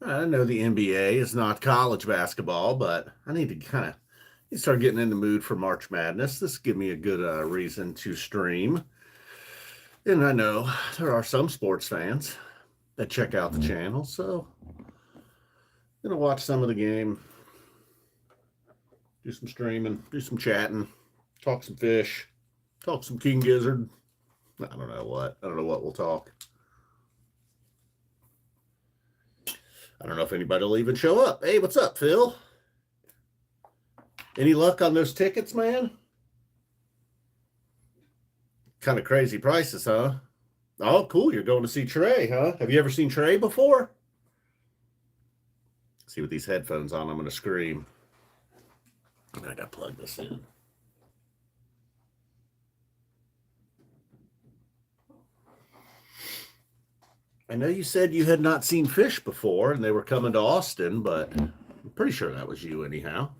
I know the NBA is not college basketball, but I need to kind of start getting in the mood for March Madness. This give me a good reason to stream. And I know there are some sports fans that check out the channel, so I'm gonna watch some of the game, do some streaming, do some chatting, talk some Phish, talk some King Gizzard. I don't know what. I don't know what we'll talk. I don't know if anybody will even show up. Hey, what's up, Phil? Any luck on those tickets, man? Kind of crazy prices, huh? Oh, cool. You're going to see Trey, huh? Have you ever seen Trey before? See, with these headphones on, I'm going to scream. I got to plug this in. I know you said you had not seen Phish before and they were coming to Austin, but I'm pretty sure that was you anyhow.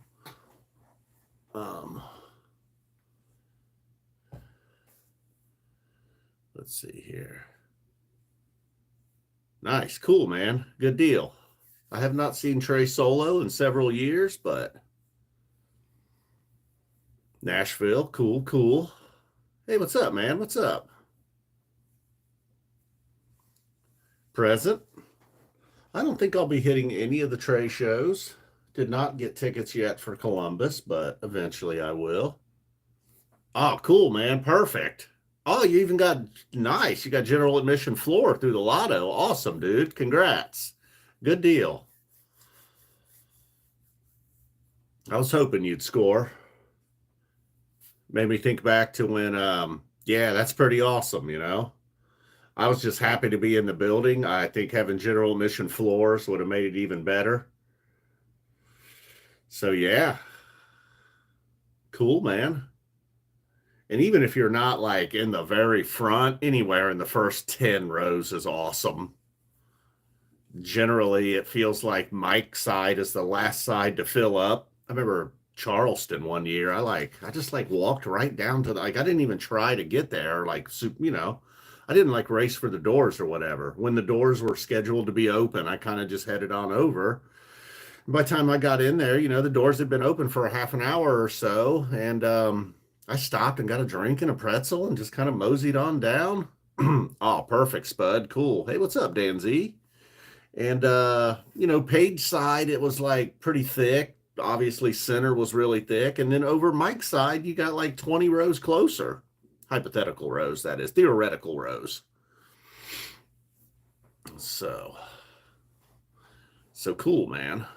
Let's see here. Nice. Cool, man. Good deal. I have not seen Trey solo in several years, but Nashville. Cool, cool. Hey, what's up, man? What's up? Present. I don't think I'll be hitting any of the Trey shows. Did not get tickets yet for Columbus, but eventually I will. Oh, cool, man. Perfect. Oh, you even got nice. You got general admission floor through the lotto. Awesome, dude. Congrats. Good deal. I was hoping you'd score. Made me think back to when, yeah, that's pretty awesome, you know. I was just happy to be in the building. I think having general admission floors would have made it even better. So, yeah. Cool, man. And even if you're not like in the very front, anywhere in the first 10 rows is awesome. Generally, it feels like Mike's side is the last side to fill up. I remember Charleston one year. I just walked right down to I didn't even try to get there. I didn't race for the doors or whatever. When the doors were scheduled to be open, I kind of just headed on over. By the time I got in there, the doors had been open for a half an hour or so. And I stopped and got a drink and a pretzel and just kind of moseyed on down. Oh, perfect, Spud. Cool. Hey, what's up, Dan Z? And, Page side, it was pretty thick. Obviously, center was really thick. And then over Mike's side, you got 20 rows closer. Hypothetical rows, that is. Theoretical rows. So cool, man.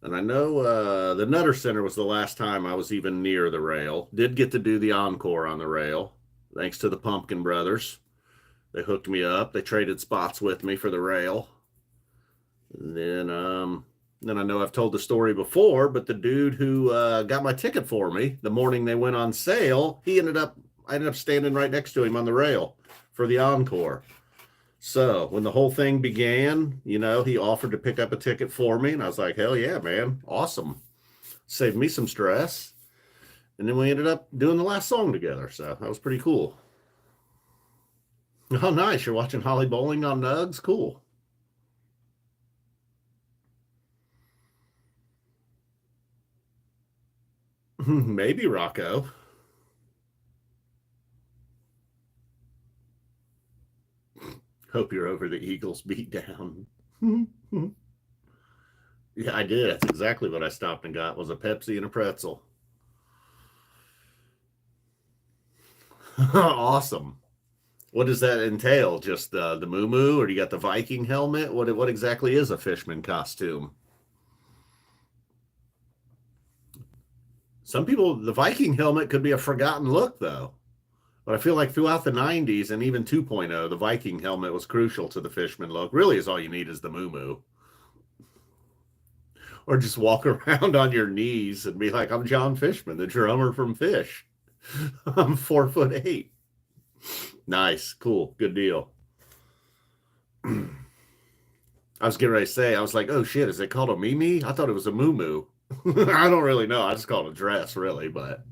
And I know the Nutter Center was the last time I was even near the rail. Did get to do the encore on the rail, thanks to the Pumpkin Brothers. They hooked me up. They traded spots with me for the rail. And then I know I've told the story before, but the dude who got my ticket for me the morning they went on sale, I ended up standing right next to him on the rail for the encore. So when the whole thing began, he offered to pick up a ticket for me. And I was like, hell yeah, man. Awesome. Saved me some stress. And then we ended up doing the last song together. So that was pretty cool. Oh, nice. You're watching Holly Bowling on Nugs? Cool. Maybe, Rocco. Hope you're over the Eagles beat down. Yeah, I did. That's exactly what I stopped and got was a Pepsi and a pretzel. Awesome. What does that entail? Just the moo-moo, or do you got the Viking helmet? What exactly is a Fishman costume? Some people, the Viking helmet could be a forgotten look, though. But I feel like throughout the 90s and even 2.0, the Viking helmet was crucial to the Fishman look. Really, is all you need is the moo-moo. Or just walk around on your knees and be like, I'm John Fishman, the drummer from Phish. I'm 4'8". Nice. Cool. Good deal. I was getting ready to say, I was like, oh shit, is it called a mimi? I thought it was a moo-moo. I don't really know. I just call it a dress, really, but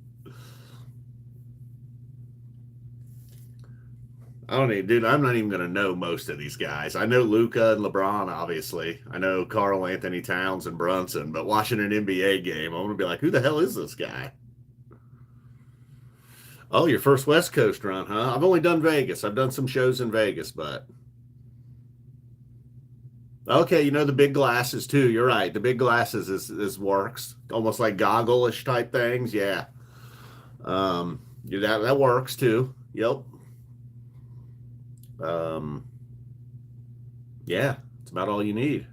I don't even, dude. I'm not even gonna know most of these guys. I know Luca and LeBron, obviously. I know Carl Anthony Towns and Brunson, but watching an NBA game, I'm gonna be like, who the hell is this guy? Oh, your first West Coast run, huh? I've only done Vegas. I've done some shows in Vegas, but okay, you know the big glasses too. You're right. The big glasses is works, almost like goggle-ish type things. Yeah, yeah, that works too. Yep. Um, yeah, it's about all you need.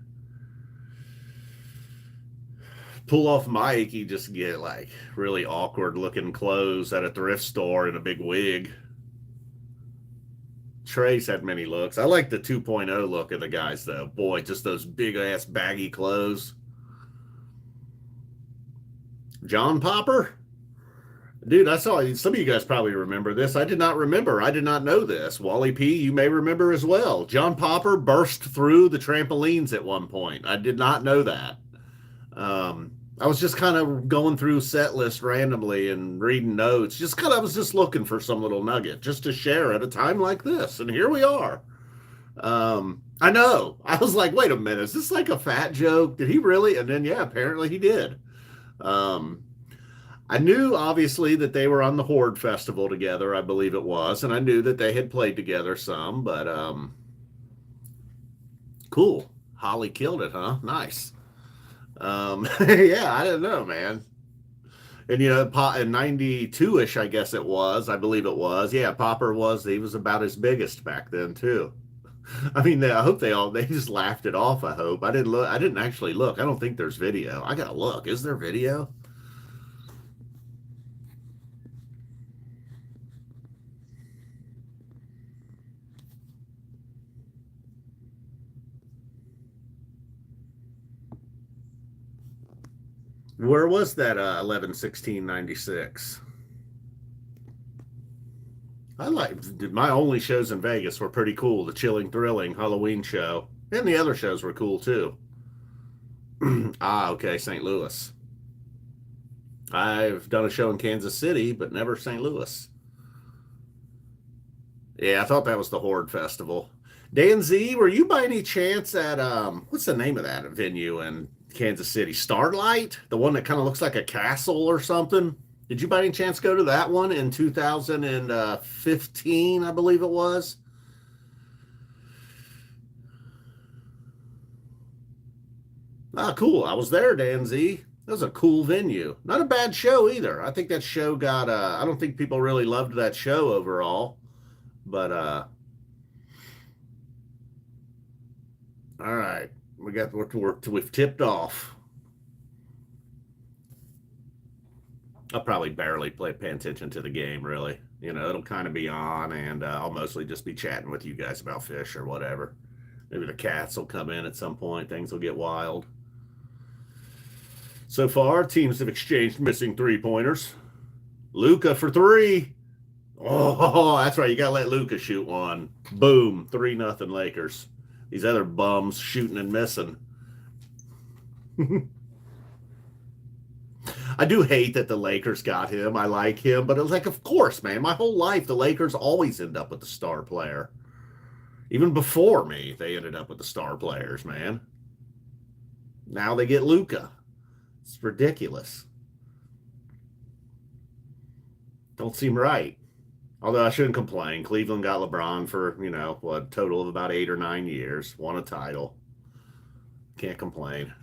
Pull off Mike, you just get like really awkward looking clothes at a thrift store in a big wig. Trey's had many looks. I like the 2.0 look of the guys though. Boy, just those big ass baggy clothes. John Popper? Dude, I saw some of you guys probably remember this. I did not remember. I did not know this. Wally P, you may remember as well. John Popper burst through the trampolines at one point. I did not know that. I was just kind of going through set list randomly and reading notes. I was just looking for some little nugget just to share at a time like this. And here we are. I know. I was like, wait a minute, is this like a fat joke? Did he really? And then, yeah, apparently he did. Um, I knew obviously that they were on the Horde Festival together, I believe it was, and I knew that they had played together some, but cool. Holly killed it, huh? Nice. Yeah, I don't know, man. And you know, in '92ish, I guess it was. I believe it was. Yeah, Popper was. He was about his biggest back then too. I mean, I hope they just laughed it off. I hope. I didn't look. I didn't actually look. I don't think there's video. I gotta look. Is there video? Where was that 11/16/96? I like my only shows in Vegas were pretty cool. The Chilling Thrilling Halloween show. And the other shows were cool too. Ah, okay, St. Louis. I've done a show in Kansas City, but never St. Louis. Yeah, I thought that was the Horde Festival. Dan Z, were you by any chance at what's the name of that venue in Kansas City? Starlight? The one that kind of looks like a castle or something? Did you by any chance go to that one in 2015, I believe it was? Ah, cool. I was there, Dan Z. That was a cool venue. Not a bad show either. I think that show got I don't think people really loved that show overall, but all right. We've tipped off. I'll probably barely pay attention to the game, really. You know, it'll kind of be on, and I'll mostly just be chatting with you guys about Phish or whatever. Maybe the cats will come in at some point. Things will get wild. So far, teams have exchanged missing three-pointers. Luca for three. Oh, that's right. You got to let Luca shoot one. Boom. 3-0 Lakers. These other bums shooting and missing. I do hate that the Lakers got him. I like him, but it's like, of course, man. My whole life, the Lakers always end up with the star player. Even before me, they ended up with the star players, man. Now they get Luca. It's ridiculous. Don't seem right. Although I shouldn't complain. Cleveland got LeBron for, you know, what, total of about 8 or 9 years. Won a title. Can't complain.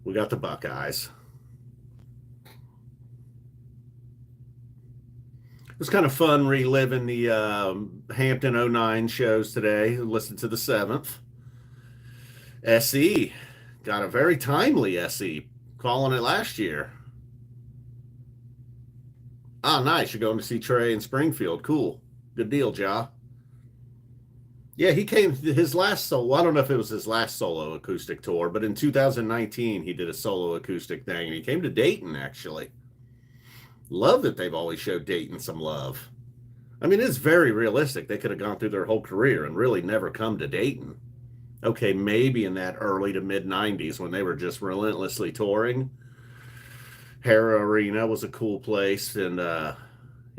We got the Buckeyes. It was kind of fun reliving the Hampton '09 shows today. Listened to the 7th. SE got a very timely SE calling it last year. Ah, nice. You're going to see Trey in Springfield. Cool. Good deal, Ja. Yeah, he came his last solo. I don't know if it was his last solo acoustic tour, but in 2019 he did a solo acoustic thing, and he came to Dayton actually. Love that they've always showed Dayton some love. I mean, it's very realistic. They could have gone through their whole career and really never come to Dayton. Okay, maybe in that early to mid 90s when they were just relentlessly touring. Hara Arena was a cool place, and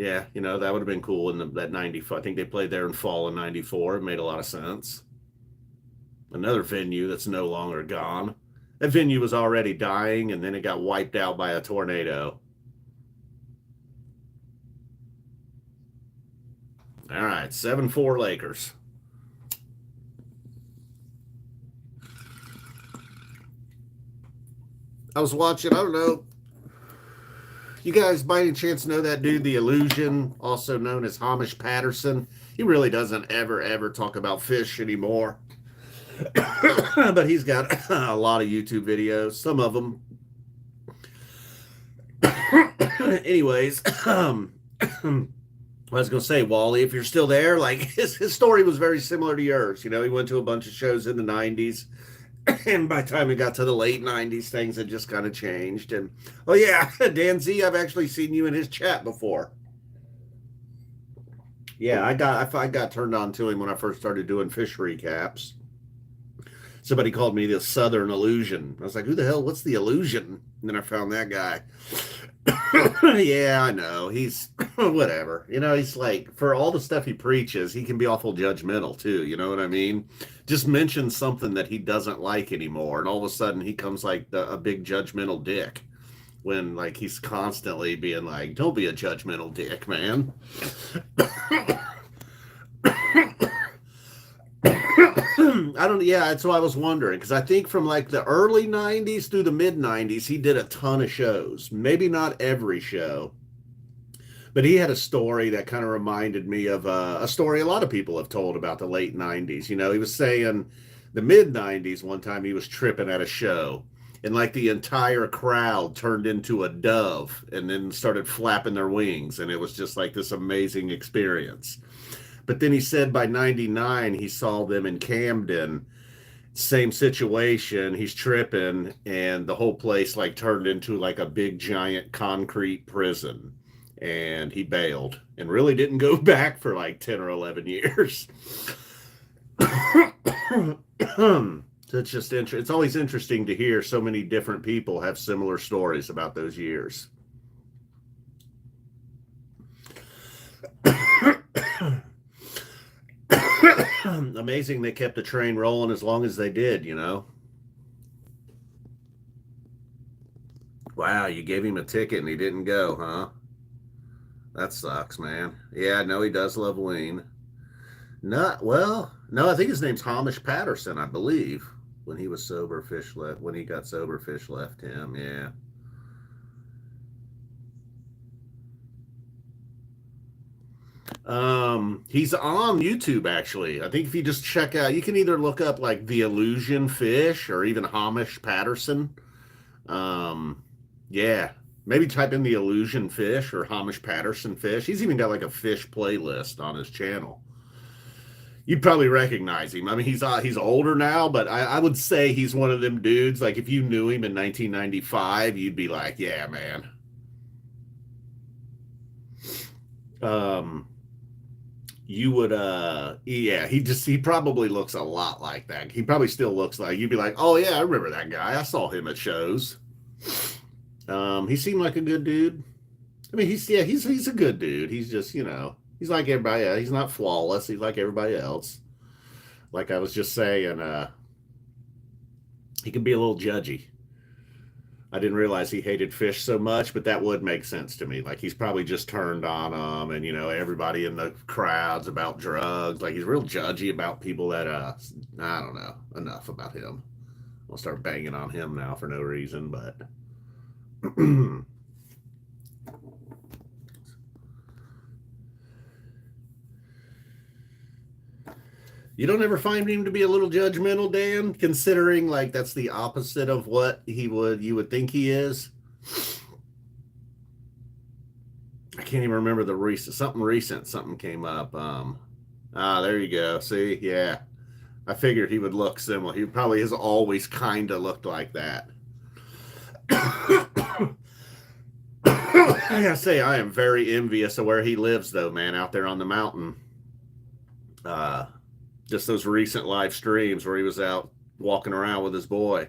Yeah, that would have been cool in that 94. I think they played there in fall of 94. It made a lot of sense. Another venue that's no longer gone. That venue was already dying, and then it got wiped out by a tornado. All right, 7-4 Lakers. I was watching, I don't know, you guys by any chance know that dude, The Illusion, also known as Hamish Patterson? He really doesn't ever talk about Phish anymore. But he's got a lot of YouTube videos, some of them. Anyways, I was going to say, Wally, if you're still there, like his story was very similar to yours. He went to a bunch of shows in the 90s. And by the time we got to the late 90s, things had just kind of changed. And, oh, yeah, Dan Z, I've actually seen you in his chat before. Yeah, I got turned on to him when I first started doing Phish recaps. Somebody called me the Southern Illusion. I was like, who the hell? What's the Illusion? And then I found that guy. Yeah, I know. He's whatever. He's like, for all the stuff he preaches, he can be awful judgmental too. You know what I mean? Just mention something that he doesn't like anymore, and all of a sudden he comes like a big judgmental dick when like he's constantly being like, don't be a judgmental dick, man. Yeah, that's what I was wondering, because I think from like the early 90s through the mid 90s, he did a ton of shows. Maybe not every show, but he had a story that kind of reminded me of a story a lot of people have told about the late 90s. He was saying the mid 90s, one time he was tripping at a show, and like the entire crowd turned into a dove and then started flapping their wings, and it was just like this amazing experience. But then he said by 99, he saw them in Camden. Same situation. He's tripping, and the whole place like turned into like a big giant concrete prison. And he bailed and really didn't go back for like 10 or 11 years. So it's just interesting. It's always interesting to hear so many different people have similar stories about those years. Amazing they kept the train rolling as long as they did. Wow, you gave him a ticket and he didn't go, huh? That sucks, man. Yeah, no, he does love Wayne. Not well, no, I think his name's Hamish Patterson, I believe. When he was sober, Phish left. When he got sober, Phish left him. Yeah. He's on YouTube actually. I think if you just check out, you can either look up like The Illusion Phish or even Hamish Patterson. Um, yeah, maybe type in The Illusion Phish or Hamish Patterson Phish. He's even got like a Phish playlist on his channel. You'd probably recognize him. I mean, he's older now, but I would say he's one of them dudes. Like if you knew him in 1995, you'd be like, yeah, man. Um, you would yeah, he probably looks a lot like that. He probably still looks like, you'd be like, oh yeah, I remember that guy, I saw him at shows. He seemed like a good dude. I mean, he's a good dude. He's just, he's like everybody else. He's not flawless, he's like everybody else. Like I was just saying, he can be a little judgy. I didn't realize he hated Phish so much, but that would make sense to me. Like he's probably just turned on them, and everybody in the crowds about drugs. Like he's real judgy about people that I don't know enough about him. I'll start banging on him now for no reason, but you don't ever find him to be a little judgmental, Dan, considering like that's the opposite of what you would think he is. I can't even remember the recent something came up. There you go. See, yeah. I figured he would look similar. He probably has always kind of looked like that. I gotta say, I am very envious of where he lives, though, man, out there on the mountain. Uh, just those recent live streams where he was out walking around with his boy.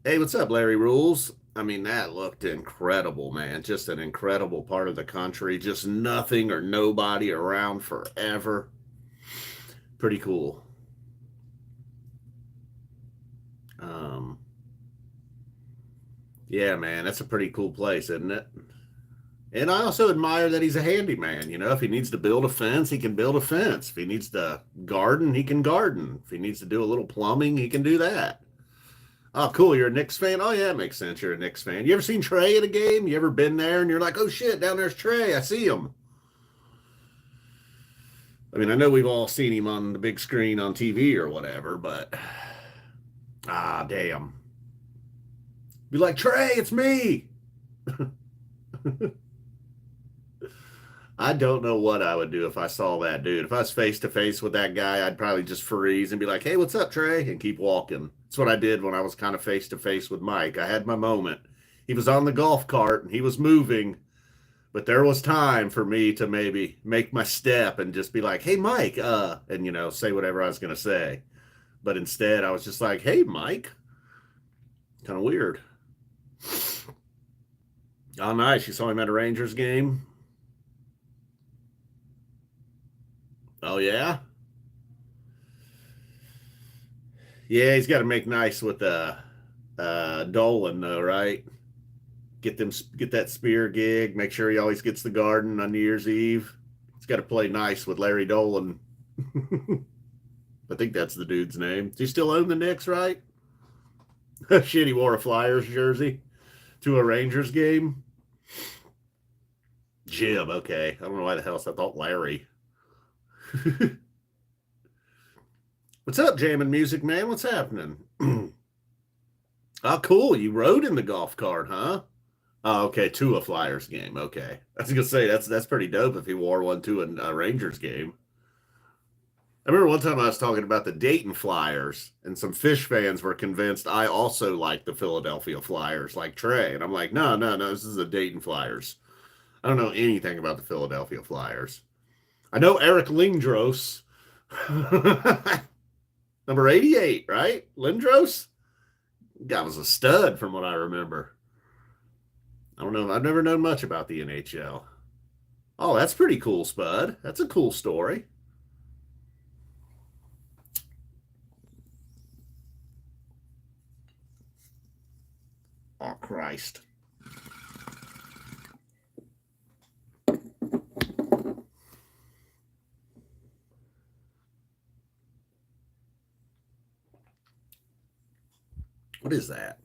Hey, what's up, Larry Rules? I mean, that looked incredible, man. Just an incredible part of the country. Just nothing or nobody around forever. Pretty cool. Um, yeah, man, that's a pretty cool place, isn't it? And I also admire that he's a handyman. You know, if he needs to build a fence, he can build a fence. If he needs to garden, he can garden. If he needs to do a little plumbing, he can do that. Oh, cool. You're a Knicks fan? Oh, yeah, it makes sense. You're a Knicks fan. You ever seen Trey at a game? You ever been there and you're like, oh, shit, down there's Trey. I see him. I mean, I know we've all seen him on the big screen on TV or whatever, but damn. Be like, Trey, it's me. I don't know what I would do if I saw that dude. If I was face to face with that guy, I'd probably just freeze and be like, hey, what's up, Trey? And keep walking. That's what I did when I was kind of face to face with Mike. I had my moment. He was on the golf cart and he was moving, but there was time for me to maybe make my step and just be like, hey, Mike, and, say whatever I was going to say. But instead, I was just like, hey, Mike. Kind of weird. Oh, nice. You saw him at a Rangers game? Oh, yeah? Yeah, he's got to make nice with Dolan, though, right? Get that spear gig. Make sure he always gets the garden on New Year's Eve. He's got to play nice with Larry Dolan. I think that's the dude's name. Does he still own the Knicks, right? Shit, he wore a Flyers jersey to a Rangers game. Jim, okay. I don't know why the hell I thought Larry. What's up, jamming music, man? What's happening? Oh, cool. You rode in the golf cart, huh? Oh, okay, to a Flyers game. Okay, I was gonna say that's pretty dope if he wore one to a Rangers game. I remember one time I was talking about the Dayton Flyers, and some Phish fans were convinced I also like the Philadelphia Flyers, like Trey, and I'm like, no, no, no, this is the Dayton Flyers. I don't know anything about the Philadelphia Flyers. I know Eric Lindros, number 88, right? Lindros, guy was a stud from what I remember. I don't know. I've never known much about the NHL. Oh, that's pretty cool, Spud. That's a cool story. Oh, Christ. What is that?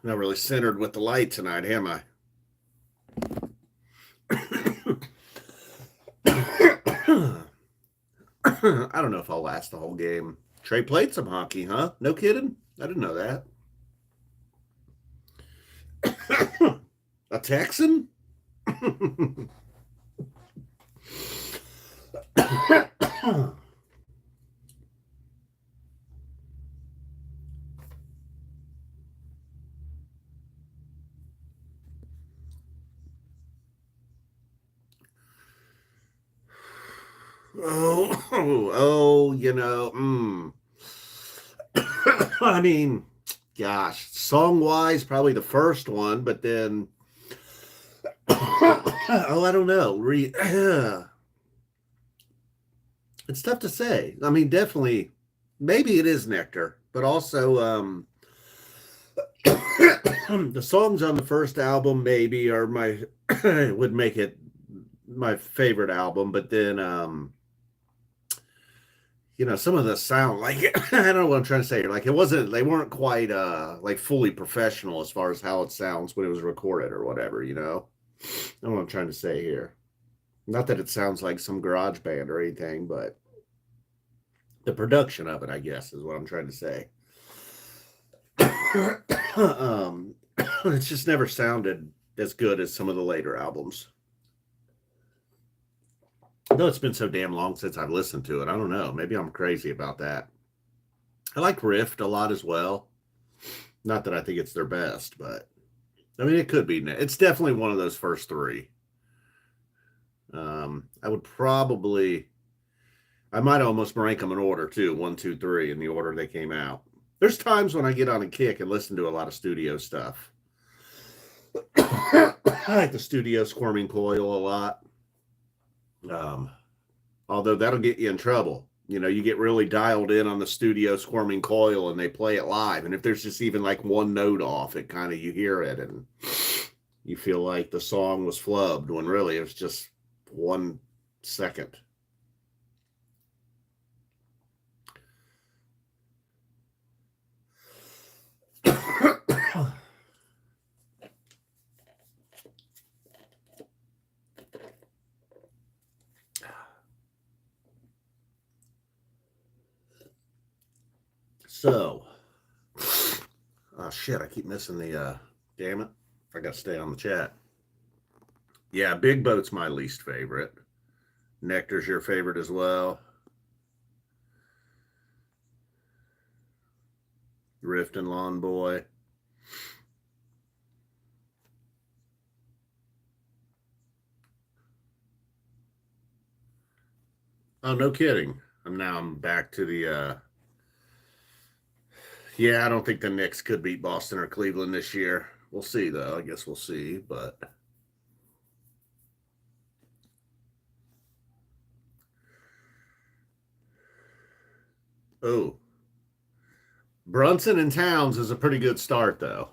Not really centered with the light tonight, am I? I don't know if I'll last the whole game. Trey played some hockey, huh? No kidding? I didn't know that. A Texan? Oh, I mean, gosh, song wise, probably the first one, but then, oh, I don't know. It's tough to say. I mean, definitely, maybe it is Nectar, but also, the songs on the first album maybe are my would make it my favorite album, but then some of the sound like I don't know what I'm trying to say. Like they weren't quite like fully professional as far as how it sounds when it was recorded or whatever, I don't know what I'm trying to say here. Not that it sounds like some garage band or anything, but the production of it, I guess, is what I'm trying to say. It's just never sounded as good as some of the later albums. Though it's been so damn long since I've listened to it. I don't know. Maybe I'm crazy about that. I like Rift a lot as well. Not that I think it's their best, but I mean, it could be. It's definitely one of those first three. I would probably I might almost rank them in order too, one, two, three, in the order they came out. There's times when I get on a kick and listen to a lot of studio stuff. I like the studio Squirming Coil a lot. Um, Although that'll get you in trouble. You know, you get really dialed in on the studio Squirming Coil and they play it live. And if there's just even like one note off, it kind of, you hear it and you feel like the song was flubbed when really it was just 1 second. So, oh shit, I keep missing the, damn it. I got to stay on the chat. Yeah, Big Boat's my least favorite. Nectar's your favorite as well. Rift and Lawn Boy. Oh, no kidding. I'm back to the yeah, I don't think the Knicks could beat Boston or Cleveland this year. We'll see though. I guess we'll see, but oh, Brunson and Towns is a pretty good start though.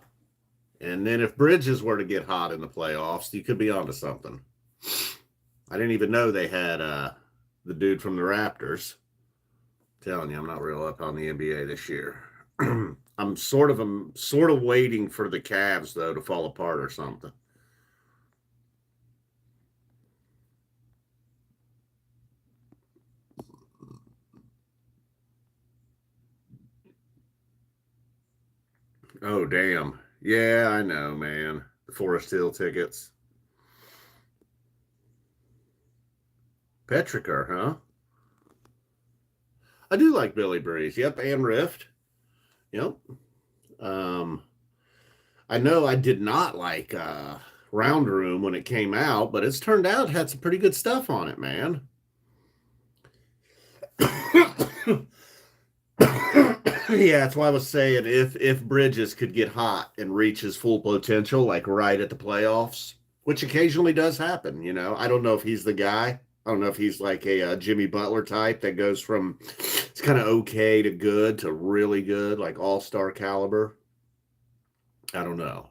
And then if Bridges were to get hot in the playoffs, you could be onto something. I didn't even know they had the dude from the Raptors. I'm telling you, I'm not real up on the NBA this year. I'm sort of waiting for the Cavs though to fall apart or something. Oh damn. Yeah, I know, man. The Forest Hill tickets. Petrichor, huh? I do like Billy Breeze. Yep, and Rift. Yep. Um, I know I did not like Round Room when it came out, but it's turned out it had some pretty good stuff on it, man. Yeah, that's why I was saying if Bridges could get hot and reach his full potential, like right at the playoffs, which occasionally does happen. You know, I don't know if he's the guy. I don't know if he's like a Jimmy Butler type that goes from it's kind of okay to good to really good, like all star caliber. I don't know.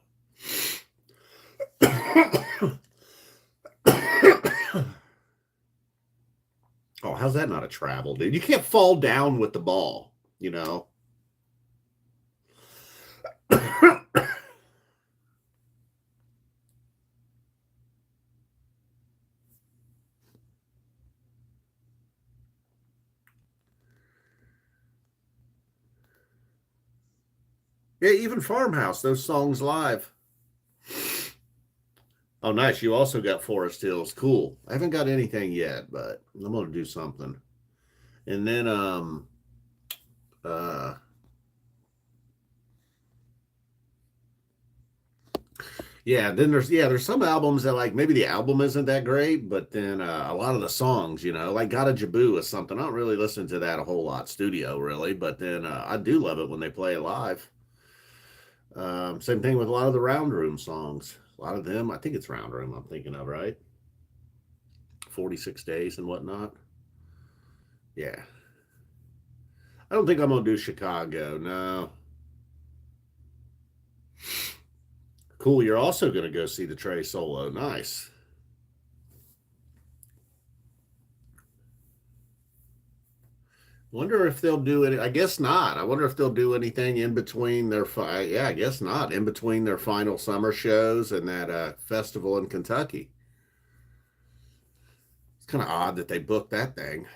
Oh, how's that not a travel, dude? You can't fall down with the ball, you know? Yeah, even Farmhouse, those songs live. Oh, nice. You also got Forest Hills. Cool. I haven't got anything yet, but I'm gonna do something. And then uh yeah, then there's some albums that like maybe the album isn't that great, but then a lot of the songs, you know, like Gotta Jaboo is something. I don't really listen to that a whole lot studio really, but then I do love it when they play it live. Same thing with a lot of the Round Room songs. A lot of them, I think it's Round Room I'm thinking of, right? 46 Days and whatnot. Yeah. I don't think I'm gonna do Chicago. No. Cool. You're also gonna go see the Trey solo. Nice. Wonder if they'll do it. I guess not. I wonder if they'll do anything in between their yeah, I guess not. In between their final summer shows and that festival in Kentucky. It's kind of odd that they booked that thing.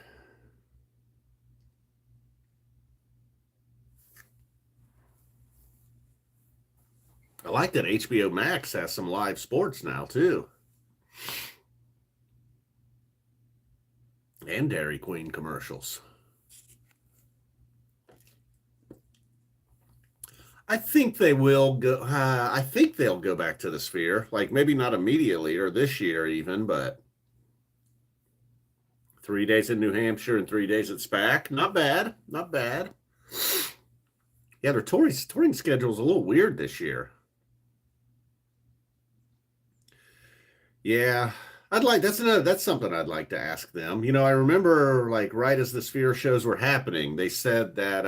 I like that HBO Max has some live sports now too, and Dairy Queen commercials. I think they will go. I think they'll go back to the Sphere. Like maybe not immediately or this year even, but 3 days in New Hampshire and 3 days at SPAC. Not bad. Not bad. Yeah, their touring schedule is a little weird this year. Yeah. That's something I'd like to ask them. I remember like right as the Sphere shows were happening, they said that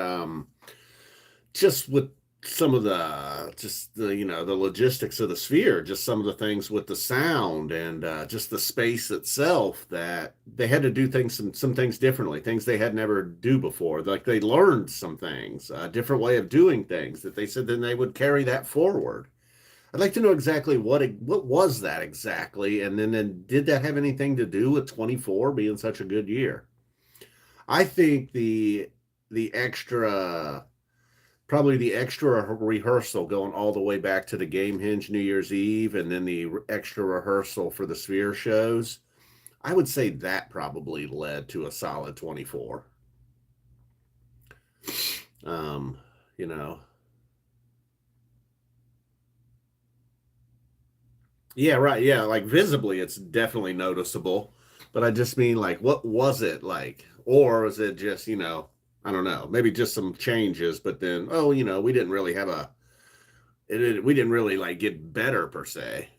just with some of the logistics of the Sphere, just some of the things with the sound and just the space itself, that they had to do some things differently, things they had never do before. Like they learned some things, a different way of doing things that they said then they would carry that forward. I'd like to know exactly what was that exactly, and then did that have anything to do with 24 being such a good year? I think the extra probably the extra rehearsal going all the way back to the Game Hinge New Year's Eve, and then the extra rehearsal for the Sphere shows. I would say that probably led to a solid 24. Um, you know, Yeah, right. Yeah, like visibly, it's definitely noticeable. But I just mean, like, what was it like? Or was it just, I don't know, maybe just some changes, but then, oh, we didn't really have we didn't really like get better per se.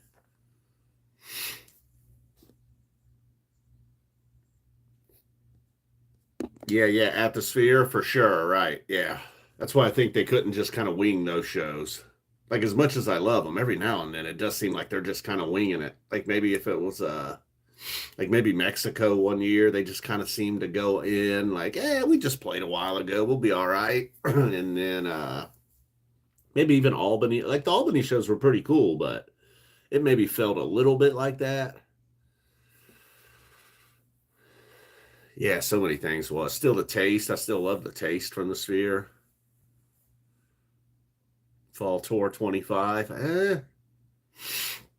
Yeah, yeah, atmosphere for sure. Right. Yeah. That's why I think they couldn't just kind of wing those shows. Like, as much as I love them, every now and then it does seem like they're just kind of winging it. Like, maybe if it was, like maybe Mexico one year, they just kind of seemed to go in like, we just played a while ago, we'll be all right. And then maybe even Albany, like the Albany shows were pretty cool, but it maybe felt a little bit like that. Yeah, so many things was still the taste. I still love the taste from the Sphere. Fall Tour 25.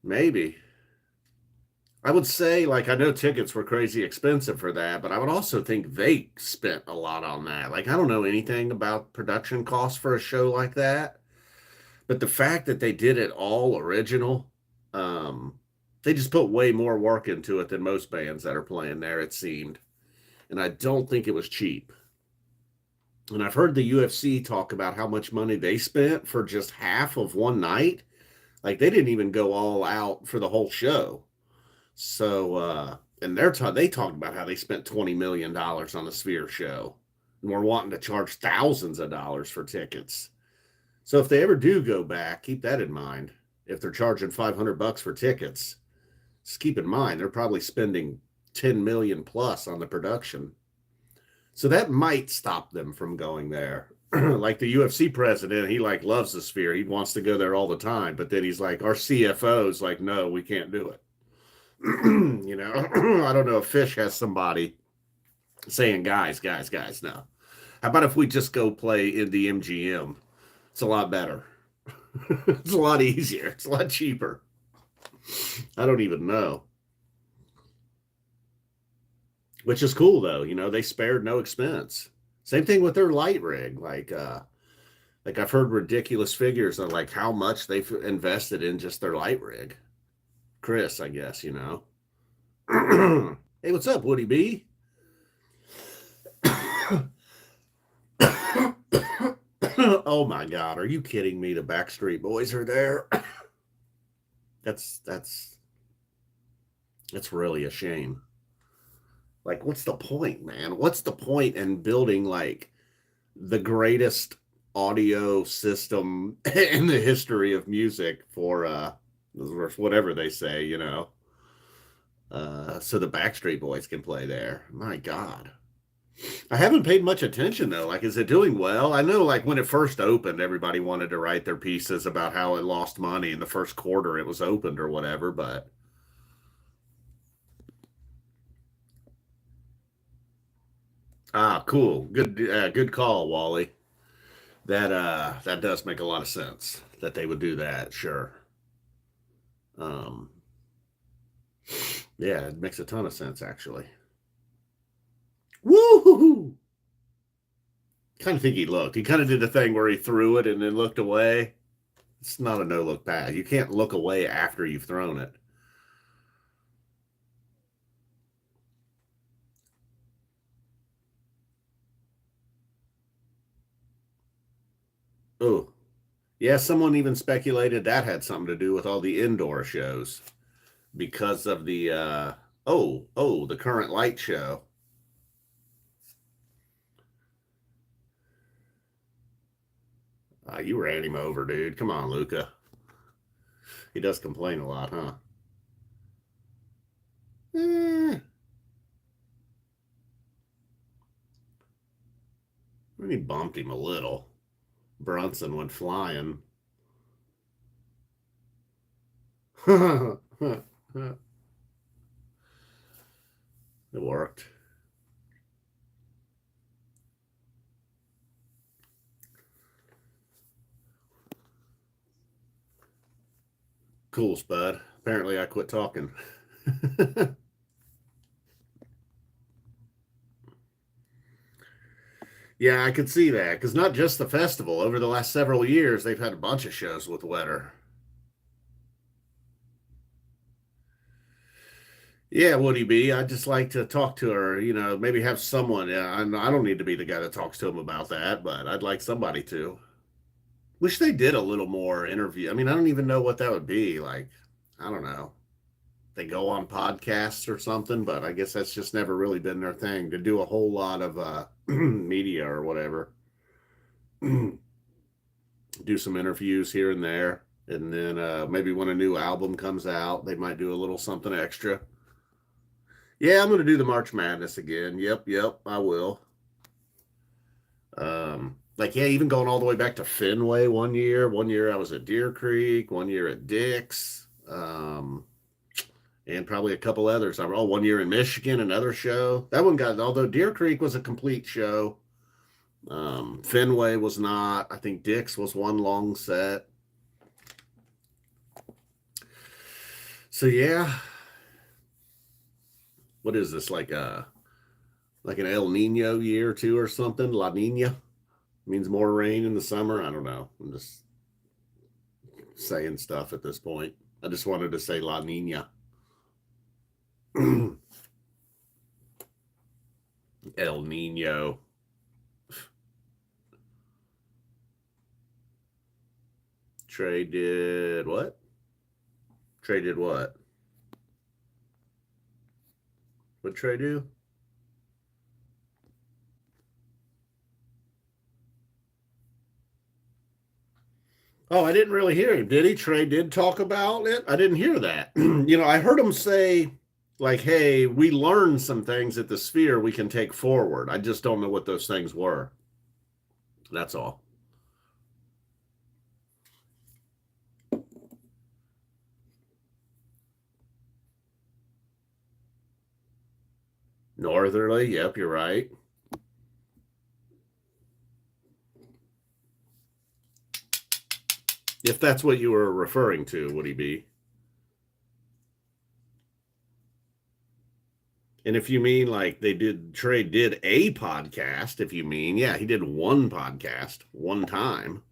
Maybe. I would say, like, I know tickets were crazy expensive for that, but I would also think they spent a lot on that. Like, I don't know anything about production costs for a show like that, but the fact that they did it all original, um, they just put way more work into it than most bands that are playing there, it seemed. And I don't think it was cheap. And I've heard the UFC talk about how much money they spent for just half of one night. Like, they didn't even go all out for the whole show. So, and they talked about how they spent $20 million on the Sphere show, and we're wanting to charge thousands of dollars for tickets. So if they ever do go back, keep that in mind. If they're charging $500 for tickets, just keep in mind they're probably spending 10 million plus on the production. So that might stop them from going there. Like the UFC president, he like loves the Sphere. He wants to go there all the time, but then he's like, our CFO's like, no, we can't do it. I don't know if Phish has somebody saying, guys, no. How about if we just go play in the MGM? It's a lot better. It's a lot easier. It's a lot cheaper. I don't even know. Which is cool though. They spared no expense. Same thing with their light rig. Like I've heard ridiculous figures on like how much they've invested in just their light rig. Chris, I guess. Hey, what's up, Woody B? Oh my God, are you kidding me? The Backstreet Boys are there. That's that's really a shame. Like, what's the point, man? What's the point in building like the greatest audio system in the history of music for whatever they say. So the Backstreet Boys can play there. My God. I haven't paid much attention though. Like, is it doing well? I know, like when it first opened, everybody wanted to write their pieces about how it lost money in the first quarter it was opened or whatever. But cool, good call, Wally. That does make a lot of sense that they would do that. Sure. Um, yeah, it makes a ton of sense actually. Woo! Kind of think he looked. He kind of did the thing where he threw it and then looked away. It's not a no look pass. You can't look away after you've thrown it. Oh, yeah, someone even speculated that had something to do with all the indoor shows because of the the current light show. You ran him over, dude. Come on, Luca. He does complain a lot, huh? Eh, he bumped him a little. Brunson went flying. It worked. Cool, Spud. Apparently, I quit talking. Yeah, I could see that because not just the festival. Over the last several years, they've had a bunch of shows with weather. Yeah, would he be? I'd just like to talk to her, maybe have someone. Yeah, I don't need to be the guy that talks to him about that, but I'd like somebody to. Wish they did a little more interview. I mean, I don't even know what that would be. Like, I don't know. They go on podcasts or something, but I guess that's just never really been their thing to do a whole lot of media or whatever. Do some interviews here and there. And then maybe when a new album comes out, they might do a little something extra. Yeah, I'm going to do the March Madness again. Yep, I will. Like, yeah, even going all the way back to Fenway one year. One year I was at Deer Creek, one year at Dick's, and probably a couple others. I was one year in Michigan, another show. That one got, although Deer Creek was a complete show, Fenway was not. I think Dick's was one long set. So yeah, what is this like an El Nino year too or something? La Nina means more rain in the summer. I don't know. I'm just saying stuff at this point. I just wanted to say La Nina. El Nino. Trey did what? Trey did what? What Trey do? Oh, I didn't really hear him. Did he? Trey did talk about it. I didn't hear that. I heard him say, like, hey, we learned some things at the Sphere we can take forward. I just don't know what those things were. That's all. Northerly. Yep, you're right. If that's what you were referring to, would he be? And if you mean like Trey did a podcast, if you mean, yeah, he did one podcast one time.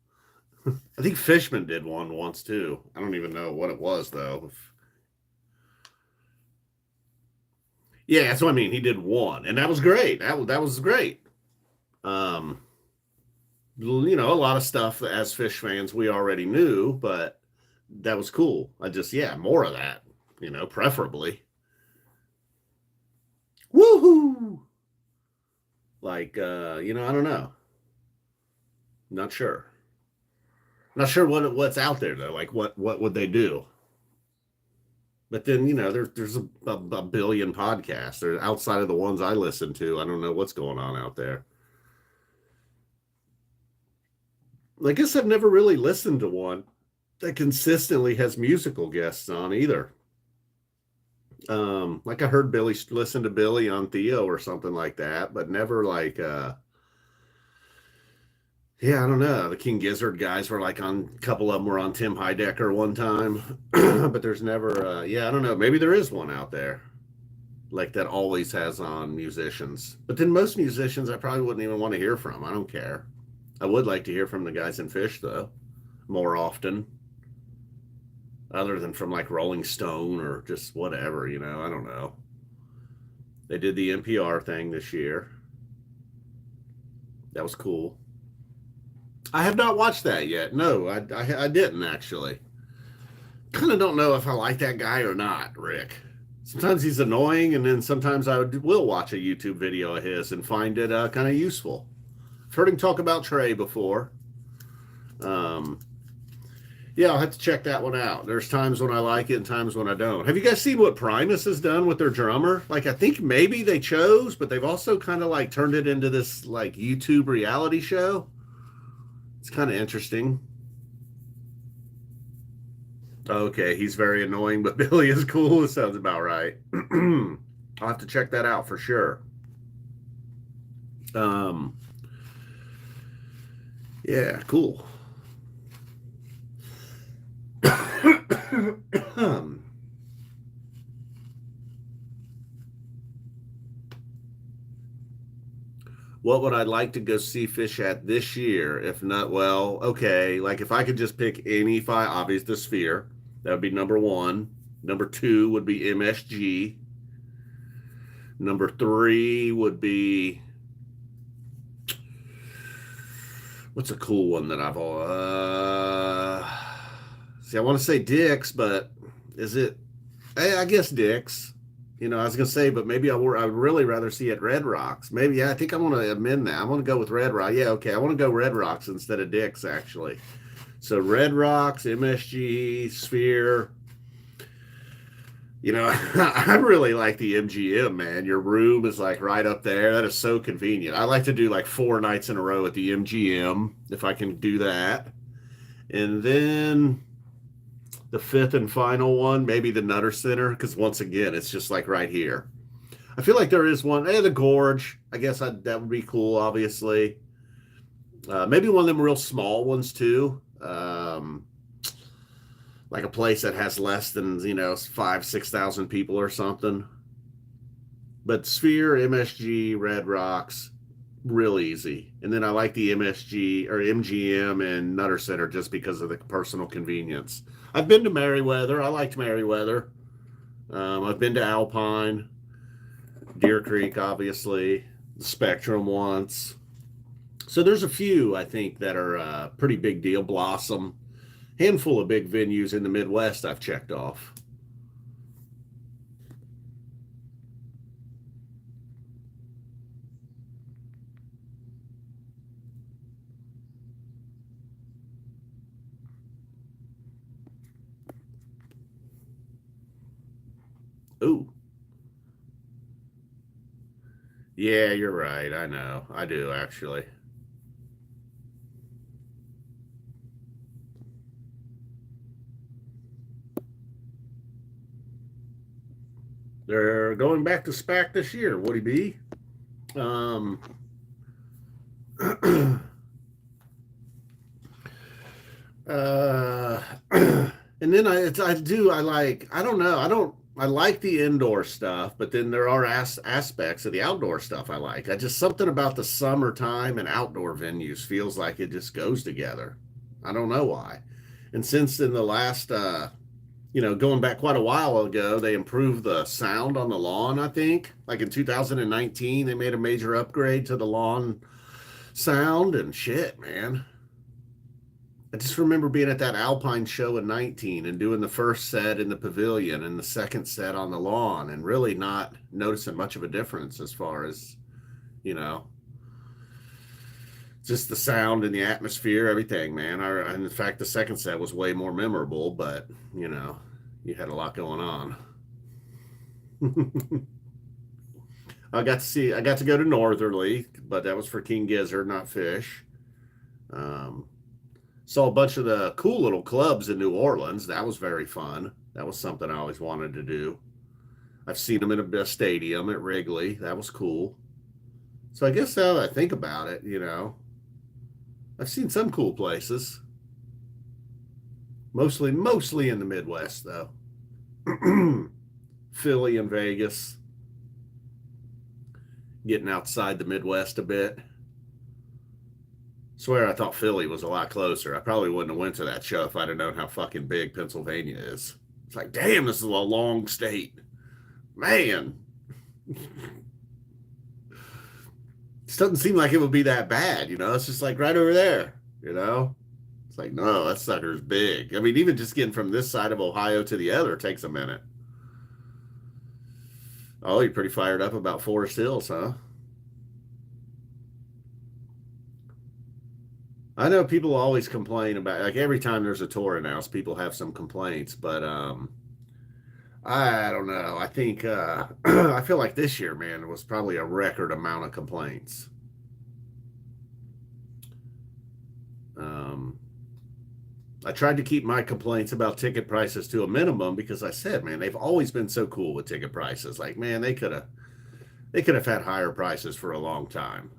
I think Fishman did one once too. I don't even know what it was though. Yeah, that's what I mean. He did one, and that was great. That was great. Um, a lot of stuff as Phish fans we already knew, but that was cool. I just more of that. Preferably. Woohoo! Like I don't know. Not sure. Not sure what's out there though. Like what would they do? But then there's a billion podcasts. They're outside of the ones I listen to. I don't know what's going on out there. I guess I've never really listened to one that consistently has musical guests on either. Like I heard Billy listen to Billy on Theo or something like that, but never like yeah, I don't know. The King Gizzard guys were like on a couple of them were on Tim Heidecker one time, but there's never I don't know. Maybe there is one out there like that always has on musicians. But then most musicians I probably wouldn't even want to hear from. I don't care. I would like to hear from the guys in Phish though, more often, other than from like Rolling Stone or just whatever, I don't know. They did the NPR thing this year. That was cool. I have not watched that yet. No, I didn't actually. Kind of don't know if I like that guy or not, Rick. Sometimes he's annoying, and then sometimes will watch a YouTube video of his and find it kind of useful. I've heard him talk about Trey before. Um, yeah, I'll have to check that one out. There's times when I like it and times when I don't. Have you guys seen what Primus has done with their drummer? Like, I think maybe they chose, but they've also kind of like turned it into this like YouTube reality show. It's kind of interesting. Okay, he's very annoying, but Billy is cool. It sounds about right. I'll have to check that out for sure. Um, yeah, cool. What would I like to go see Phish at this year? If not, well, okay. Like if I could just pick any five, obvious the Sphere, that would be number one. Number two would be MSG. Number three would be what's a cool one that I've see. I want to say Dick's, but is it? I guess Dick's. You know, I was gonna say, but maybe I would really rather see it Red Rocks. Maybe I think I want to amend that. I want to go with Red Rock. Yeah, okay. I want to go Red Rocks instead of Dick's actually. So Red Rocks, MSG, Sphere. You know, I really like the MGM, man. Your room is like right up there. That is so convenient. I like to do like 4 nights in a row at the MGM if I can do that. And then the fifth and final one, maybe the Nutter Center, because once again, it's just like right here. I feel like there is one. Hey, the Gorge. I guess that would be cool, obviously. Maybe one of them real small ones too. Like a place that has less than 5,000-6,000 people or something. But Sphere, MSG, Red Rocks, real easy. And then I like the MSG or MGM and Nutter Center just because of the personal convenience. I've been to Merriweather. I liked Merriweather. I've been to Alpine, Deer Creek, obviously, the Spectrum once. So there's a few I think that are a pretty big deal. Blossom, handful of big venues in the Midwest I've checked off. Ooh, yeah, you're right. I know. I do actually. They're going back to SPAC this year. Would he be? Um, uh, and then I don't know. I like the indoor stuff, but then there are aspects of the outdoor stuff I like. I just something about the summertime and outdoor venues feels like it just goes together. I don't know why. And since in the last, going back quite a while ago, they improved the sound on the lawn, I think. Like in 2019, they made a major upgrade to the lawn sound and shit, man. I just remember being at that Alpine show in 19 and doing the first set in the pavilion and the second set on the lawn and really not noticing much of a difference as far as, you know, just the sound and the atmosphere, everything, man. In fact, the second set was way more memorable, but, you had a lot going on. I got to go to Northerly, but that was for King Gizzard, not Phish. Um, Saw a bunch of the cool little clubs in New Orleans. That was very fun. That was something I always wanted to do. I've seen them in a stadium at Wrigley. That was cool. So I guess now that I think about it, I've seen some cool places. Mostly in the Midwest though. Philly and Vegas. Getting outside the Midwest a bit. Swear I thought Philly was a lot closer. I probably wouldn't have went to that show if I'd have known how fucking big Pennsylvania is. It's like, damn, this is a long state. Man. This doesn't seem like it would be that bad, It's just like right over there. you know? It's like, no, that sucker's big. I mean, even just getting from this side of Ohio to the other takes a minute. Oh, you're pretty fired up about Forest Hills, huh? I know people always complain about, like, every time there's a tour announced, people have some complaints, but I don't know. I think I feel like this year, man, was probably a record amount of complaints. Um, I tried to keep my complaints about ticket prices to a minimum because I said, man, they've always been so cool with ticket prices. Like, man, they could have had higher prices for a long time.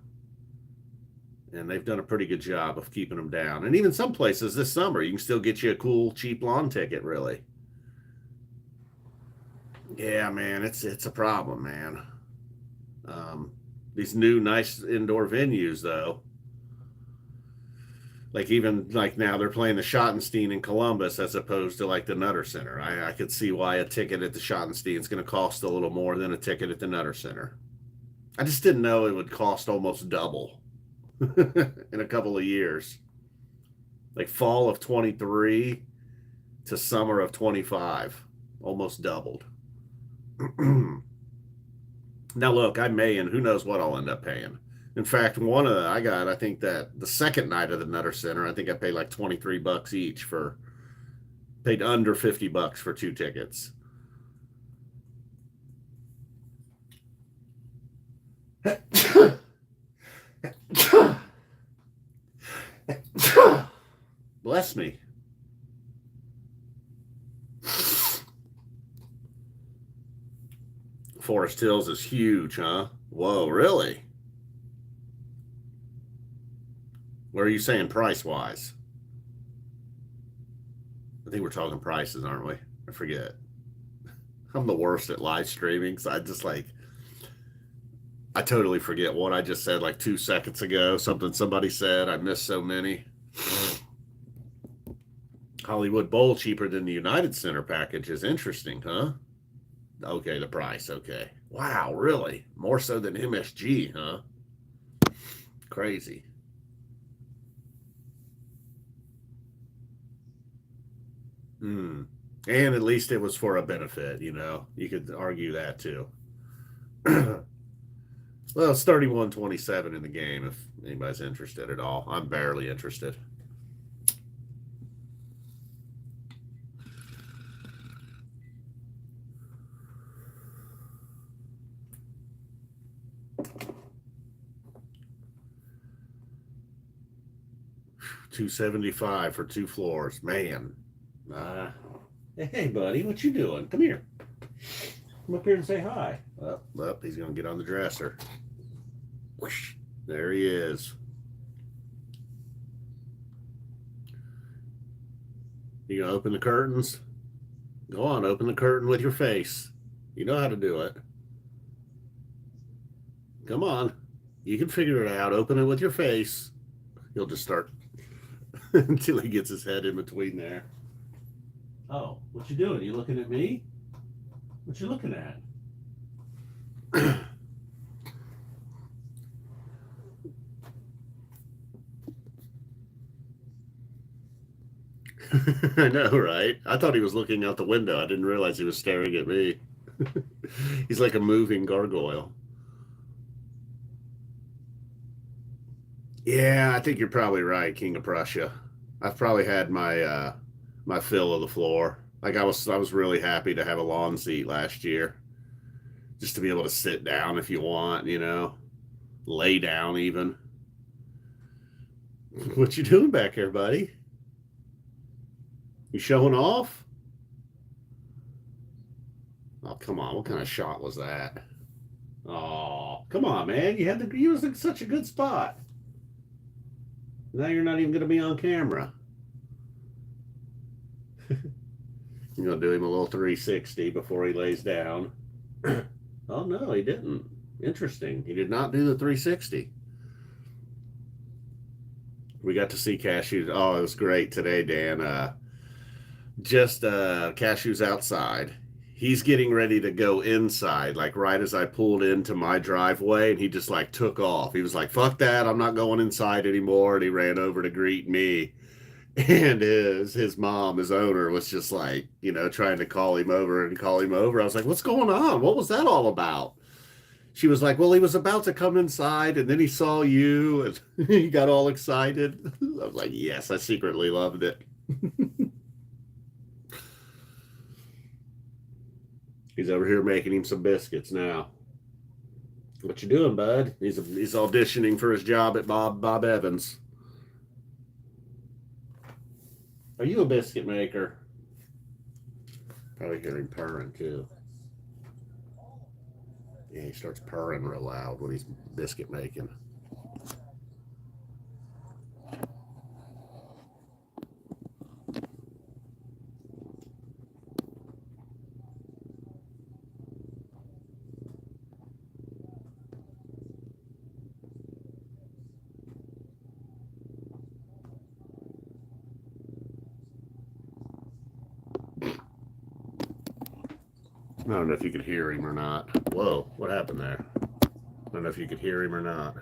And they've done a pretty good job of keeping them down. And even some places this summer, you can still get you a cool, cheap lawn ticket, really. Yeah, man, it's a problem, man. Um, these new nice indoor venues, though, like even like now they're playing the Schottenstein in Columbus as opposed to like the Nutter Center. I could see why a ticket at the Schottenstein is going to cost a little more than a ticket at the Nutter Center. I just didn't know it would cost almost double in a couple of years, like fall of 23 to summer of 25, almost doubled. Now look, I may, and who knows what I'll end up paying. In fact, I think that the second night of the Nutter Center, I think I paid like 23 bucks each for, paid under 50 bucks for two tickets. Bless me. Forest Hills is huge, huh? Whoa, really? What are you saying price wise? I think we're talking prices, aren't we? I forget. I'm the worst at live streaming, so I totally forget what I just said like 2 seconds ago. Something somebody said. I missed so many. Hollywood Bowl cheaper than the United Center package is interesting, huh? Okay, the price. Okay. Wow, really? More so than MSG, huh? Crazy. Hmm. And at least it was for a benefit, you know. You could argue that too. Well, it's 31-27 in the game if anybody's interested at all. I'm barely interested. 275 for two floors. Man. Uh, hey, buddy, what you doing? Come here. Come up here and say hi. Well, he's going to get on the dresser. Whoosh. There he is. You going to open the curtains? Go on, open the curtain with your face. You know how to do it. Come on. You can figure it out. Open it with your face. He'll just start until he gets his head in between there. Oh, what you doing? You looking at me? What you looking at? I know, right? I thought he was looking out the window. I didn't realize he was staring at me. He's like a moving gargoyle. Yeah, I think you're probably right, King of Prussia. I've probably had my fill of the floor. Like I was really happy to have a lawn seat last year, just to be able to sit down if you want, lay down even. What you doing back here, buddy? You showing off? Oh, come on! What kind of shot was that? Oh, come on, man! You was in such a good spot. Now you're not even going to be on camera. You're going to do him a little 360 before he lays down. Oh, no, he didn't. Interesting. He did not do the 360. We got to see cashews. Oh, it was great today, Dan. Just cashews outside. he's getting ready to go inside, like right as I pulled into my driveway, and he just like took off. He was like, fuck that, I'm not going inside anymore. And he ran over to greet me. And his mom, his owner, was just like, trying to call him over and call him over. I was like, what's going on? What was that all about? She was like, well, he was about to come inside and then he saw you and he got all excited. I was like, yes, I secretly loved it. He's over here making him some biscuits now. What you doing, bud? He's auditioning for his job at Bob Evans. Are you a biscuit maker? Probably hearing purring too. Yeah, he starts purring real loud when he's biscuit making. I don't know if you could hear him or not. Whoa, what happened there? I don't know if you could hear him or not.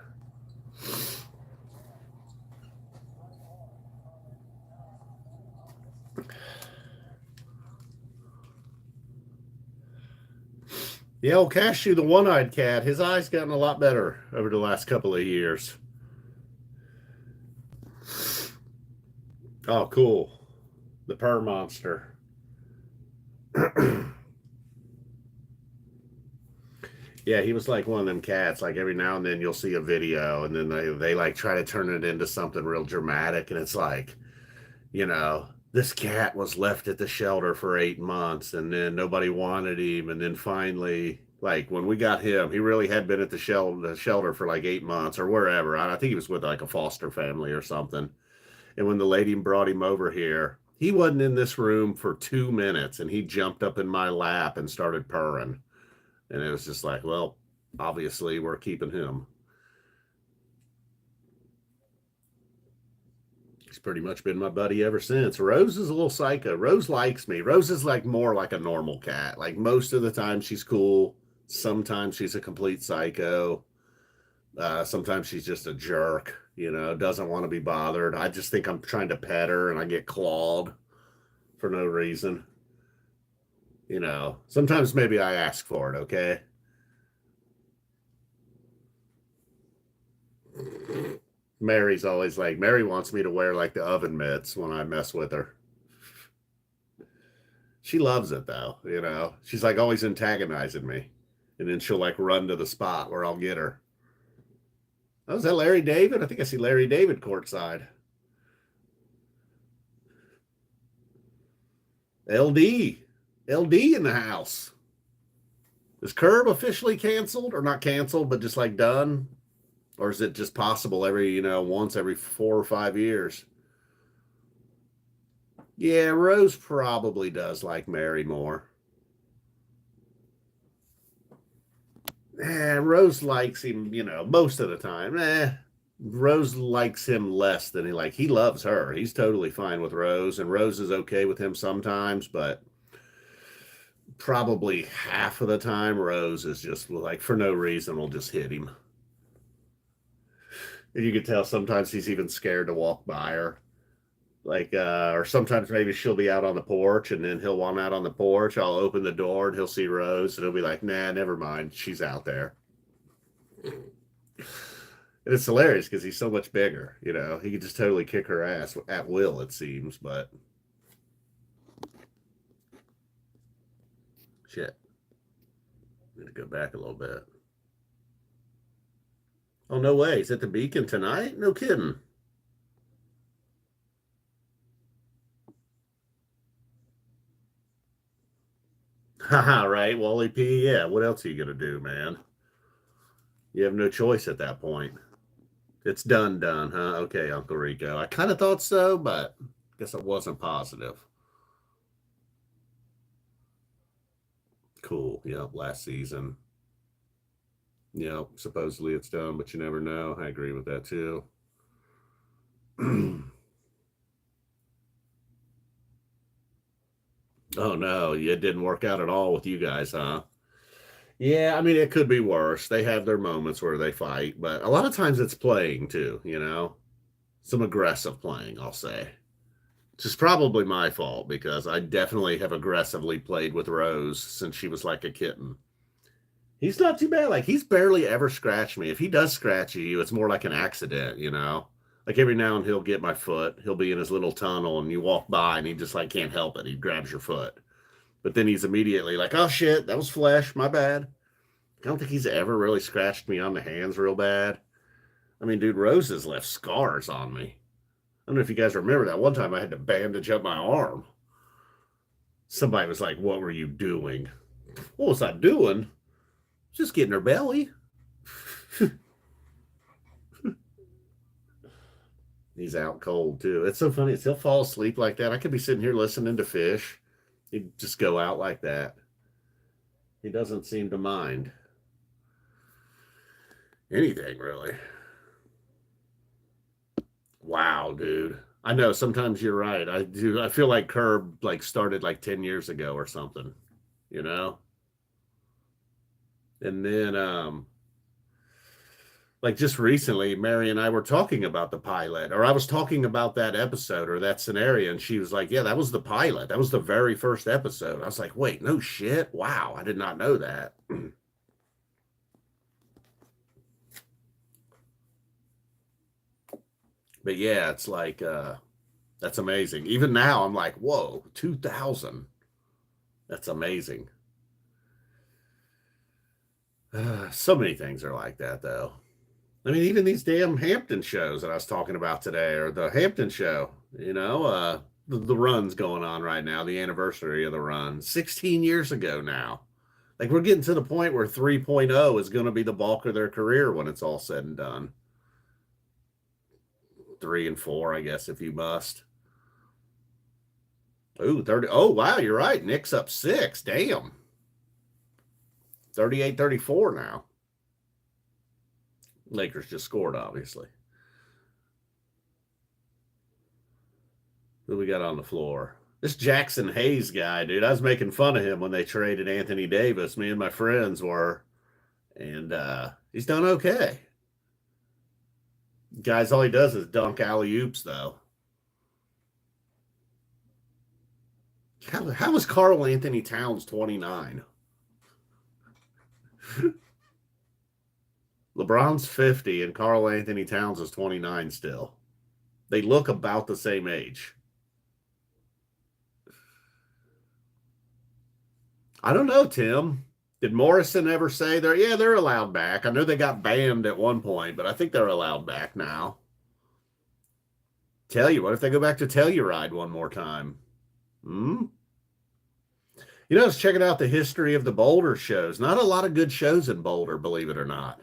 Yeah, old Cashew, the one-eyed cat, his eyes gotten a lot better over the last couple of years. Oh, cool. The purr monster. Yeah, he was like one of them cats. Like every now and then you'll see a video and then they like try to turn it into something real dramatic. And it's like, this cat was left at the shelter for 8 months and then nobody wanted him. And then finally, like when we got him, he really had been at the shelter for like 8 months or wherever. I think he was with like a foster family or something. And when the lady brought him over here, he wasn't in this room for 2 minutes and he jumped up in my lap and started purring. And it was just like, well, obviously we're keeping him. He's pretty much been my buddy ever since. Rose is a little psycho. Rose likes me. Rose is like more like a normal cat. Like most of the time she's cool. Sometimes she's a complete psycho. Sometimes she's just a jerk, doesn't want to be bothered. I just think I'm trying to pet her and I get clawed for no reason. Sometimes maybe I ask for it, okay? Mary's always like, Mary wants me to wear like the oven mitts when I mess with her. She loves it though. She's like always antagonizing me. And then she'll like run to the spot where I'll get her. Oh, is that Larry David? I think I see Larry David courtside. LD. LD in the house. Is Curb officially canceled or not canceled, but just like done? Or is it just possible once every 4 or 5 years? Yeah, Rose probably does like Mary more. Rose likes him, most of the time. Rose likes him less than he loves her. He's totally fine with Rose, and Rose is okay with him sometimes, but probably half of the time Rose is just like for no reason will just hit him. And you can tell sometimes he's even scared to walk by her. Like or sometimes maybe she'll be out on the porch and then he'll want out on the porch. I'll open the door and he'll see Rose and he'll be like, nah, never mind, she's out there. And it's hilarious because he's so much bigger, he could just totally kick her ass at will, it seems. But shit, I'm gonna go back a little bit. Oh, no way, is it the Beacon tonight? No kidding. Haha, right, Wally P. Yeah, what else are you gonna do, man? You have no choice at that point. It's done, huh? Okay, Uncle Rico. I kind of thought so, but I guess I wasn't positive. Cool. Yep, last season. Yep, supposedly it's done, but you never know. I agree with that too. Oh no, it didn't work out at all with you guys, huh? Yeah, I mean it could be worse. They have their moments where they fight, but a lot of times it's playing too, you know? Some aggressive playing, I'll say. Which is probably my fault because I definitely have aggressively played with Rose since she was like a kitten. He's not too bad. Like he's barely ever scratched me. If he does scratch you, it's more like an accident, you know? Like every now and he'll get my foot. He'll be in his little tunnel and you walk by and he just like can't help it. He grabs your foot. But then he's immediately like, oh shit, that was flesh, my bad. I don't think he's ever really scratched me on the hands real bad. I mean, dude, Rose has left scars on me. I don't know if you guys remember that one time I had to bandage up my arm. Somebody was like, what were you doing? What was I doing? Just getting her belly. He's out cold too. It's so funny. He'll fall asleep like that. I could be sitting here listening to Phish. He'd just go out like that. He doesn't seem to mind anything really. Wow, dude. I know sometimes you're right. I do. I feel like Curb like started like 10 years ago or something, you know? And then like just recently, Mary and I were talking about the pilot, or I was talking about that episode or that scenario, and she was like, yeah, that was the pilot. That was the very first episode. I was like, wait, no shit. Wow, I did not know that. But yeah, it's like that's amazing. Even now I'm like, whoa, 2000. That's amazing. So many things are like that though. I mean, even these damn Hampton shows that I was talking about today, or the Hampton show, the run's going on right now, the anniversary of the run, 16 years ago now. Like, we're getting to the point where 3.0 is going to be the bulk of their career when it's all said and done. 3 and 4, I guess, if you must. Ooh, 30. Oh, wow, you're right. Knicks up 6. Damn. 38-34 now. Lakers just scored, obviously. Who we got on the floor? This Jackson Hayes guy, dude. I was making fun of him when they traded Anthony Davis. Me and my friends were, and he's done okay. Guys, all he does is dunk alley oops, though. How was Carl Anthony Towns 29? LeBron's 50 and Carl Anthony Towns is 29 still. They look about the same age. I don't know, Tim. Did Morrison ever say they're yeah, they're allowed back? I know they got banned at one point, but I think they're allowed back now. Tell you what, if they go back to Telluride one more time? Hmm? You know, I was checking out the history of the Boulder shows. Not a lot of good shows in Boulder, believe it or not.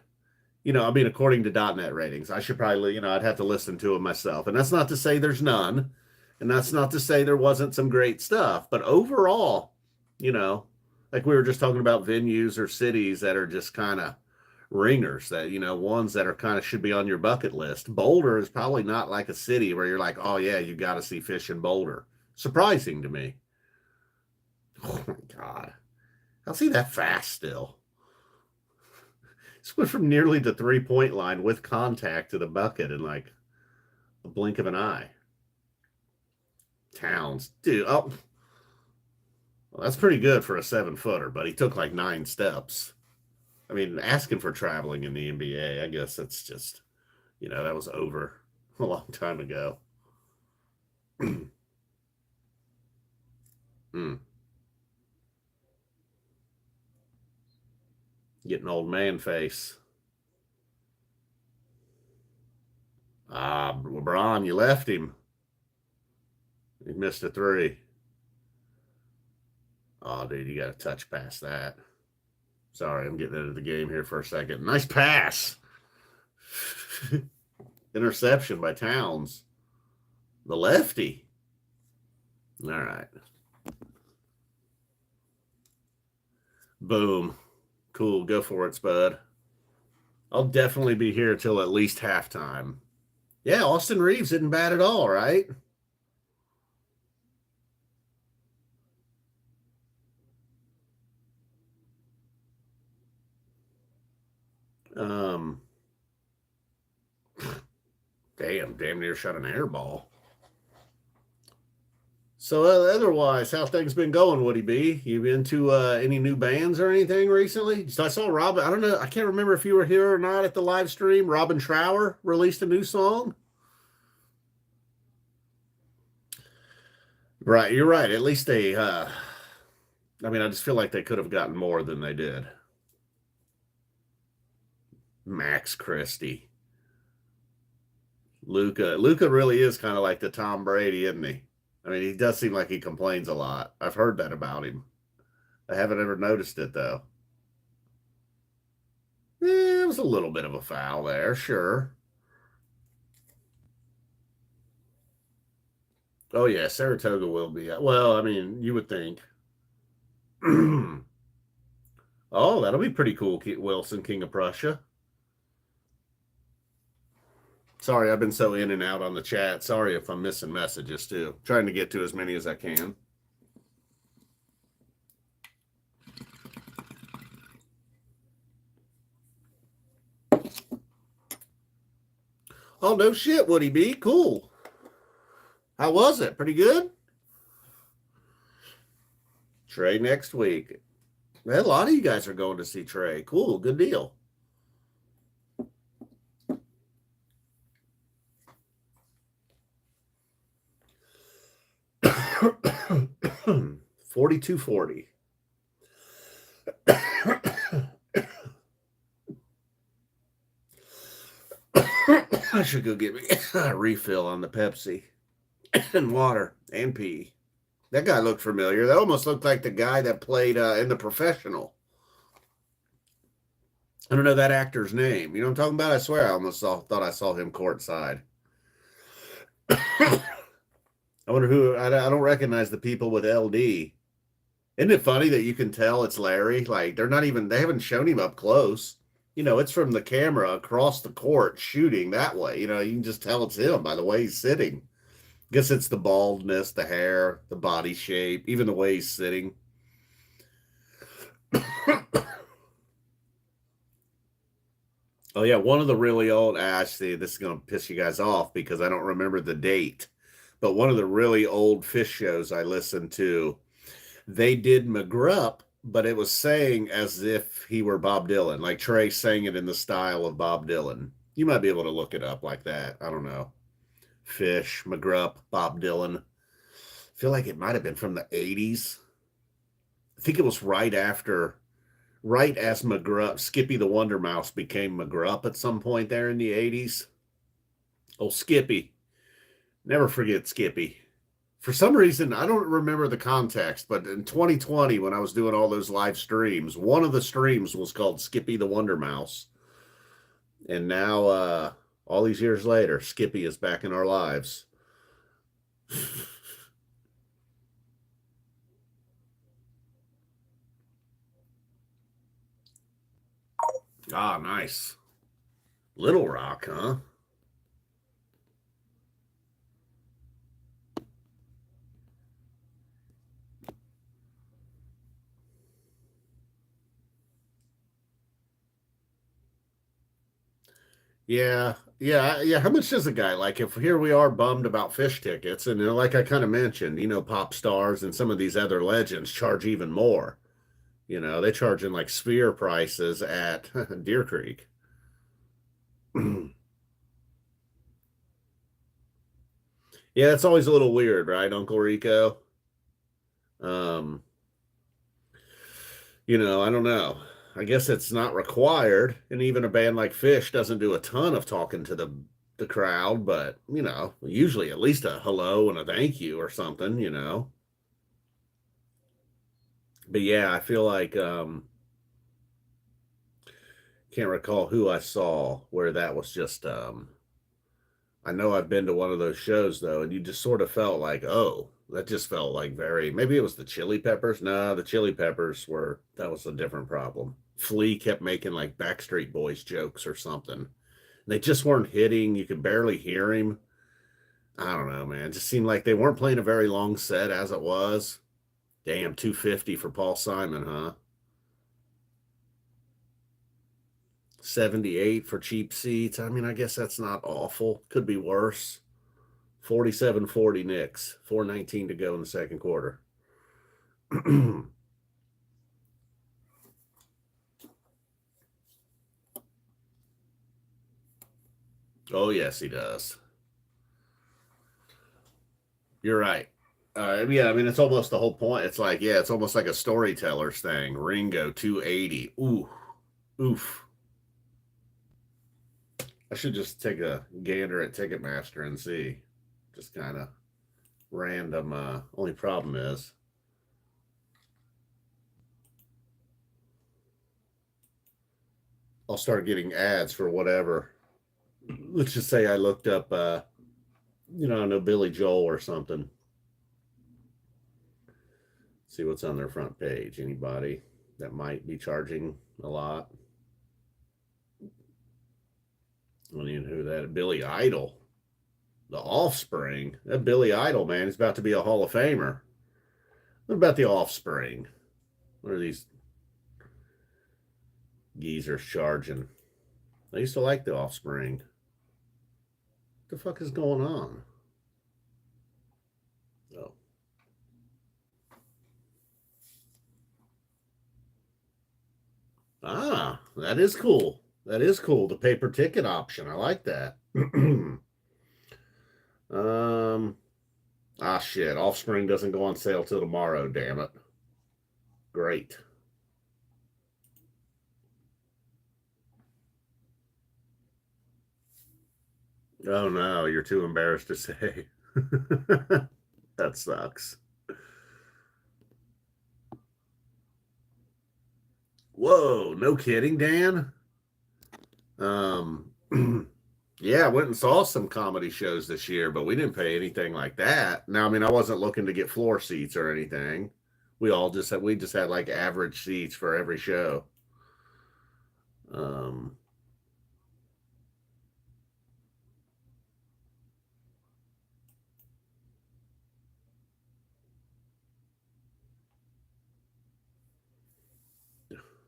I mean, according to .NET ratings, I should probably, I'd have to listen to them myself. And that's not to say there's none, and that's not to say there wasn't some great stuff. But overall, you know, like we were just talking about venues or cities that are just kind of ringers that, ones that are kind of should be on your bucket list. Boulder is probably not like a city where you're like, oh, yeah, you got to see Phish in Boulder. Surprising to me. Oh, my God. How's he that fast still? This went from nearly the 3-point line with contact to the bucket in like a blink of an eye. Towns, dude. Oh, well, that's pretty good for a 7-footer, but he took like 9 steps. I mean, asking for traveling in the NBA, I guess that's just, that was over a long time ago. Mm. Getting old man face. Ah, LeBron, you left him. He missed a three. Oh, dude, you got to touch past that. Sorry, I'm getting into the game here for a second. Nice pass. Interception by Towns. The lefty. All right. Boom. Cool. Go for it, Spud. I'll definitely be here till at least halftime. Yeah, Austin Reeves isn't bad at all, right? Um, damn near shot an air ball. So otherwise, how things been going, Woody B? You been to any new bands or anything recently? So I saw Robin. I don't know. I can't remember if you were here or not at the live stream. Robin Trower released a new song. Right, you're right. At least they. I mean, I just feel like they could have gotten more than they did. Max Christie, Luca really is kind of like the Tom Brady, isn't he? I mean, he does seem like he complains a lot. I've heard that about him. I haven't ever noticed it though. It was a little bit of a foul there, sure. Oh yeah, Saratoga will be. Well, I mean, you would think. Oh, that'll be pretty cool, Wilson, King of Prussia. Sorry, I've been so in and out on the chat. Sorry if I'm missing messages too. Trying to get to as many as I can. Oh no shit, Woody B. Cool. How was it? Pretty good? Trey next week. Well, a lot of you guys are going to see Trey. Cool, good deal. $42.40. I should go get me a refill on the Pepsi and water and pee. That guy looked familiar. That almost looked like the guy that played in The Professional. I don't know that actor's name. You know what I'm talking about? I swear I almost thought I saw him courtside. I wonder who. I don't recognize the people with LD. Isn't it funny that you can tell it's Larry? Like they haven't shown him up close. You know, it's from the camera across the court shooting that way. You know, you can just tell it's him by the way he's sitting. Guess it's the baldness, the hair, the body shape, even the way he's sitting. Oh yeah, one of the really old actually, this is gonna piss you guys off because I don't remember the date, but one of the really old Phish shows I listened to, they did McGrupp, but it was saying as if he were Bob Dylan, like Trey sang it in the style of Bob Dylan. You might be able to look it up like that. I don't know. Phish, McGrupp, Bob Dylan. I feel like it might have been from the 80s. I think it was right as McGrupp, Skippy the Wonder Mouse became McGrupp at some point there in the 80s. Oh, Skippy. Never forget Skippy. For some reason, I don't remember the context, but in 2020, when I was doing all those live streams, one of the streams was called Skippy the Wonder Mouse. And now, all these years later, Skippy is back in our lives. Ah, nice. Little Rock, huh? Yeah. How much does a guy like? If here we are bummed about Phish tickets, and like I kind of mentioned, pop stars and some of these other legends charge even more. They charge in like sphere prices at Deer Creek. Yeah, that's always a little weird, right, Uncle Rico? Um, I don't know. I guess it's not required, and even a band like Phish doesn't do a ton of talking to the crowd, but usually at least a hello and a thank you or something. But yeah, I feel like can't recall who I saw where that was just I know I've been to one of those shows though, and you just sort of felt like, oh, that just felt like maybe it was the Chili Peppers. No, the Chili Peppers that was a different problem. Flea kept making like Backstreet Boys jokes or something. They just weren't hitting. You could barely hear him. I don't know, man. It just seemed like they weren't playing a very long set as it was. Damn, 250 for Paul Simon, huh? 78 for cheap seats. I mean, I guess that's not awful. Could be worse. 47-40 Knicks. 4:19 to go in the second quarter. Oh, yes, he does. You're right. Yeah, I mean, it's almost the whole point. It's like, yeah, it's almost like a storyteller's thing. Ringo, 280. Ooh, oof. I should just take a gander at Ticketmaster and see. Just kind of random. Only problem is, I'll start getting ads for whatever. Let's just say I looked up, I know Billy Joel or something. See what's on their front page. Anybody that might be charging a lot. I don't even know who that. Billy Idol, the Offspring. That Billy Idol man is about to be a Hall of Famer. What about the Offspring? What are these geezers charging? I used to like the Offspring. What the fuck is going on? Oh. Ah, that is cool. That is cool. The paper ticket option. I like that. Shit. Offspring doesn't go on sale till tomorrow, damn it. Great. Oh no, you're too embarrassed to say. That sucks. Whoa, no kidding, Dan. Um, yeah, I went and saw some comedy shows this year, but we didn't pay anything like that. Now, I mean, I wasn't looking to get floor seats or anything. We just had like average seats for every show. Um,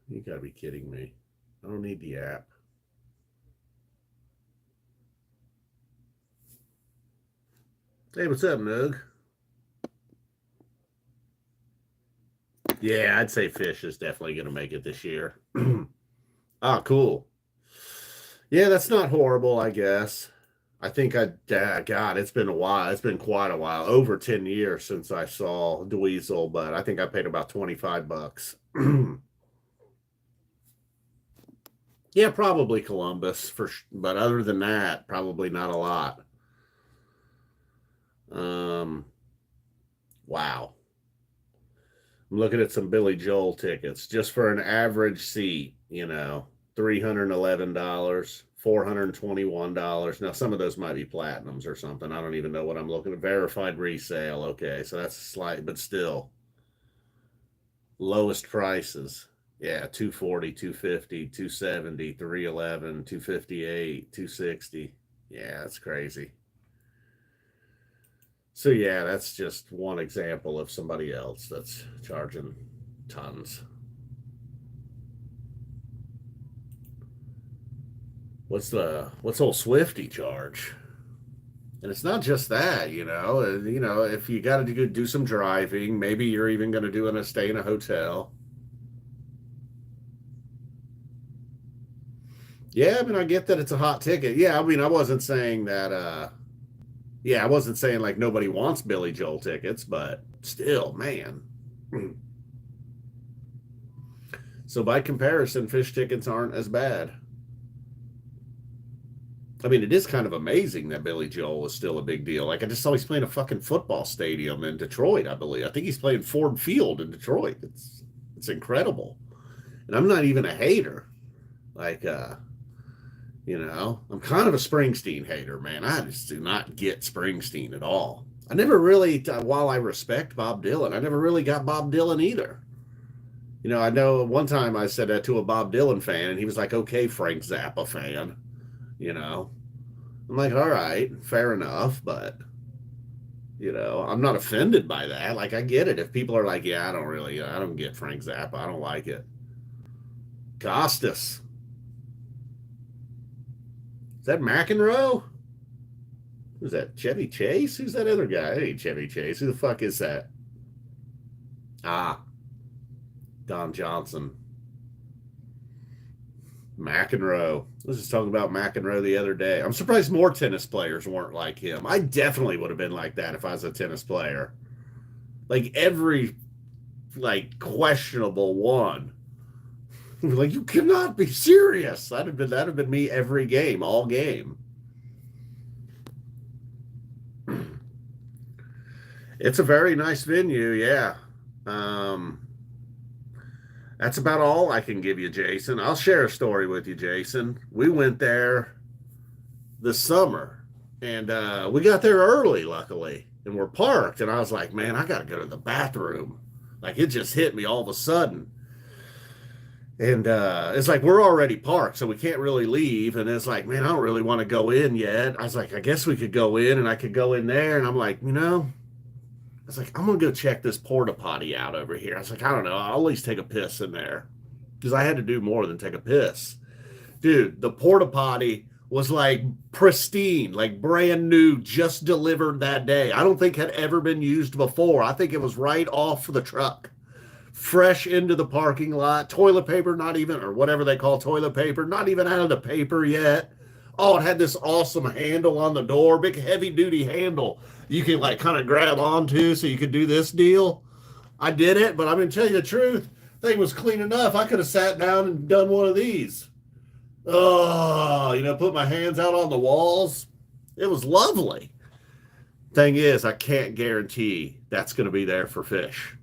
you gotta be kidding me. I don't need the app. Hey, what's up, Nug? Yeah, I'd say Phish is definitely gonna make it this year. Ah, cool. Yeah, that's not horrible, I guess. I think God, it's been a while. It's been quite a while, over 10 years since I saw Dweezil, but I think I paid about 25 bucks. Yeah, probably Columbus but other than that, probably not a lot. Um, wow. I'm looking at some Billy Joel tickets just for an average seat, $311, $421. Now, some of those might be platinums or something. I don't even know what I'm looking at. Verified resale. Okay, so that's slight, but still lowest prices. Yeah, 240, 250, 270, 311, 258, 260. Yeah, that's crazy. So yeah, that's just one example of somebody else that's charging tons. What's old Swifty charge? And it's not just that, if you got to do some driving, maybe you're even going to stay in a hotel. Yeah, I mean, I get that it's a hot ticket. Yeah, I mean, I wasn't saying that. Yeah, I wasn't saying like nobody wants Billy Joel tickets, but still, man. So by comparison, Phish tickets aren't as bad. I mean, it is kind of amazing that Billy Joel is still a big deal. Like I just saw he's playing a fucking football stadium in Detroit, I believe. I think he's playing Ford Field in Detroit. It's incredible. And I'm not even a hater. Like I'm kind of a Springsteen hater, man. I just do not get Springsteen at all. I never really, while I respect Bob Dylan, I never really got Bob Dylan either. I know one time I said that to a Bob Dylan fan, and he was like, okay, Frank Zappa fan. You know, I'm like, all right, fair enough, but I'm not offended by that. Like, I get it. If people are like, yeah, I don't get Frank Zappa. I don't like it. Costas. Is that McEnroe? Who's that? Chevy Chase? Who's that other guy? Hey, Chevy Chase. Who the fuck is that? Ah, Don Johnson. McEnroe. I was just talking about McEnroe the other day. I'm surprised more tennis players weren't like him. I definitely would have been like that if I was a tennis player. Like every questionable one. Like, you cannot be serious. That'd have been me every game, all game. It's a very nice venue, yeah. Um, that's about all I can give you, Jason. I'll share a story with you, Jason. We went there this summer, and we got there early, luckily, and we're parked. And I was like, man, I got to go to the bathroom. Like, it just hit me all of a sudden. And it's like, we're already parked, so we can't really leave. And it's like, man, I don't really want to go in yet. I was like, I guess we could go in, and I could go in there. And I'm like, I was like, I'm going to go check this porta potty out over here. I was like, I don't know. I'll at least take a piss in there. Because I had to do more than take a piss. Dude, the porta potty was like pristine, like brand new, just delivered that day. I don't think had ever been used before. I think it was right off the truck. Fresh into the parking lot. Toilet paper, not even, or whatever they call toilet paper, not even out of the paper yet. Oh, it had this awesome handle on the door, big heavy duty handle you can kind of grab onto so you could do this deal. I did it, but I'm going to tell you the truth. Thing was clean enough. I could have sat down and done one of these. Oh, put my hands out on the walls. It was lovely. Thing is, I can't guarantee that's going to be there for Phish.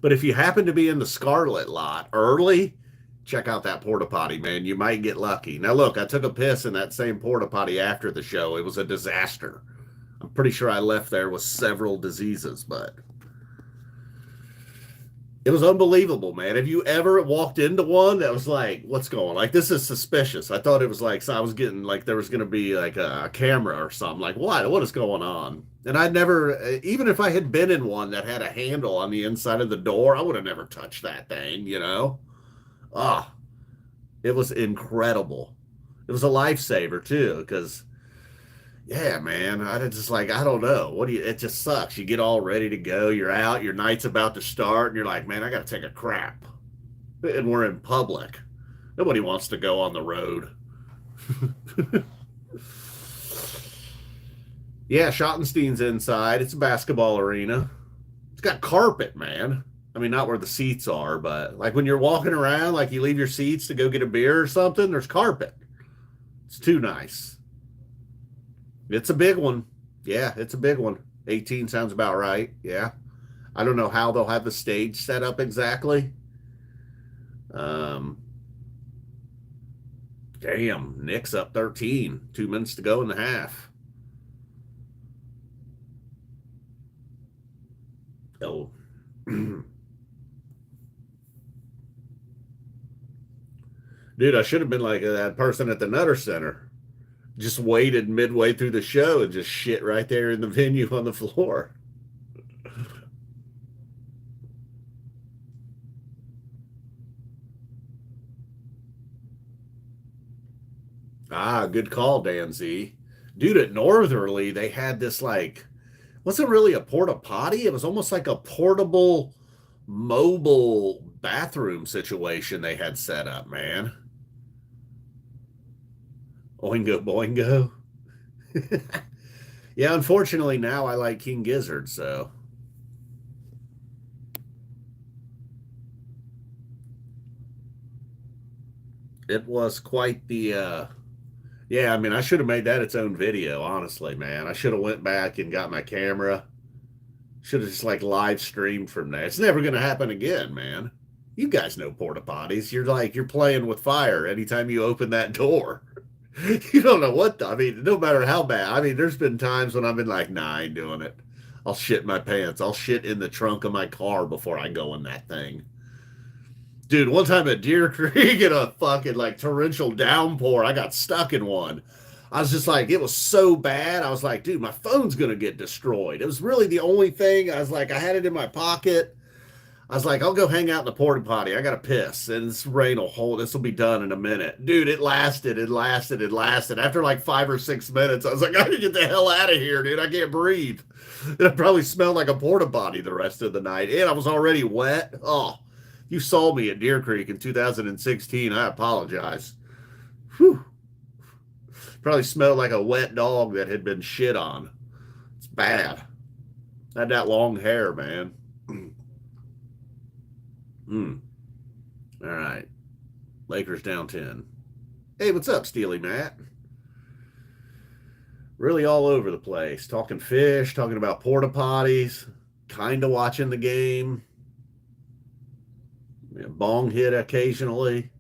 But if you happen to be in the Scarlet lot early, check out that porta potty, man. You might get lucky. Now, look, I took a piss in that same porta potty after the show. It was a disaster. I'm pretty sure I left there with several diseases, but it was unbelievable, man. Have you ever walked into one that was like, what's going on? Like, this is suspicious. I thought it was like, so I was getting like there was going to be like a camera or something. Like, what is going on? And I'd never, even if I had been in one that had a handle on the inside of the door, I would have never touched that thing, Ah, it was incredible. It was a lifesaver too, because yeah, man, I just I don't know. It just sucks. You get all ready to go, you're out, your night's about to start, and you're like, man, I gotta take a crap. And we're in public. Nobody wants to go on the road. Yeah, Schottenstein's inside. It's a basketball arena. It's got carpet, man. I mean, not where the seats are, but like when you're walking around, like you leave your seats to go get a beer or something, there's carpet. It's too nice. It's a big one. Yeah, it's a big one. 18 sounds about right. Yeah. I don't know how they'll have the stage set up exactly. Damn, Knicks up 13. 2 minutes to go in the half. Oh. Dude, I should have been like that person at the Nutter Center. Just waited midway through the show and just shit right there in the venue on the floor. Ah, good call, Dan Z. Dude, at Northerly, they had this wasn't really a porta potty. It was almost like a portable, mobile bathroom situation they had set up, man. Oingo boingo. Yeah, unfortunately now I like King Gizzard, so it was quite the yeah, I mean I should have made that its own video, honestly, man. I should have went back and got my camera. Should have just live streamed from there. It's never gonna happen again, man. You guys know porta potties. You're playing with fire anytime you open that door. You don't know I mean, no matter how bad. I mean, there's been times when I've been like, nah, I ain't doing it. I'll shit my pants. I'll shit in the trunk of my car before I go in that thing. Dude, one time at Deer Creek in a fucking torrential downpour, I got stuck in one. I was just like, it was so bad. I was like, dude, my phone's going to get destroyed. It was really the only thing. I was like, I had it in my pocket. I was like, I'll go hang out in the porta potty. I got to piss, and this rain will hold. This will be done in a minute, dude. It lasted, it lasted, it lasted. After like 5 or 6 minutes, I was like, I gotta get the hell out of here, dude. I can't breathe. And I probably smelled like a porta potty the rest of the night, and I was already wet. Oh, you saw me at Deer Creek in 2016. I apologize. Whew. Probably smelled like a wet dog that had been shit on. It's bad. I had that long hair, man. Mm. All right. Lakers down 10. Hey, what's up, Steely Matt? Really all over the place. Talking Phish, talking about porta potties, kind of watching the game. Bong hit occasionally.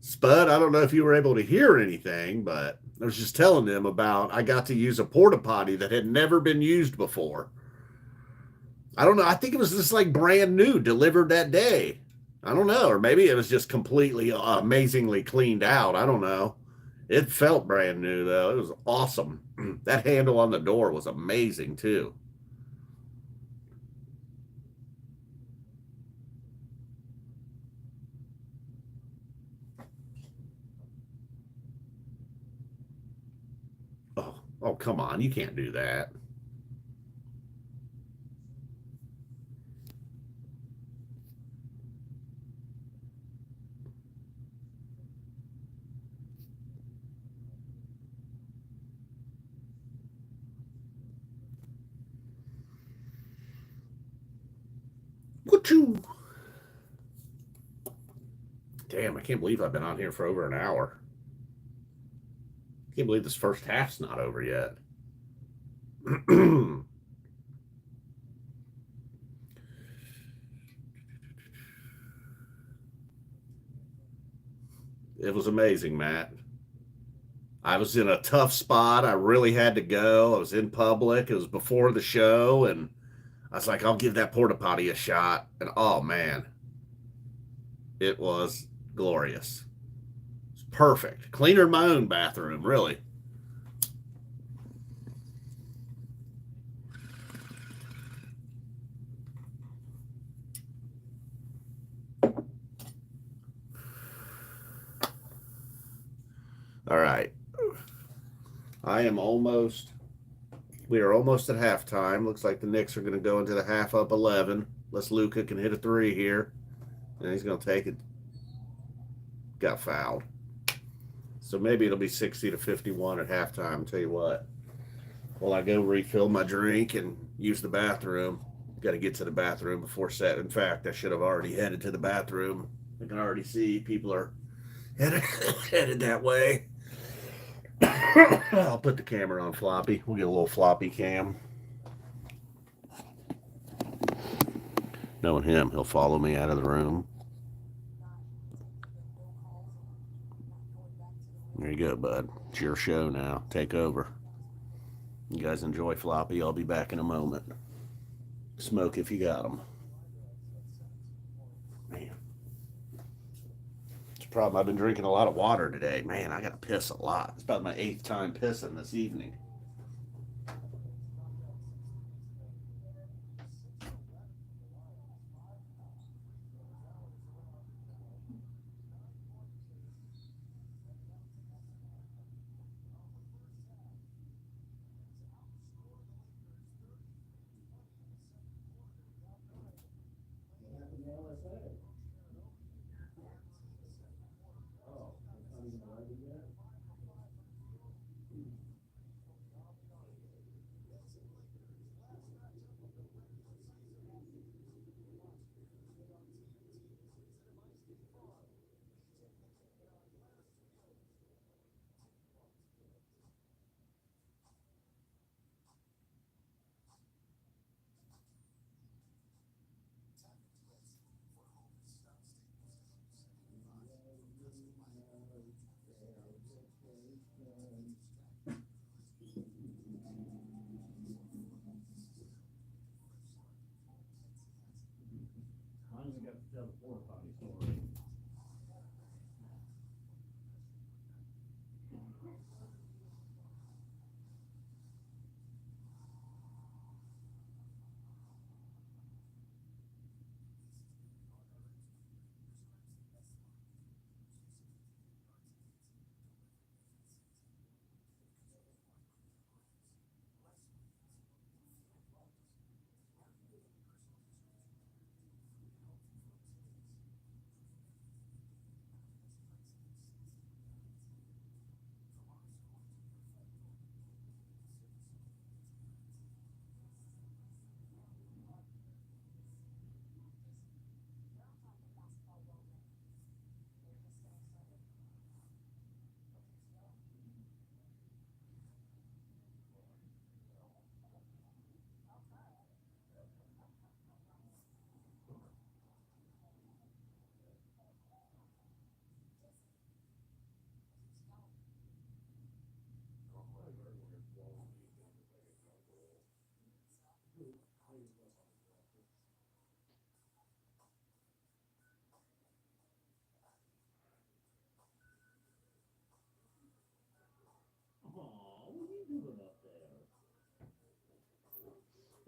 Spud, I don't know if you were able to hear anything, but I was just telling them about I got to use a porta potty that had never been used before. I don't know. I think it was just like brand new, delivered that day. I don't know. Or maybe it was just completely amazingly cleaned out. I don't know. It felt brand new, though. It was awesome. That handle on the door was amazing, too. Oh, oh, come on. You can't do that. What you? Damn, I can't believe I've been on here for over an hour. I can't believe this first half's not over yet. It was amazing, Matt. I was in a tough spot. I really had to go. I was in public. It was before the show, and I was like, I'll give that porta potty a shot. And oh man, it was glorious. It's perfect. Cleaner than my own bathroom, really. All right. I am almost, we are almost at halftime. Looks like the Knicks are going to go into the half up 11. Unless Luka can hit a three here. And he's going to take it. Got fouled. So maybe it'll be 60 to 51 at halftime. Tell you what. While I go refill my drink and use the bathroom. Got to get to the bathroom before set. In fact, I should have already headed to the bathroom. I can already see people are headed, headed that way. I'll put the camera on floppy. We'll get a little floppy cam. Knowing him, he'll follow me out of the room. There you go, bud. It's your show now. Take over. You guys enjoy floppy. I'll be back in a moment. Smoke if you got them. Man, it's a problem. I've been drinking a lot of water today. Man, I got to piss a lot. It's about my 8th time pissing this evening.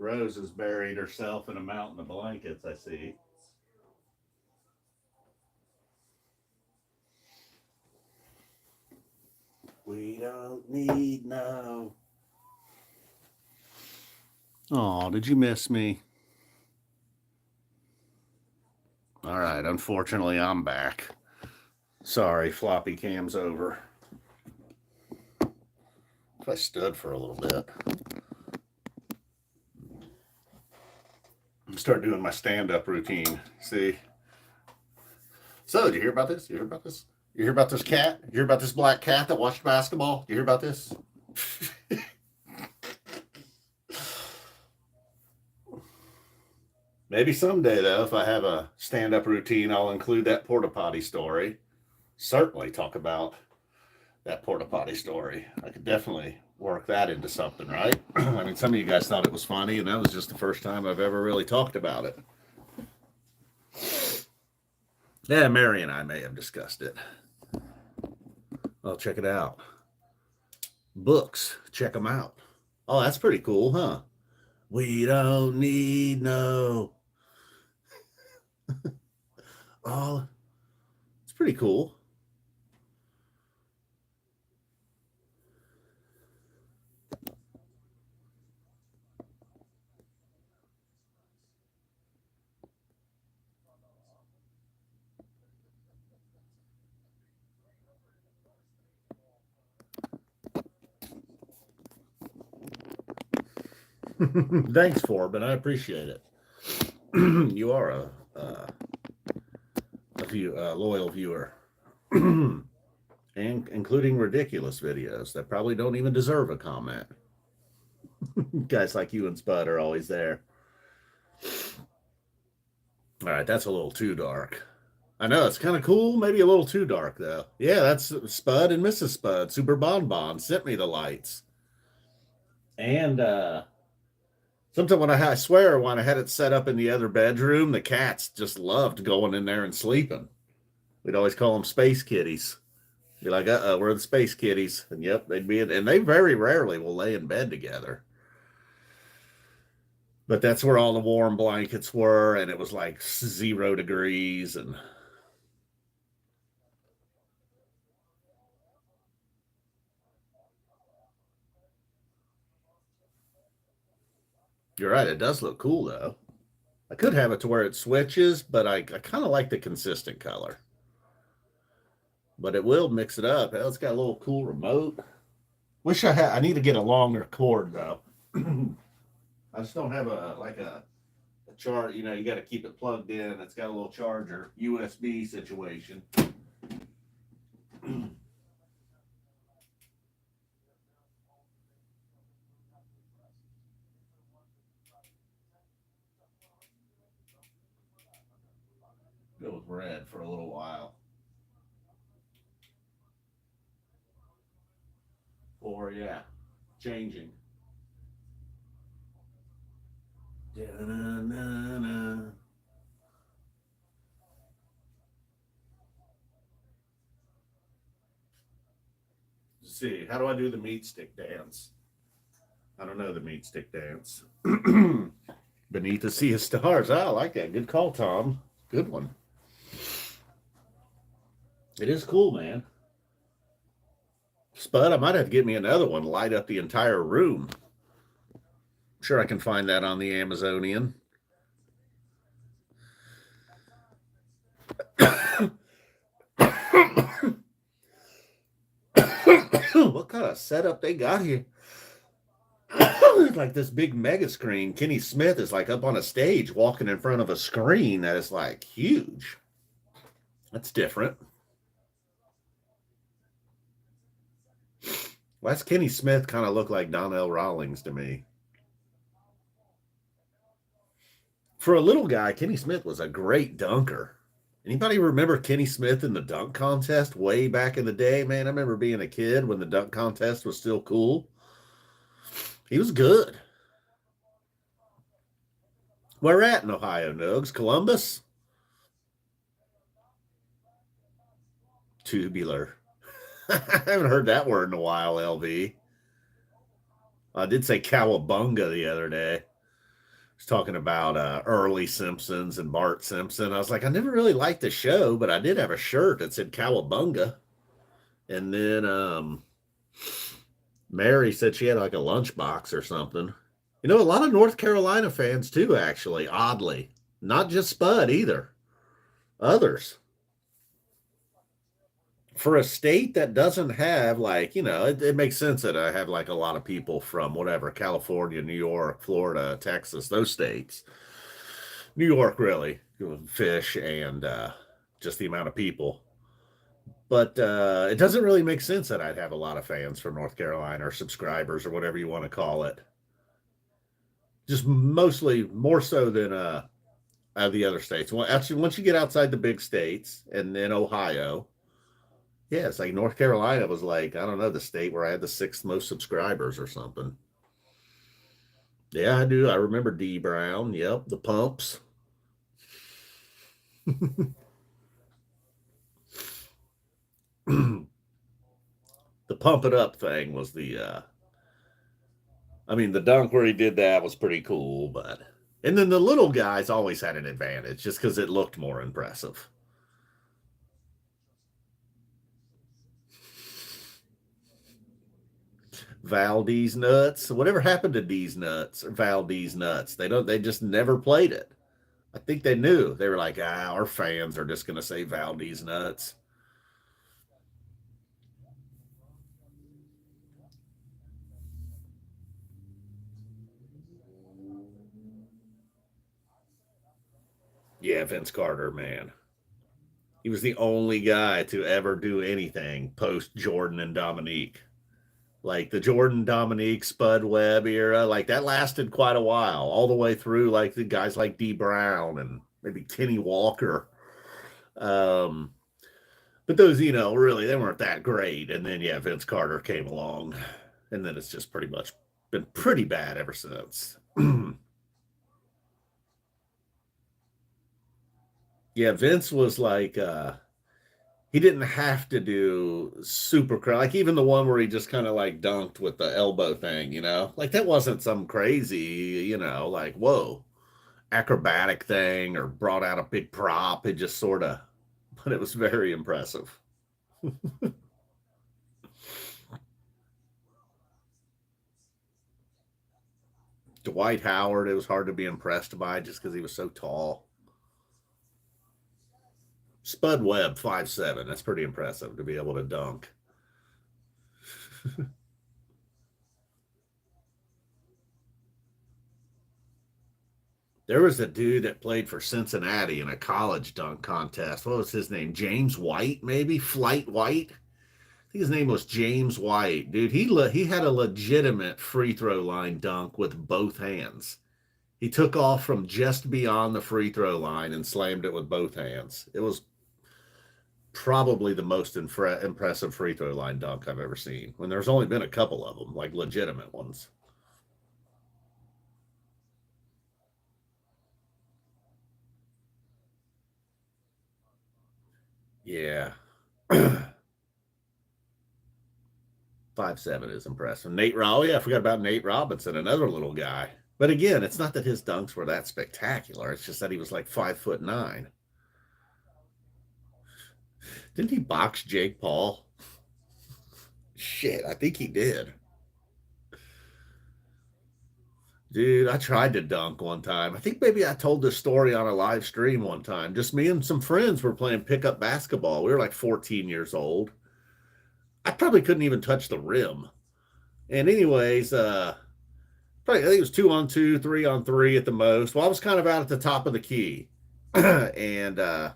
Rose has buried herself in a mountain of blankets, I see. We don't need no. Oh, did you miss me? All right, unfortunately, I'm back. Sorry, floppy cam's over. If I stood for a little bit. Start doing my stand-up routine. See? So, did you hear about this? You hear about this? You hear about this cat? You hear about this black cat that watched basketball? You hear about this? Maybe someday, though, if I have a stand-up routine, I'll include that porta potty story. Certainly talk about that porta potty story. I could definitely work that into something, right? I mean, some of you guys thought it was funny, and that was just the first time I've ever really talked about it. Yeah, Mary and I may have discussed it. Oh, check it out. Books, check them out. Oh, that's pretty cool, huh? We don't need no. Oh, it's pretty cool. Thanks, Forbin. I appreciate it. You are a loyal viewer, and including ridiculous videos that probably don't even deserve a comment. Guys like you and Spud are always there. All right, that's a little too dark. I know it's kind of cool, maybe a little too dark though. Yeah, that's Spud and Mrs. Spud. Super Bonbon sent me the lights, and sometimes I swear when I had it set up in the other bedroom, the cats just loved going in there and sleeping. We'd always call them space kitties. Be like, we're the space kitties. And yep, they'd be in, and they very rarely will lay in bed together. But that's where all the warm blankets were, and it was like 0 degrees. And you're right, it does look cool though. I could have it to where it switches, but I kind of like the consistent color. But it will mix it up. It's got a little cool remote. Wish I had. I need to get a longer cord though. I just don't have a chart. You know, you got to keep it plugged in. It's got a little charger USB situation. Go with red for a little while. Or yeah, changing. Da-na-na-na. Let's see, how do I do the meat stick dance? I don't know the meat stick dance. Beneath the sea of stars. I like that. Good call, Tom. Good one. It is cool, man. Spud, I might have to get me another one, light up the entire room. Sure, I can find that on the Amazonian. What kind of setup they got here? Like this big mega screen. Kenny Smith is like up on a stage walking in front of a screen that is like huge. That's different. Why does Kenny Smith kind of look like Donnell Rawlings to me? For a little guy, Kenny Smith was a great dunker. Anybody remember Kenny Smith in the dunk contest way back in the day? Man, I remember being a kid when the dunk contest was still cool. He was good. Where at in Ohio, Nugs? Columbus? Tubular. I haven't heard that word in a while, LV. I did say cowabunga the other day. He's talking about early Simpsons and Bart Simpson. I was like, I never really liked the show, but I did have a shirt that said Cowabunga. And then Mary said she had like a lunchbox or something. You know, a lot of North Carolina fans too, actually, oddly. Not just Spud either. Others. For a state that doesn't have like, it makes sense that I have like a lot of people from whatever, California, New York, Florida, Texas, those states. New York, really, Phish and just the amount of people. But it doesn't really make sense that I'd have a lot of fans from North Carolina or subscribers or whatever you want to call it. Just mostly more so than the other states. Well, actually, once you get outside the big states and then Ohio, yeah, it's like North Carolina was like, I don't know, the state where I had the sixth most subscribers or something. Yeah, I do. I remember D Brown. Yep, the pumps. The pump it up thing was the dunk where he did that was pretty cool, but and then the little guys always had an advantage just because it looked more impressive. Valdez nuts. Whatever happened to D's nuts or Valdez nuts? They just never played it. I think they knew. They were like, our fans are just gonna say Valdez nuts. Yeah, Vince Carter, man. He was the only guy to ever do anything post Jordan and Dominique. Like the Jordan, Dominique, Spud Webb era, like that lasted quite a while, all the way through like the guys like D Brown and maybe Kenny Walker. Um, but those, really they weren't that great. And then yeah, Vince Carter came along, and then it's just pretty much been pretty bad ever since. Yeah, Vince was like he didn't have to do super like even the one where he just kind of like dunked with the elbow thing, like that wasn't some crazy, like whoa, acrobatic thing or brought out a big prop. It just sort of, but it was very impressive. Dwight Howard, it was hard to be impressed by just because he was so tall. Spud Webb, 5'7". That's pretty impressive to be able to dunk. There was a dude that played for Cincinnati in a college dunk contest. What was his name? James White, maybe? Flight White? I think his name was James White. Dude, he had a legitimate free throw line dunk with both hands. He took off from just beyond the free throw line and slammed it with both hands. It was probably the most impressive free throw line dunk I've ever seen. When there's only been a couple of them, like legitimate ones. Yeah. 5'7" is impressive. Oh yeah, I forgot about Nate Robinson, another little guy. But again, it's not that his dunks were that spectacular. It's just that he was like 5'9". Didn't he box Jake Paul? Shit, I think he did. Dude, I tried to dunk one time. I think maybe I told this story on a live stream one time. Just me and some friends were playing pickup basketball. We were like 14 years old. I probably couldn't even touch the rim. And anyways, probably I think it was 2-on-2, 3-on-3 at the most. Well, I was kind of out at the top of the key. And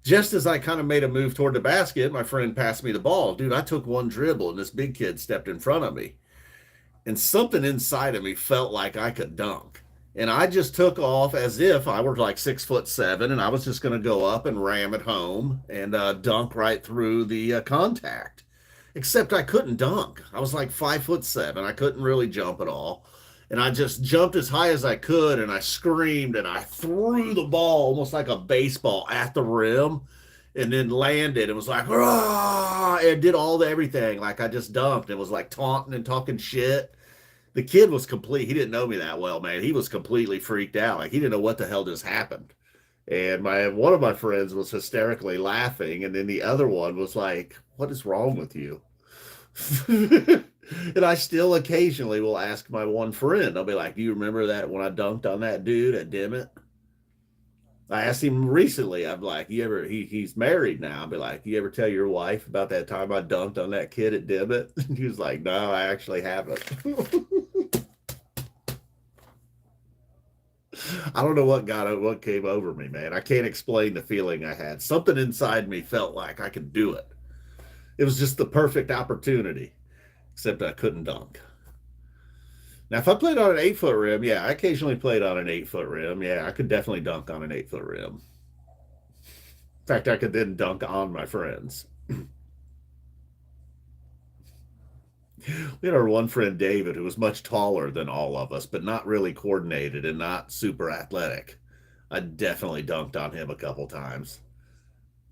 just as I kind of made a move toward the basket, my friend passed me the ball. Dude, I took one dribble and this big kid stepped in front of me. And something inside of me felt like I could dunk. And I just took off as if I were like 6'7" and I was just going to go up and ram it home and dunk right through the contact. Except I couldn't dunk. I was like 5'7". I couldn't really jump at all. And I just jumped as high as I could and I screamed and I threw the ball almost like a baseball at the rim and then landed and was like, "Rah!" And did all the everything. Like I just dunked. It was like taunting and talking shit. The kid was complete. He didn't know me that well, man. He was completely freaked out. Like he didn't know what the hell just happened. And my one of my friends was hysterically laughing, and then the other one was like, "What is wrong with you?" And I still occasionally will ask my one friend. I'll be like, "Do you remember that when I dunked on that dude at Dimmitt?" I asked him recently. I'm like, "You ever?" He's married now. I'll be like, "You ever tell your wife about that time I dunked on that kid at Dimmitt?" He was like, "No, I actually haven't." I don't know what came over me, man. I can't explain the feeling I had. Something inside me felt like I could do it. It was just the perfect opportunity, except I couldn't dunk. Now, if I played on an 8 foot rim, yeah, I occasionally played on an 8 foot rim. Yeah, I could definitely dunk on an 8 foot rim. In fact, I could then dunk on my friends. We had our one friend, David, who was much taller than all of us, but not really coordinated and not super athletic. I definitely dunked on him a couple times.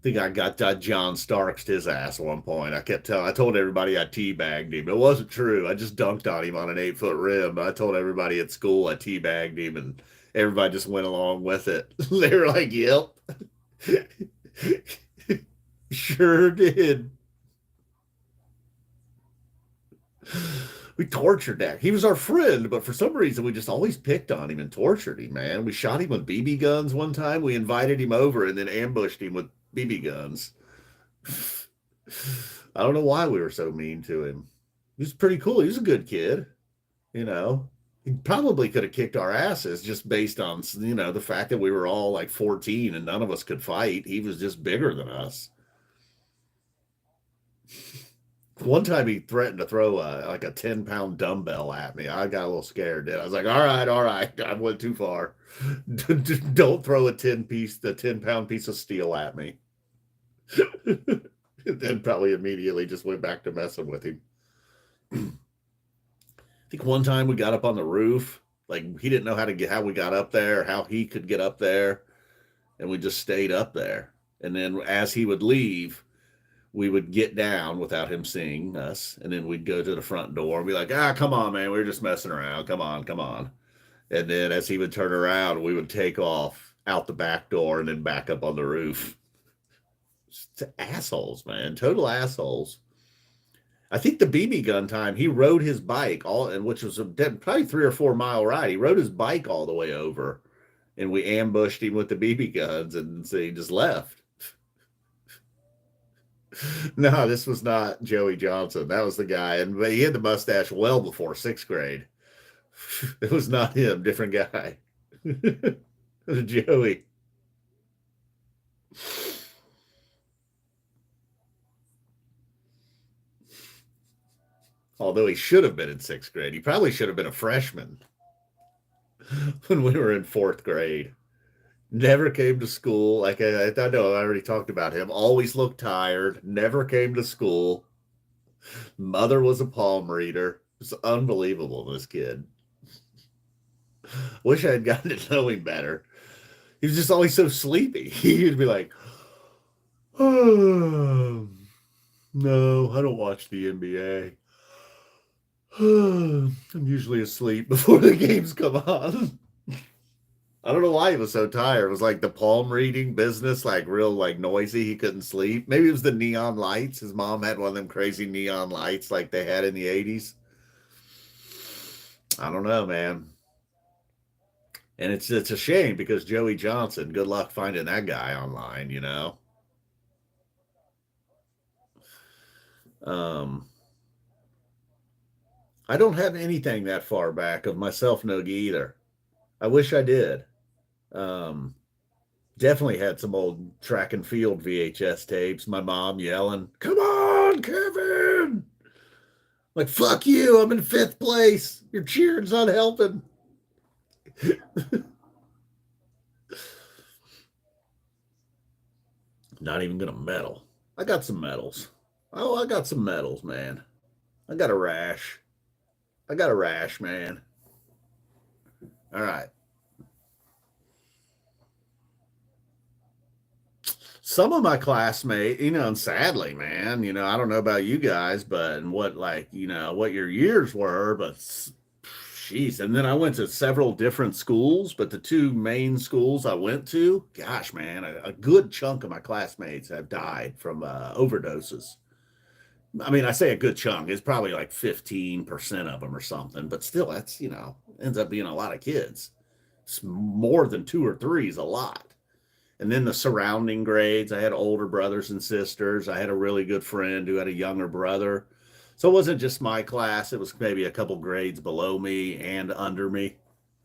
Think I got John Starks his ass at one point. I told everybody I teabagged him. It wasn't true. I just dunked on him on an 8 foot rim. I told everybody at school I teabagged him, and everybody just went along with it. They were like, "Yep, sure did." We tortured that. He was our friend, but for some reason we just always picked on him and tortured him, man. We shot him with BB guns one time. We invited him over and then ambushed him with BB guns. I don't know why we were so mean to him. He was pretty cool. He was a good kid, you know. He probably could have kicked our asses just based on, the fact that we were all like 14 and none of us could fight. He was just bigger than us. One time he threatened to throw like a 10-pound dumbbell at me. I got a little scared. I was like, all right, I went too far. Don't throw the 10-pound piece of steel at me." Then probably immediately just went back to messing with him. I think one time we got up on the roof. Like he didn't know how we got up there, how he could get up there, and we just stayed up there. And then as he would leave, we would get down without him seeing us, and then we'd go to the front door and be like, "Come on, man, we were just messing around. Come on, come on." And then as he would turn around, we would take off out the back door and then back up on the roof. Just assholes, man, total assholes. I think the BB gun time, he rode his bike which was probably 3 or 4 mile ride. He rode his bike all the way over, and we ambushed him with the BB guns, and so he just left. No, this was not Joey Johnson. That was the guy, but he had the mustache well before 6th grade. It was not him, different guy. Joey. Although he should have been in 6th grade. He probably should have been a freshman when we were in 4th grade. Never came to school. Like I know I already talked about him. Always looked tired. Never came to school. Mother was a palm reader. It's unbelievable, this kid. Wish I had gotten to know him better. He was just always so sleepy. He'd be like, "Oh, no, I don't watch the NBA. I'm usually asleep before the games come on." I don't know why he was so tired. It was like the palm reading business, like real like noisy. He couldn't sleep. Maybe it was the neon lights. His mom had one of them crazy neon lights like they had in the 80s. I don't know, man. And it's a shame because Joey Johnson, good luck finding that guy online. Um, I don't have anything that far back of myself, Noogie, either. I wish I did. Um, Definitely had some old track and field VHS tapes. My mom yelling, "Come on, Kevin!" Like, "Fuck you, I'm in 5th place. Your cheering's not helping." Not even gonna medal. I got some medals. Oh, I got some medals, man. I got a rash. I got a rash, man. All right. Some of my classmates, and sadly, man, I don't know about you guys, but and what your years were, but Jeez. And then I went to several different schools, but the two main schools I went to, gosh, man, a good chunk of my classmates have died from overdoses. I mean, I say a good chunk. It's probably like 15% of them or something, but still, that's, ends up being a lot of kids. It's more than two or three is a lot. And then the surrounding grades, I had older brothers and sisters. I had a really good friend who had a younger brother. So it wasn't just my class, it was maybe a couple grades below me and under me.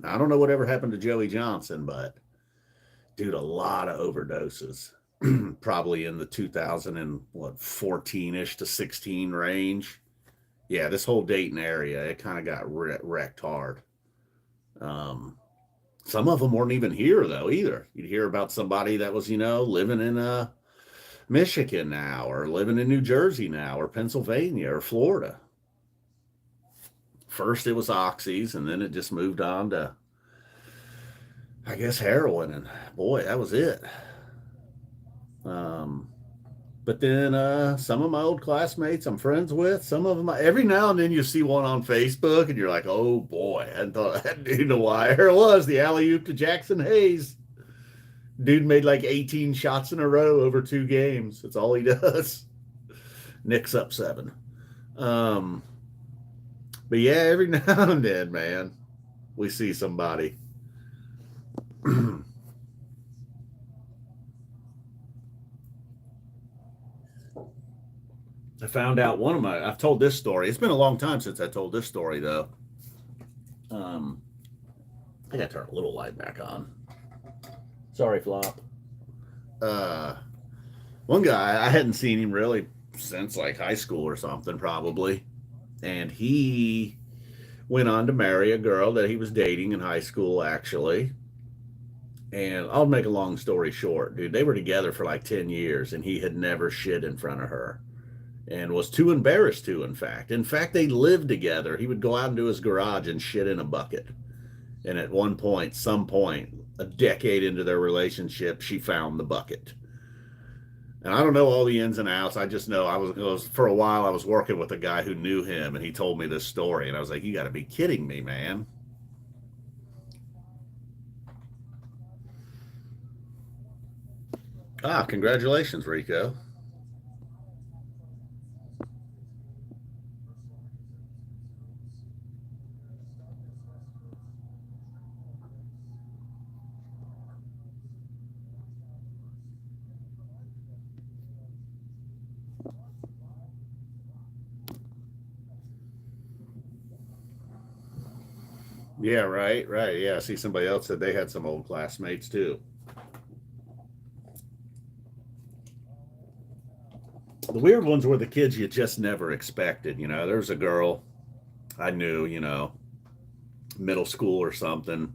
Now, I don't know whatever happened to Joey Johnson, but dude, a lot of overdoses. Probably in the 2014-ish to 16 range. Yeah, this whole Dayton area, it kind of got wrecked hard. Um, some of them weren't even here though either. You'd hear about somebody that was, living in Michigan now, or living in New Jersey now, or Pennsylvania, or Florida. First it was oxys, and then it just moved on to, I guess, heroin, and boy, that was it. Um, but then some of my old classmates I'm friends with, some of them, every now and then you see one on Facebook, and you're like, oh boy, I thought I didn't know why. Here it was, the alley-oop to Jackson Hayes. Dude made like 18 shots in a row over 2 games. That's all he does. Knicks up 7. Um, but yeah, every now and then, man, we see somebody. I found out I've told this story. It's been a long time since I told this story, though. Um, I got to turn a little light back on. Sorry, Flop. One guy, I hadn't seen him really since like high school or something, probably. And he went on to marry a girl that he was dating in high school, actually. And I'll make a long story short, dude. They were together for like 10 years, and he had never shit in front of her and was too embarrassed to, in fact. In fact, they lived together. He would go out into his garage and shit in a bucket. And at one point, some point, a decade into their relationship, she found the bucket. And I don't know all the ins and outs. I just know for a while, I was working with a guy who knew him, and he told me this story. And I was like, you got to be kidding me, man. Ah, congratulations, Rico. Yeah, right, right. Yeah, I see somebody else said they had some old classmates too. The weird ones were the kids you just never expected. There's a girl I knew, middle school or something.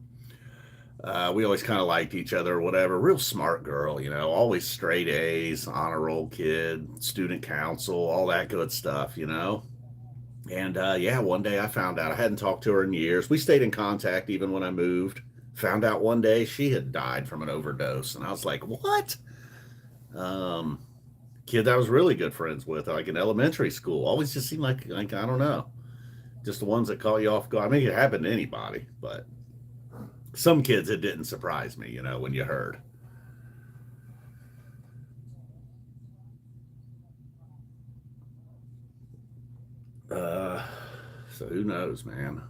We always kind of liked each other or whatever. Real smart girl, always straight A's, honor roll kid, student council, all that good stuff. And yeah, one day I found out I hadn't talked to her in years. We stayed in contact even when I moved. Found out one day she had died from an overdose, and I was like, "What?" Um, Kid that I was really good friends with, like in elementary school, always just seemed like I don't know, just the ones that caught you off guard. I mean, it happened to anybody, but some kids it didn't surprise me, when you heard. Uh, so who knows, man?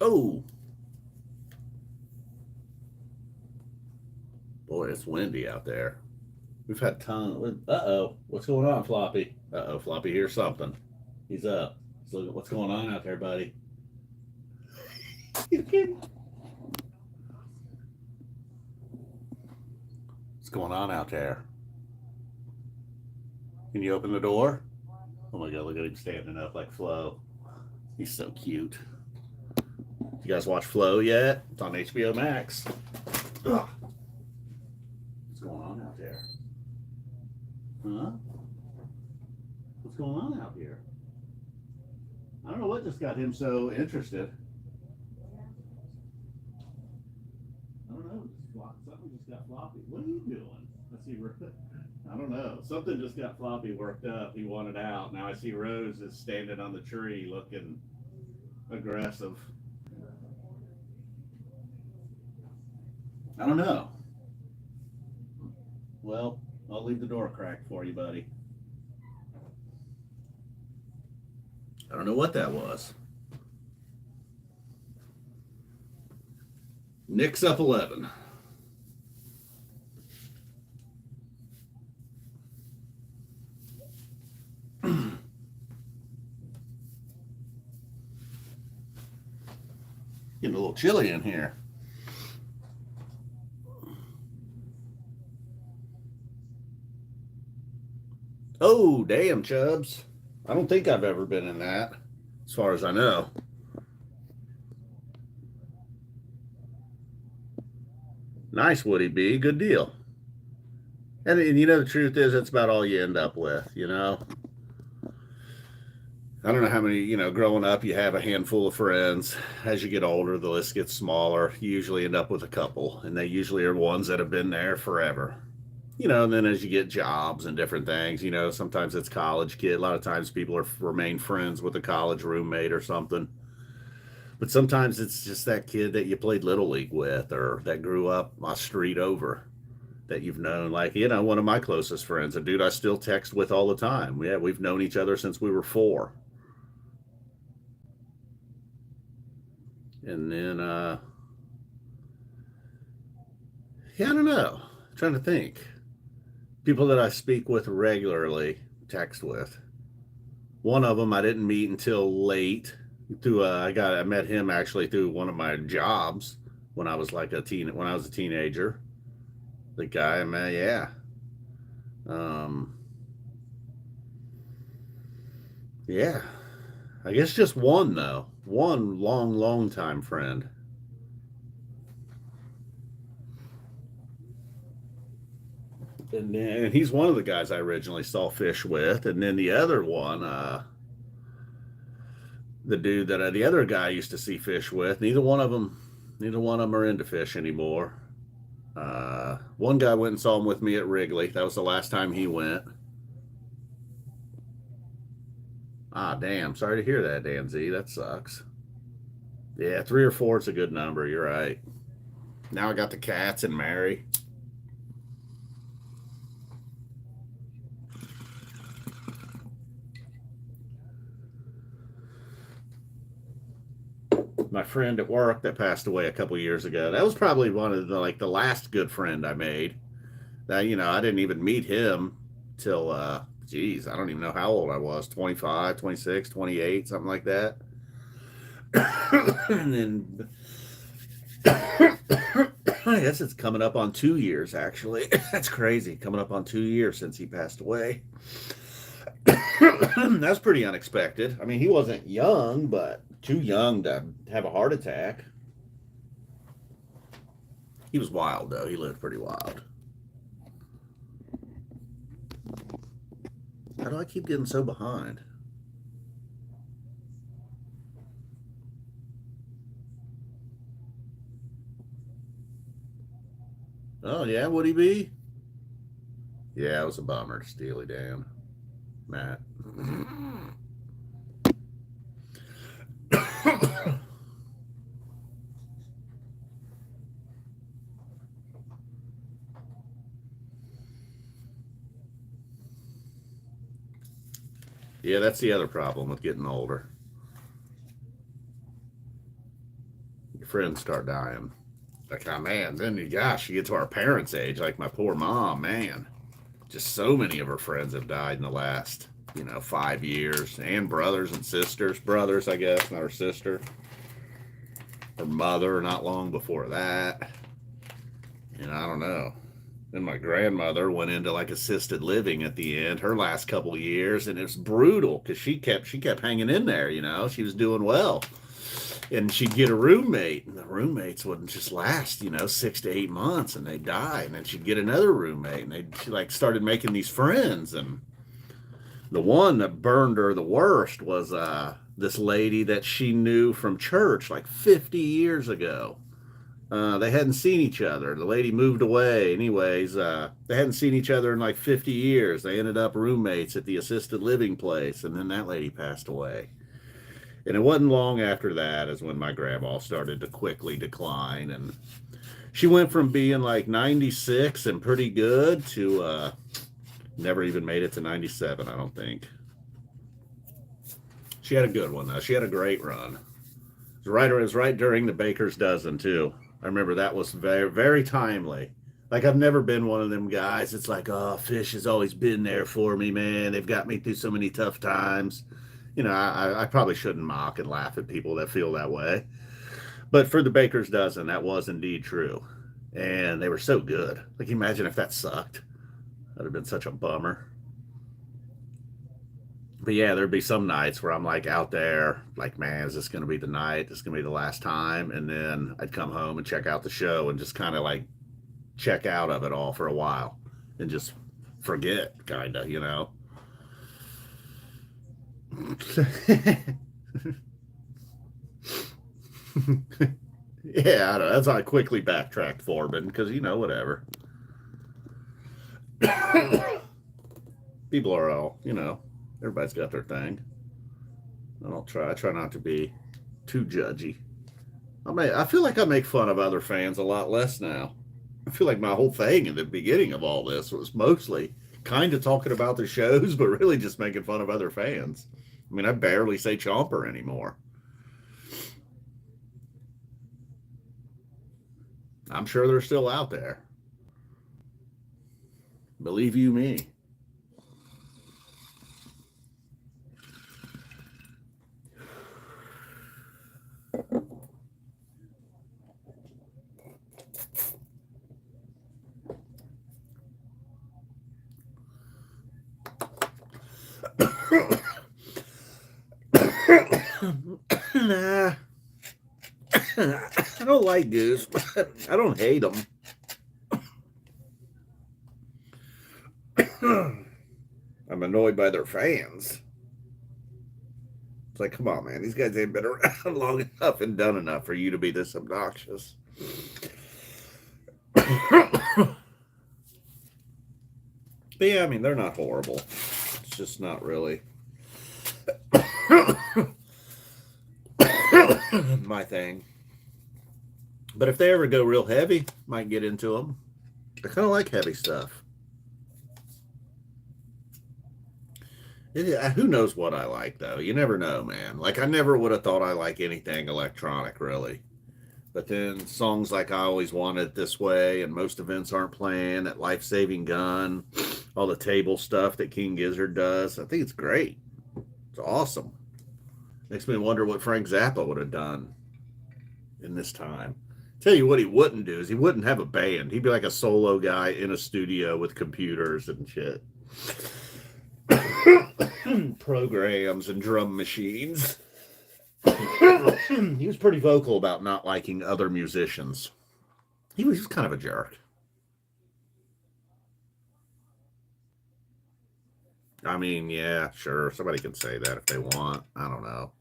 Oh boy, it's windy out there. We've had tons. Uh-oh. What's going on, Floppy? Uh-oh, Floppy hears something. He's up. So what's going on out there, buddy? What's going on out there? Can you open the door? Oh my god, look at him standing up like Flo. He's so cute. You guys watch Flo yet? It's on HBO Max. Ugh. What's going on out there? Huh? What's going on out here? I don't know what just got him so interested. I don't know. Something just got floppy. What are you doing? Let's see. I don't know. Something just got Floppy worked up. He wanted out. Now I see Rose is standing on the tree looking aggressive. I don't know. Well, I'll leave the door cracked for you, buddy. I don't know what that was. Knicks up 11. Getting a little chilly in here. Oh, damn, Chubbs. I don't think I've ever been in that, as far as I know. Nice, Woody B. Good deal. And you know, the truth is, that's about all you end up with, you know? I don't know how many, growing up, you have a handful of friends. As you get older, the list gets smaller. You usually end up with a couple, and they usually are ones that have been there forever. And then as you get jobs and different things, sometimes it's college kid. A lot of times people remain friends with a college roommate or something. But sometimes it's just that kid that you played Little League with or that grew up a street over that you've known. Like, one of my closest friends, a dude I still text with all the time. Yeah, we've known each other since we were 4. And then, yeah, I don't know. I'm trying to think. People that I speak with regularly, text with. One of them I didn't meet until late. I met him actually through one of my jobs when I was when I was a teenager. The guy, man, yeah. Um, yeah. I guess just one though. One long time friend. And he's one of the guys I originally saw Phish with, and then the other one, the other guy used to see Phish with. Neither one of them are into Phish anymore. One guy went and saw him with me at Wrigley. That was the last time he went. Ah, damn. Sorry to hear that, Dan Z. That sucks. Yeah, 3 or 4 is a good number. You're right. Now I got the cats and Mary. My friend at work that passed away a couple years ago. That was probably one of the last good friend I made. That I didn't even meet him till geez, I don't even know how old I was. 25, 26, 28, something like that. And then I guess it's coming up on 2 years actually. That's crazy. Coming up on 2 years since he passed away. That's pretty unexpected. I mean, he wasn't young, but too young to have a heart attack. He was wild, though. He lived pretty wild. How do I keep getting so behind? Oh, yeah? Would he be? Yeah, it was a bummer to Steely Dan. Matt. Yeah, that's the other problem with getting older. Your friends start dying. Like, oh man, then you get to our parents' age, like my poor mom, man. Just so many of her friends have died in the last, 5 years. And brothers and sisters. Brothers, I guess, not her sister. Her mother, not long before that. I don't know. Then my grandmother went into like assisted living at the end, her last couple of years, and it was brutal because she kept hanging in there. She was doing well, and she'd get a roommate, and the roommates wouldn't just last 6 to 8 months, and they'd die, and then she'd get another roommate, and she like started making these friends, and the one that burned her the worst was this lady that she knew from church like 50 years ago. They hadn't seen each other. The lady moved away. Anyways, they hadn't seen each other in like 50 years. They ended up roommates at the assisted living place, and then that lady passed away. And it wasn't long after that is when my grandma started to quickly decline. And she went from being like 96 and pretty good to never even made it to 97, I don't think. She had a good one, though. She had a great run. It was right during the Baker's Dozen, too. I remember that was very, very timely. Like, I've never been one of them guys. It's like, oh, Phish has always been there for me, man. They've got me through so many tough times. I probably shouldn't mock and laugh at people that feel that way. But for the Baker's Dozen, that was indeed true. And they were so good. Like, imagine if that sucked. That'd have been such a bummer. But yeah, there'd be some nights where I'm like out there, like, man, is this going to be the night? Is this going to be the last time? And then I'd come home and check out the show and just kind of like check out of it all for a while and just forget, kind of, Yeah, I know. That's how I quickly backtracked Forbin because, whatever. People are all, everybody's got their thing. I try not to be too judgy. I feel like I make fun of other fans a lot less now. I feel like my whole thing in the beginning of all this was mostly kind of talking about the shows, but really just making fun of other fans. I mean, I barely say Chomper anymore. I'm sure they're still out there. Believe you me. Nah, I don't like Goose, but I don't hate them. I'm annoyed by their fans. It's like, come on, man. These guys ain't been around long enough and done enough for you to be this obnoxious. But yeah, I mean, they're not horrible. It's just not really my thing. But if they ever go real heavy, might get into them. I kind of like heavy stuff. Who knows what I like, though? You never know, man. Like, I never would have thought I like anything electronic, really. But then songs like I Always Wanted It This Way and Most Events Aren't Playing, that Life Saving Gun, all the table stuff that King Gizzard does, I think it's great. It's awesome. Makes me wonder what Frank Zappa would have done in this time. Tell you what he wouldn't do is he wouldn't have a band. He'd be like a solo guy in a studio with computers and shit. Programs and drum machines. He was pretty vocal about not liking other musicians. He was kind of a jerk. I mean, yeah, sure. Somebody can say that if they want. I don't know.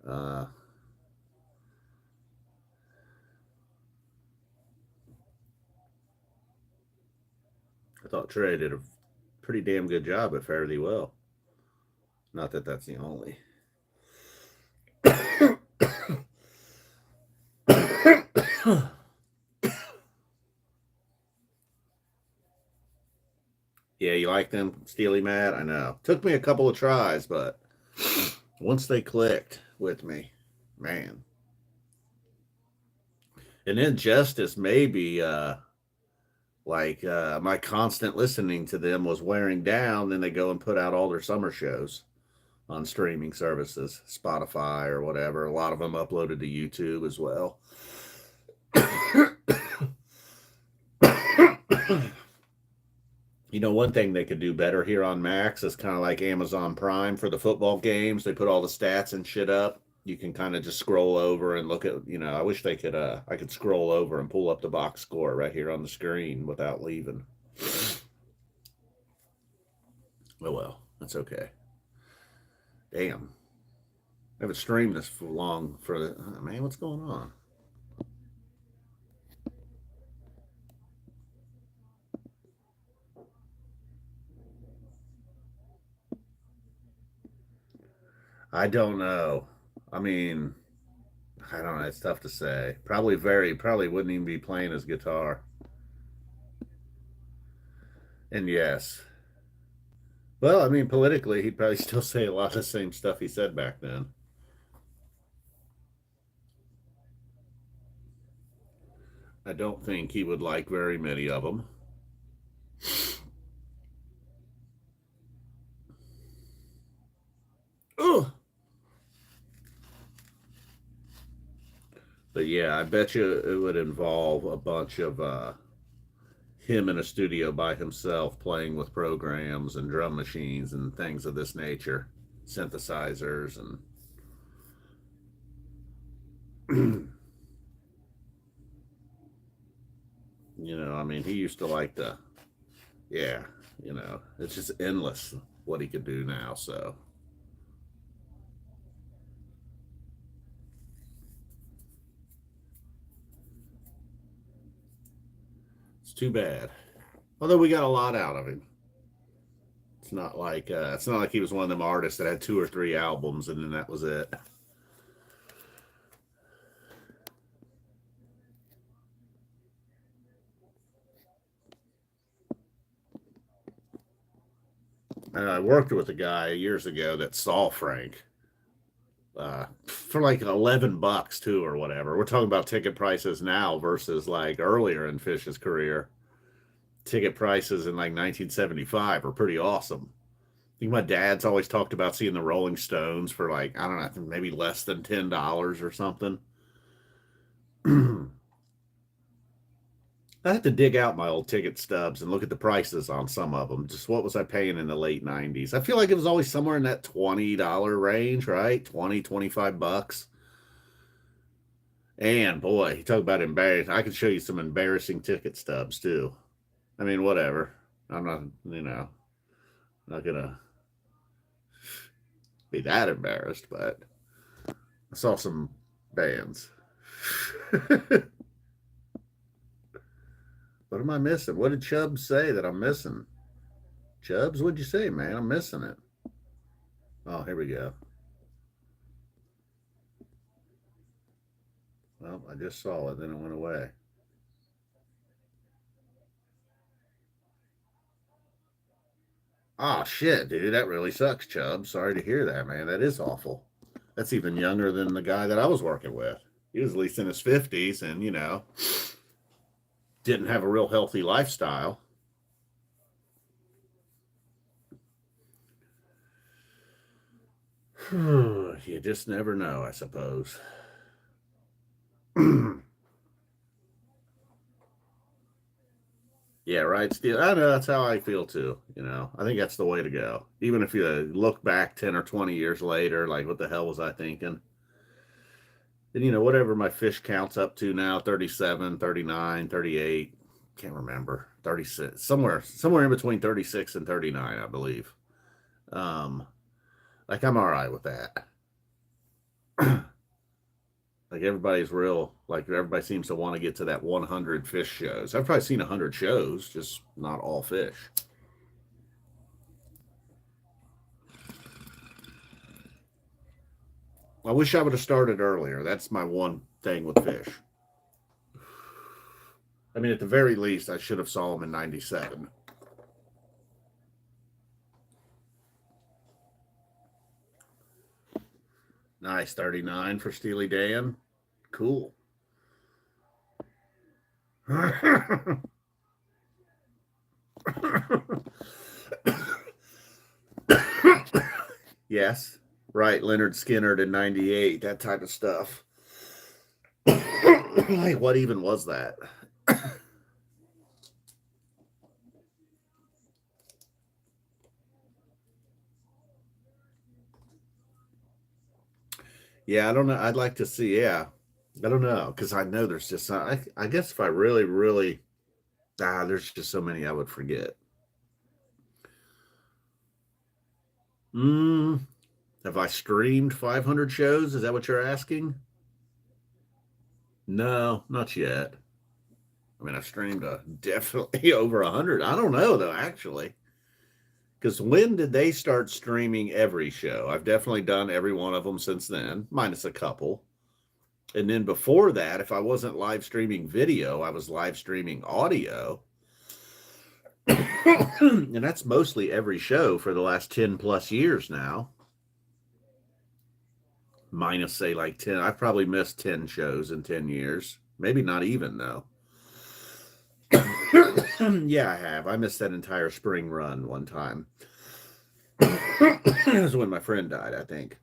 Uh, I thought Trey did a pretty damn good job at Fare Thee Well. Not that that's the only. Yeah, you like them, Steely Mad? I know. Took me a couple of tries, but once they clicked with me, man. And then Justice, maybe my constant listening to them was wearing down. Then they go and put out all their summer shows on streaming services, Spotify or whatever. A lot of them uploaded to YouTube as well. One thing they could do better here on Max is kind of like Amazon Prime for the football games. They put all the stats and shit up. You can kind of just scroll over and look at, I wish they could, I could scroll over and pull up the box score right here on the screen without leaving. Oh, well, that's okay. Damn. I haven't streamed this for long for the man. What's going on? I don't know. I mean, I don't know. It's tough to say. Probably wouldn't even be playing his guitar. And yes, well, I mean, politically, he'd probably still say a lot of the same stuff he said back then. I don't think he would like very many of them. Oh, but yeah, I bet you it would involve a bunch of him in a studio by himself playing with programs and drum machines and things of this nature, synthesizers and I mean, he used to like to, yeah, it's just endless what he could do now. So it's too bad. Although we got a lot out of him. It's not like he was one of them artists that had two or three albums and then that was it. I worked with a guy years ago that saw Frank for like $11 too, or whatever. We're talking about ticket prices now versus like earlier in Phish's career. Ticket prices in like 1975 are pretty awesome. I think my dad's always talked about seeing the Rolling Stones for like, I don't know, maybe less than $10 or something. I had to dig out my old ticket stubs and look at the prices on some of them. Just what was I paying in the late 90s? I feel like it was always somewhere in that $20 range, right? 20, $25. And boy, you talk about embarrassing. I could show you some embarrassing ticket stubs too. I mean, whatever. I'm not, not gonna be that embarrassed, but I saw some bands. What am I missing? What did Chubbs say that I'm missing? Chubbs, what'd you say, man? I'm missing it. Oh, here we go. Well, I just saw it, then it went away. Oh shit, dude, that really sucks, Chubbs. Sorry to hear that, man. That is awful. That's even younger than the guy that I was working with. He was at least in his 50s and, didn't have a real healthy lifestyle. You just never know, I suppose. Yeah, right, Steve. I know that's how I feel too. I think that's the way to go. Even if you look back 10 or 20 years later, like, what the hell was I thinking? And, whatever my Phish counts up to now 37, 39, 38, can't remember, 36, somewhere in between 36 and 39, I believe. Um, like, I'm all right with that. Like, everybody seems to want to get to that 100 Phish shows. I've probably seen 100 shows, just not all Phish. I wish I would have started earlier. That's my one thing with Phish. I mean, at the very least, I should have saw him in '97. Nice, 39 for Steely Dan. Cool. Yes, right. Leonard Skinner in '98, that type of stuff. Like, what even was that? Yeah, I don't know. I'd like to see. Yeah, I don't know because I know there's just. I guess if I really, really, there's just so many I would forget. Mm, Have I streamed 500 shows? Is that what you're asking? No, not yet. I mean, I've streamed definitely over 100. I don't know, though, actually. Because when did they start streaming every show? I've definitely done every one of them since then, minus a couple. And then before that, if I wasn't live streaming video, I was live streaming audio. And that's mostly every show for the last 10 plus years now. Minus, say, like 10. I've probably missed 10 shows in 10 years. Maybe not even, though. Yeah, I have. I missed that entire spring run one time. It was when my friend died, I think.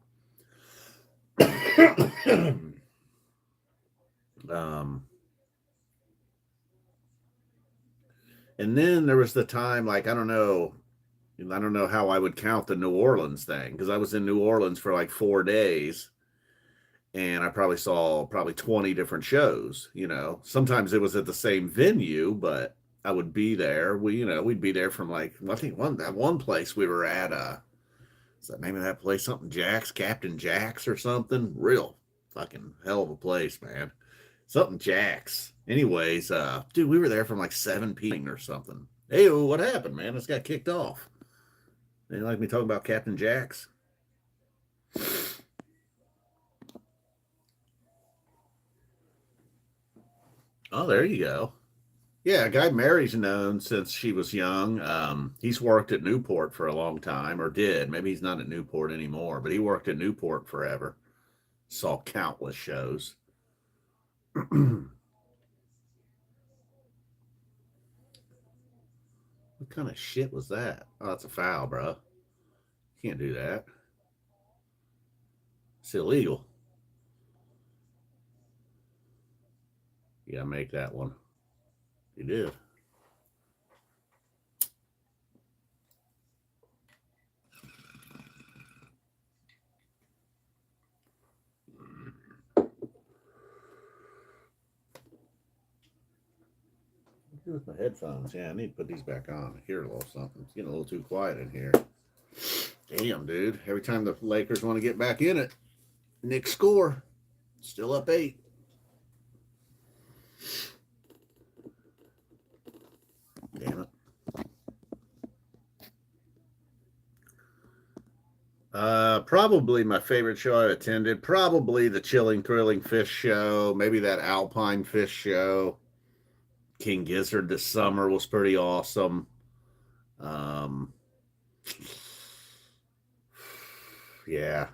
And then there was the time, like, I don't know how I would count the New Orleans thing, because I was in New Orleans for like 4 days, and I probably saw 20 different shows. Sometimes it was at the same venue, but I would be there. We'd be there from, like, I think that one place we were at, is that name of that place something Jack's, Captain Jack's or something? Real fucking hell of a place, man. Something Jack's. Anyways, dude, we were there from like 7 p.m. or something. Hey, what happened, man? This got kicked off. They like me talking about Captain Jack's? Oh, there you go. Yeah, a guy Mary's known since she was young. He's worked at Newport for a long time, or did. Maybe he's not at Newport anymore, but he worked at Newport forever. Saw countless shows. What kind of shit was that? Oh, that's a foul, bro. Can't do that. It's illegal. You gotta make that one. You did. With my headphones. Yeah, I need to put these back on. I hear a little something. It's getting a little too quiet in here. Damn, dude. Every time the Lakers want to get back in it, Knicks score. Still up 8. Damn it. Probably my favorite show I attended. Probably the Chilling Thrilling Phish show. Maybe that Alpine Phish show. King Gizzard this summer was pretty awesome. Yeah.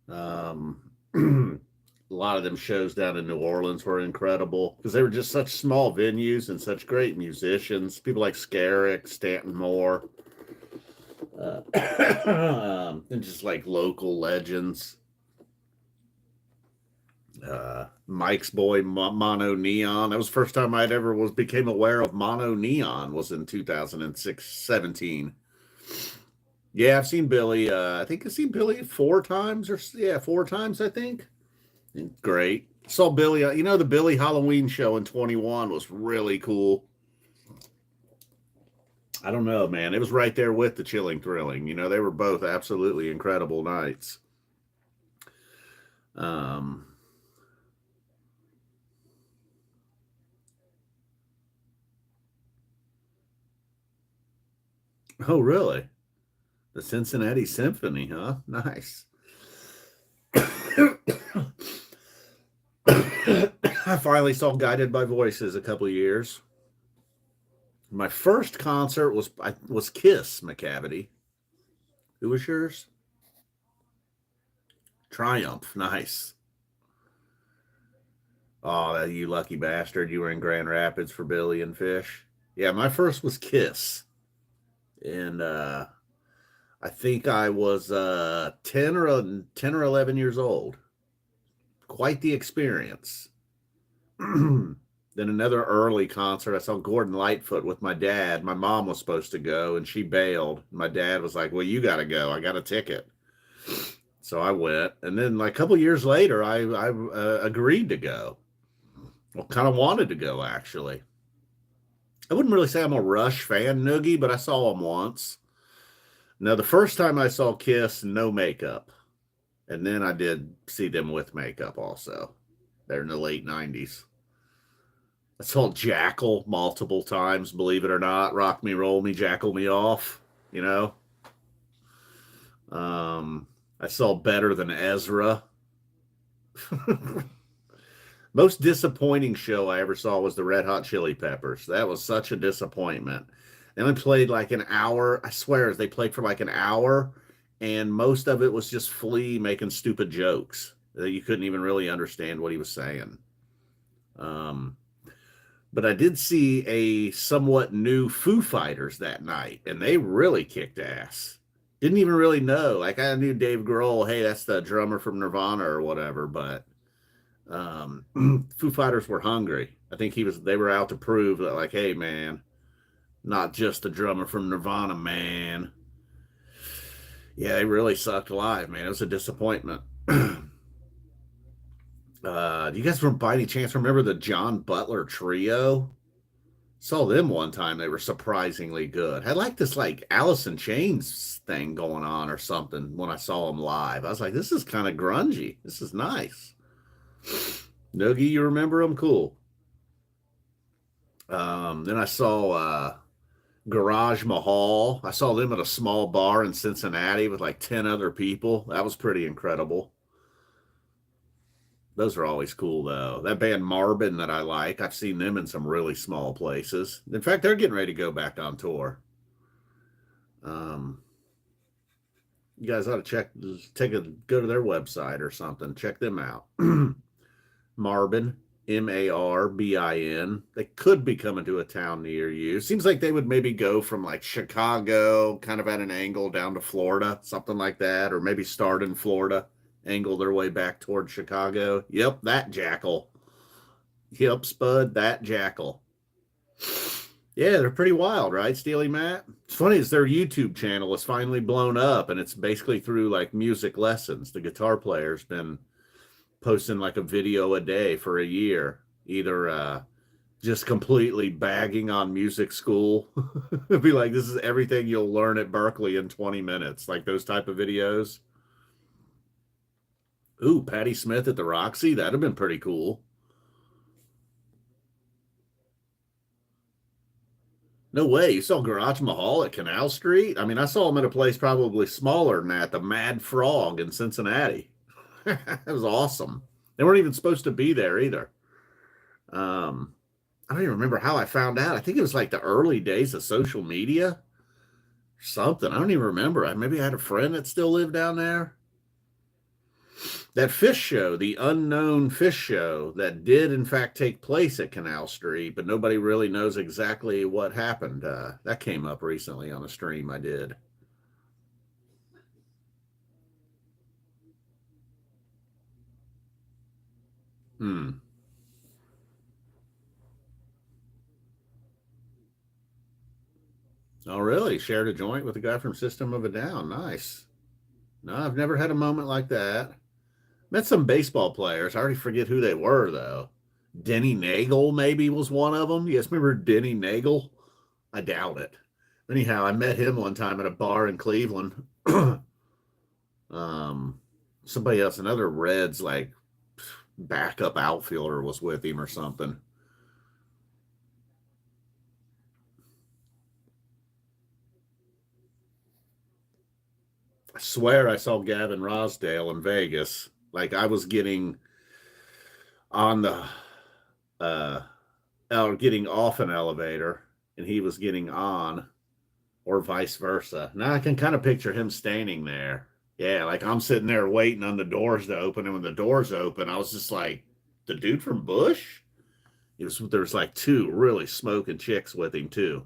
A lot of them shows down in New Orleans were incredible because they were just such small venues and such great musicians. People like Scarrick, Stanton Moore, and just like local legends. Mike's boy Mono Neon. That was the first time I'd ever became aware of Mono Neon was in 2017. Yeah, I've seen Billy. I think I've seen Billy 4 times or 4 times, I think. Great. Saw Billy, the Billy Halloween show in 21 was really cool. I don't know, man. It was right there with the Chilling Thrilling. They were both absolutely incredible nights. Oh, really? The Cincinnati Symphony, huh? Nice. I finally saw Guided by Voices a couple of years. My first concert was Kiss, McCavity. Who was yours? Triumph. Nice. Oh, you lucky bastard. You were in Grand Rapids for Billy and Phish. Yeah, my first was Kiss. And I think I was 10 or 11 years old. Quite the experience. Then another early concert, I saw Gordon Lightfoot with my dad. My mom was supposed to go, and she bailed. My dad was like, well, you got to go. I got a ticket. So I went. And then like a couple years later, I agreed to go. Well, kind of wanted to go, actually. I wouldn't really say I'm a Rush fan, Noogie, but I saw him once. Now, the first time I saw Kiss, no makeup. And then I did see them with makeup also. They're in the late 90s. I saw Jackal multiple times, believe it or not. Rock me, roll me, jackal me off, you know. Um, I saw Better Than Ezra. Most disappointing show I ever saw was the Red Hot Chili Peppers. That was such a disappointment. They only played like an hour. I swear, they played for like an hour, and most of it was just Flea making stupid jokes that you couldn't even really understand what he was saying. Um, but I did see a somewhat new Foo Fighters that night, and they really kicked ass. Didn't even really know. Like I knew Dave Grohl, hey, that's the drummer from Nirvana or whatever, but Foo Fighters were hungry. I think they were out to prove that, like, hey, man, not just the drummer from Nirvana, man. Yeah, they really sucked live, man. It was a disappointment. Do you guys, by any chance, remember the John Butler Trio? Saw them one time. They were surprisingly good. Had like this like Alice in Chains thing going on or something when I saw them live. I was like, this is kind of grungy. This is nice. Noogie, you remember them? Cool. Then I saw Garage Mahal. I saw them at a small bar in Cincinnati with like 10 other people. That was pretty incredible. Those are always cool, though. That band Marbin that I like, I've seen them in some really small places. In fact, they're getting ready to go back on tour. Um, you guys ought to go to their website or something. Check them out. Marbin, Marbin. They could be coming to a town near you. Seems like they would maybe go from like Chicago, kind of at an angle down to Florida, something like that, or maybe start in Florida, angle their way back toward Chicago. Yep, that jackal. Yep, Spud, that jackal. Yeah, they're pretty wild, right, Steely Matt? It's funny is their YouTube channel is finally blown up, and it's basically through like music lessons. The guitar player's been posting like a video a day for a year, either just completely bagging on music school. It'd be like, this is everything you'll learn at Berkeley in 20 minutes, like those type of videos. Ooh, Patti Smith at the Roxy, that'd have been pretty cool. No way. You saw Garage Mahal at Canal Street? I mean, I saw him at a place probably smaller than that, the Mad Frog in Cincinnati. That was awesome. They weren't even supposed to be there either. Um, I don't even remember how I found out. I think it was like the early days of social media or something. I don't even remember. Maybe I had a friend that still lived down there. That Phish show, the unknown Phish show that did in fact take place at Canal Street, but nobody really knows exactly what happened. That came up recently on a stream I did. Hmm. Oh, really? Shared a joint with a guy from System of a Down. Nice. No, I've never had a moment like that. Met some baseball players. I already forget who they were, though. Denny Nagel, maybe, was one of them. You guys remember Denny Nagel? I doubt it. Anyhow, I met him one time at a bar in Cleveland. um, Somebody else, another Reds like backup outfielder was with him or something. I swear I saw Gavin Rosdale in Vegas. Like I was getting on the uh or getting off an elevator and he was getting on, or vice versa. Now I can kind of picture him standing there. Yeah, like I'm sitting there waiting on the doors to open, and when the doors open, I was just like, the dude from Bush? There was like two really smoking chicks with him too.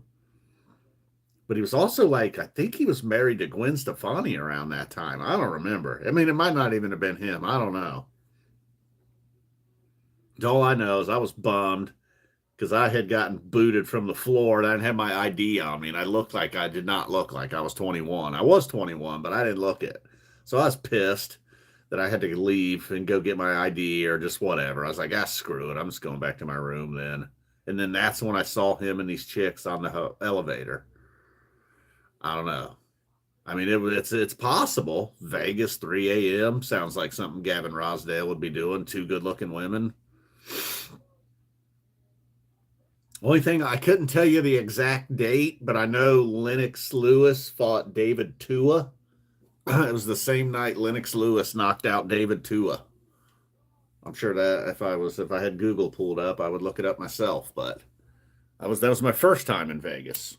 But he was also like, I think he was married to Gwen Stefani around that time. I don't remember. I mean, it might not even have been him. I don't know. All I know is I was bummed because I had gotten booted from the floor and I didn't have my ID on me. And I did not look like I was 21. I was 21, but I didn't look it. So I was pissed that I had to leave and go get my ID or just whatever. I was like, screw it. I'm just going back to my room then. And then that's when I saw him and these chicks on the elevator. I don't know. I mean, it's possible. Vegas, 3 a.m. sounds like something Gavin Rosdale would be doing. Two good looking women. Only thing I couldn't tell you the exact date, but I know Lennox Lewis fought David Tua. It was the same night Lennox Lewis knocked out David Tua. I'm sure that if I had Google pulled up, I would look it up myself. But that was my first time in Vegas.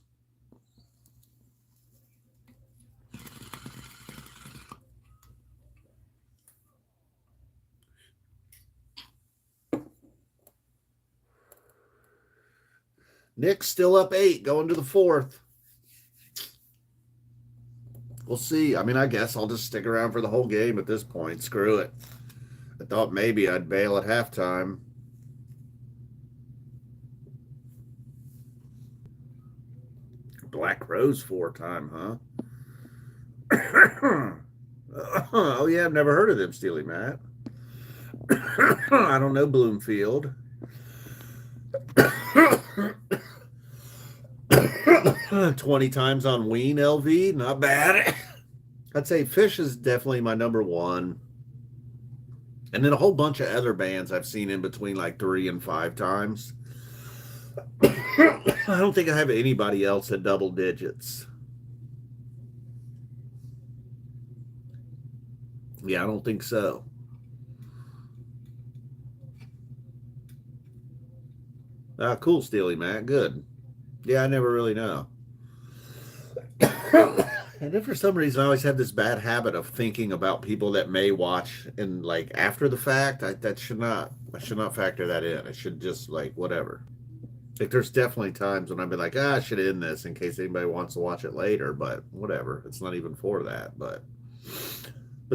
Knicks still up 8, going to the fourth. We'll see. I mean, I guess I'll just stick around for the whole game at this point. Screw it. I thought maybe I'd bail at halftime. Black Rose 4-time, huh? Oh, yeah, I've never heard of them, Steely Matt. I don't know Bloomfield. 20 times on Ween LV, not bad. I'd say Phish is definitely my number one. And then a whole bunch of other bands I've seen in between like 3 and 5 times. I don't think I have anybody else at double digits. Yeah, I don't think so. Cool, Steely Matt. Good. Yeah, I never really know. And then for some reason, I always have this bad habit of thinking about people that may watch and like after the fact. I should not factor that in. I should just like whatever. Like there's definitely times when I'd be like, I should end this in case anybody wants to watch it later, but whatever. It's not even for that. But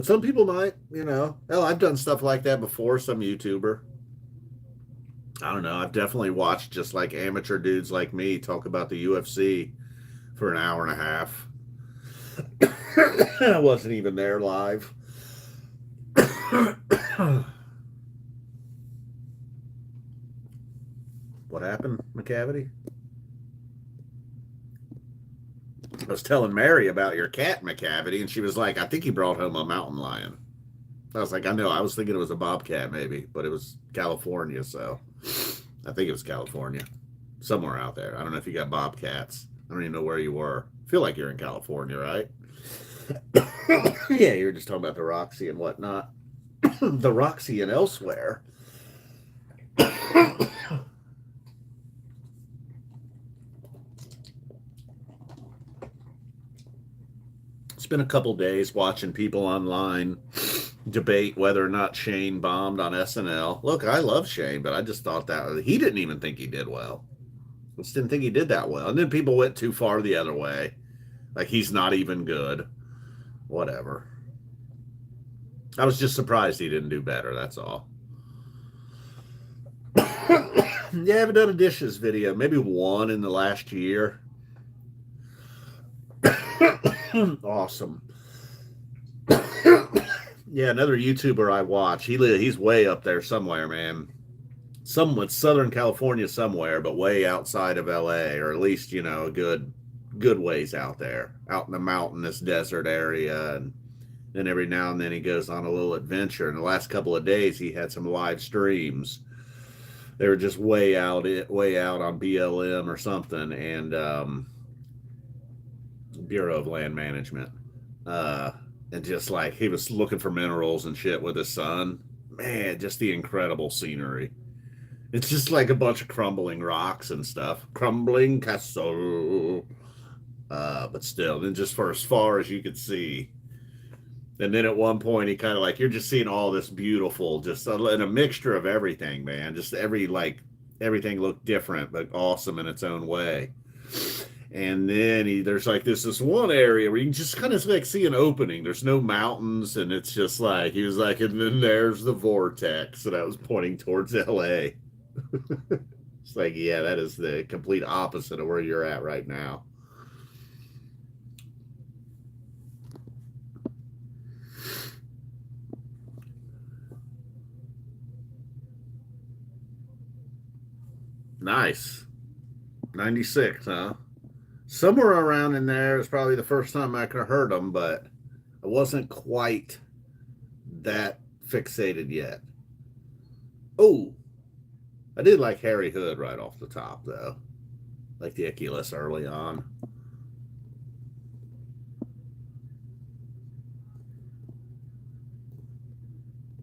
some people might, you know. Hell, I've done stuff like that before. Some YouTuber. I don't know. I've definitely watched just like amateur dudes like me talk about the UFC for an hour and a half. I wasn't even there live. What happened, McCavity? I was telling Mary about your cat, McCavity, and she was like, I think he brought home a mountain lion. I was like, I know. I was thinking it was a bobcat, maybe, but it was California, so I think it was California. Somewhere out there. I don't know if you got bobcats. I don't even know where you were. I feel like you're in California, right? Yeah, you were just talking about the Roxy and whatnot. The Roxy and elsewhere. It's been a couple days watching people online debate whether or not Shane bombed on SNL. Look, I love Shane, but I just thought that he didn't even think he did well. I just didn't think he did that well. And then people went too far the other way. Like he's not even good. Whatever. I was just surprised he didn't do better. That's all. Yeah, I haven't done a dishes video. Maybe one in the last year. Awesome. Yeah, another YouTuber I watch. He's way up there somewhere, man. Somewhat Southern California somewhere, but way outside of LA, or at least, you know, a good ways out there, out in the mountainous desert area. And then every now and then he goes on a little adventure. In the last couple of days, he had some live streams. They were just way out on BLM or something, and Bureau of Land Management. And just like he was looking for minerals and shit with his son. Man, just the incredible scenery. It's just like a bunch of crumbling rocks and stuff. Crumbling castle. But still, then just for as far as you could see. And then at one point, he kind of like, you're just seeing all this beautiful, just in a mixture of everything, man. Just everything looked different, but awesome in its own way. And then there's like this one area where you can just kind of like see an opening. There's no mountains, and it's just like, he was like, and then there's the vortex. And I was pointing towards LA. It's like, yeah, that is the complete opposite of where you're at right now. Nice. 96, huh? Somewhere around in there is probably the first time I could have heard them, but I wasn't quite that fixated yet. Oh, I did like Harry Hood right off the top, though. Like the Iculus early on.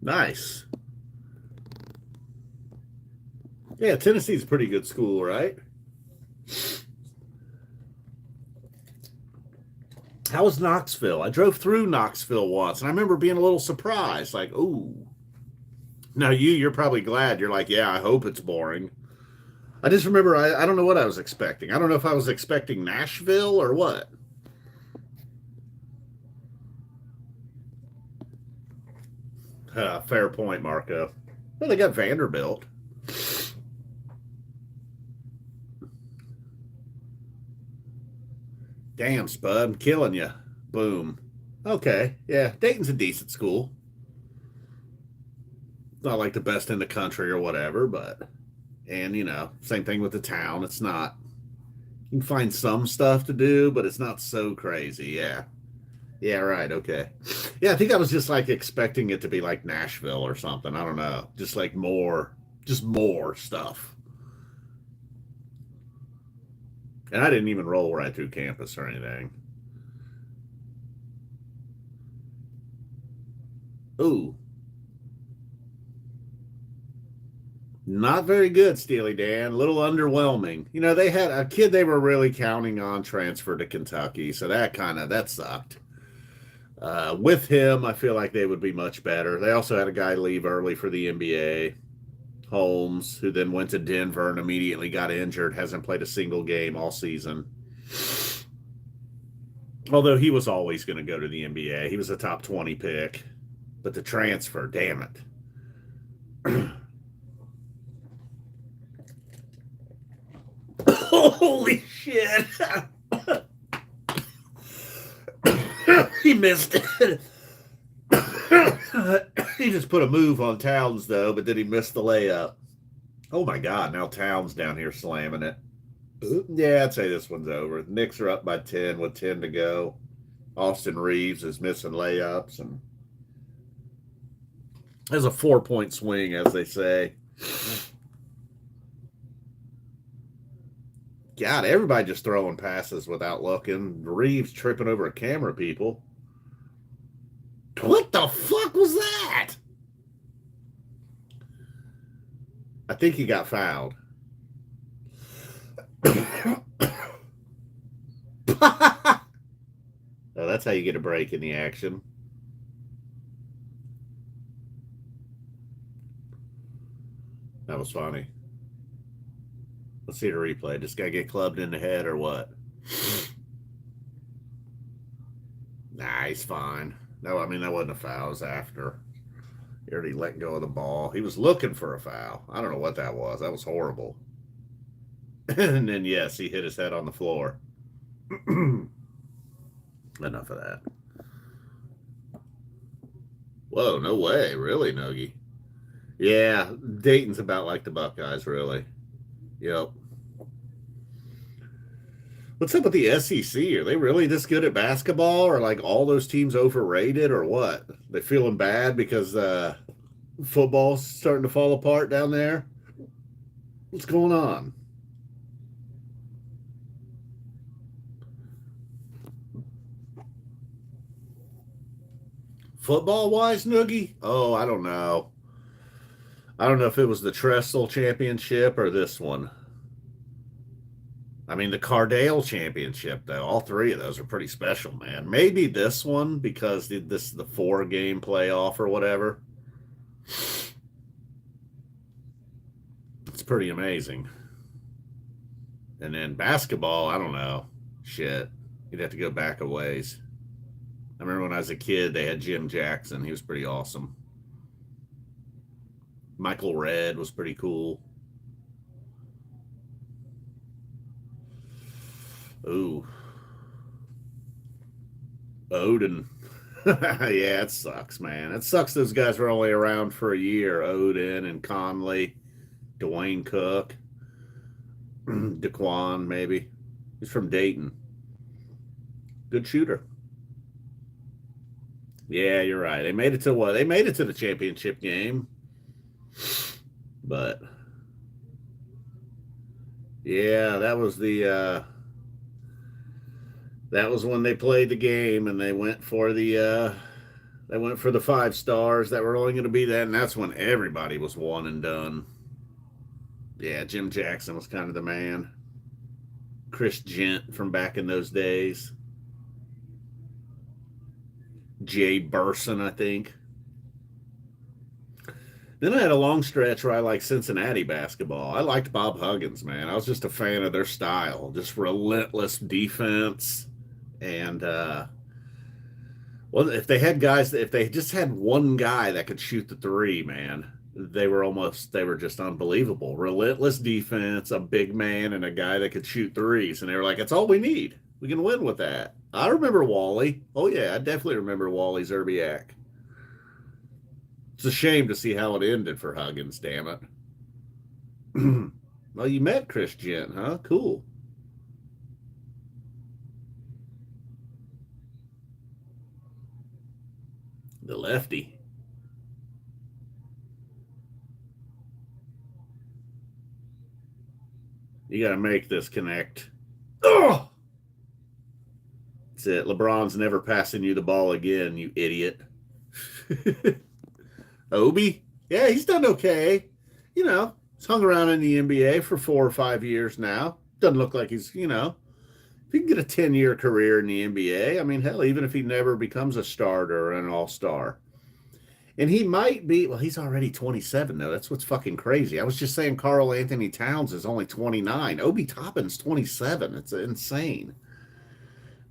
Nice. Yeah, Tennessee's a pretty good school, right? How was Knoxville? I drove through Knoxville once, and I remember being a little surprised, like, "Ooh." Now you're probably glad. You're like, "Yeah, I hope it's boring." I just remember I don't know what I was expecting. I don't know if I was expecting Nashville or what. Fair point, Marco. Well, they got Vanderbilt. Damn, Spud, I'm killing you. Boom. Okay, yeah, Dayton's a decent school. Not like the best in the country or whatever, but and same thing with the town. It's not. You can find some stuff to do, but it's not so crazy. Yeah. Yeah, right. Okay. Yeah, I think I was just like expecting it to be like Nashville or something. I don't know. Just more stuff. And I didn't even roll right through campus or anything. Ooh, not very good, Steely Dan. A little underwhelming. They had a kid they were really counting on transfer to Kentucky, so that sucked. With him, I feel like they would be much better. They also had a guy leave early for the NBA, Holmes, who then went to Denver and immediately got injured. Hasn't played a single game all season. Although he was always going to go to the NBA, he was a top 20 pick. But the transfer, damn it. Holy shit. He missed it. He just put a move on Towns, though, but then he missed the layup. Oh my God, now Towns down here slamming it. Yeah, I'd say this one's over. The Knicks are up by 10 with 10 to go. Austin Reeves is missing layups and has a 4-point swing, as they say. God, everybody just throwing passes without looking. Reeves tripping over camera people. What the fuck was that? I think he got fouled. Oh, that's how you get a break in the action. That was funny. Let's see the replay. This guy get clubbed in the head or what? Nah, he's fine. No, I mean, that wasn't a foul. It was after. He already let go of the ball. He was looking for a foul. I don't know what that was. That was horrible. And then, yes, he hit his head on the floor. Enough of that. Whoa, no way. Really, Nogi? Yeah, Dayton's about like the Buckeyes, really. Yep. What's up with the SEC? Are they really this good at basketball? Or like all those teams overrated or what? They feeling bad because football's starting to fall apart down there? What's going on? Football wise, Noogie? Oh, I don't know. I don't know if it was the Trestle Championship or this one. I mean, the Cardale Championship, though, all three of those are pretty special, man. Maybe this one because this is the 4-game playoff or whatever. It's pretty amazing. And then basketball, I don't know. Shit. You'd have to go back a ways. I remember when I was a kid, they had Jim Jackson. He was pretty awesome. Michael Redd was pretty cool. Ooh. Odin. Yeah, it sucks, man. It sucks those guys were only around for a year. Odin and Conley, Dwayne Cook, DeQuan, maybe. He's from Dayton. Good shooter. Yeah, you're right. They made it to what? They made it to the championship game. But yeah, that was when they played the game and they went for the 5 stars that were only going to be that, and that's when everybody was one and done. Yeah, Jim Jackson was kind of the man. Chris Gent from back in those days. Jay Burson, I think. Then I had a long stretch where I liked Cincinnati basketball. I liked Bob Huggins, man. I was just a fan of their style, just relentless defense. And well, if they had guys, if they just had one guy that could shoot the three, man, they were just unbelievable. Relentless defense, a big man, and a guy that could shoot threes. And they were like, that's all we need. We can win with that. I remember Wally. Oh, yeah, I definitely remember Wally Zerbiak. It's a shame to see how it ended for Huggins, damn it. Well, you met Chris Gent, huh? Cool. The lefty. You got to make this connect. Oh! That's it. LeBron's never passing you the ball again, you idiot. Obi? Yeah, he's done okay. You know, he's hung around in the NBA for 4 or 5 years now. Doesn't look like he's, if he can get a 10-year career in the NBA, I mean, hell, even if he never becomes a starter or an all-star. And he might be, well, he's already 27, though. That's what's fucking crazy. I was just saying Karl Anthony Towns is only 29. Obi Toppin's 27. It's insane.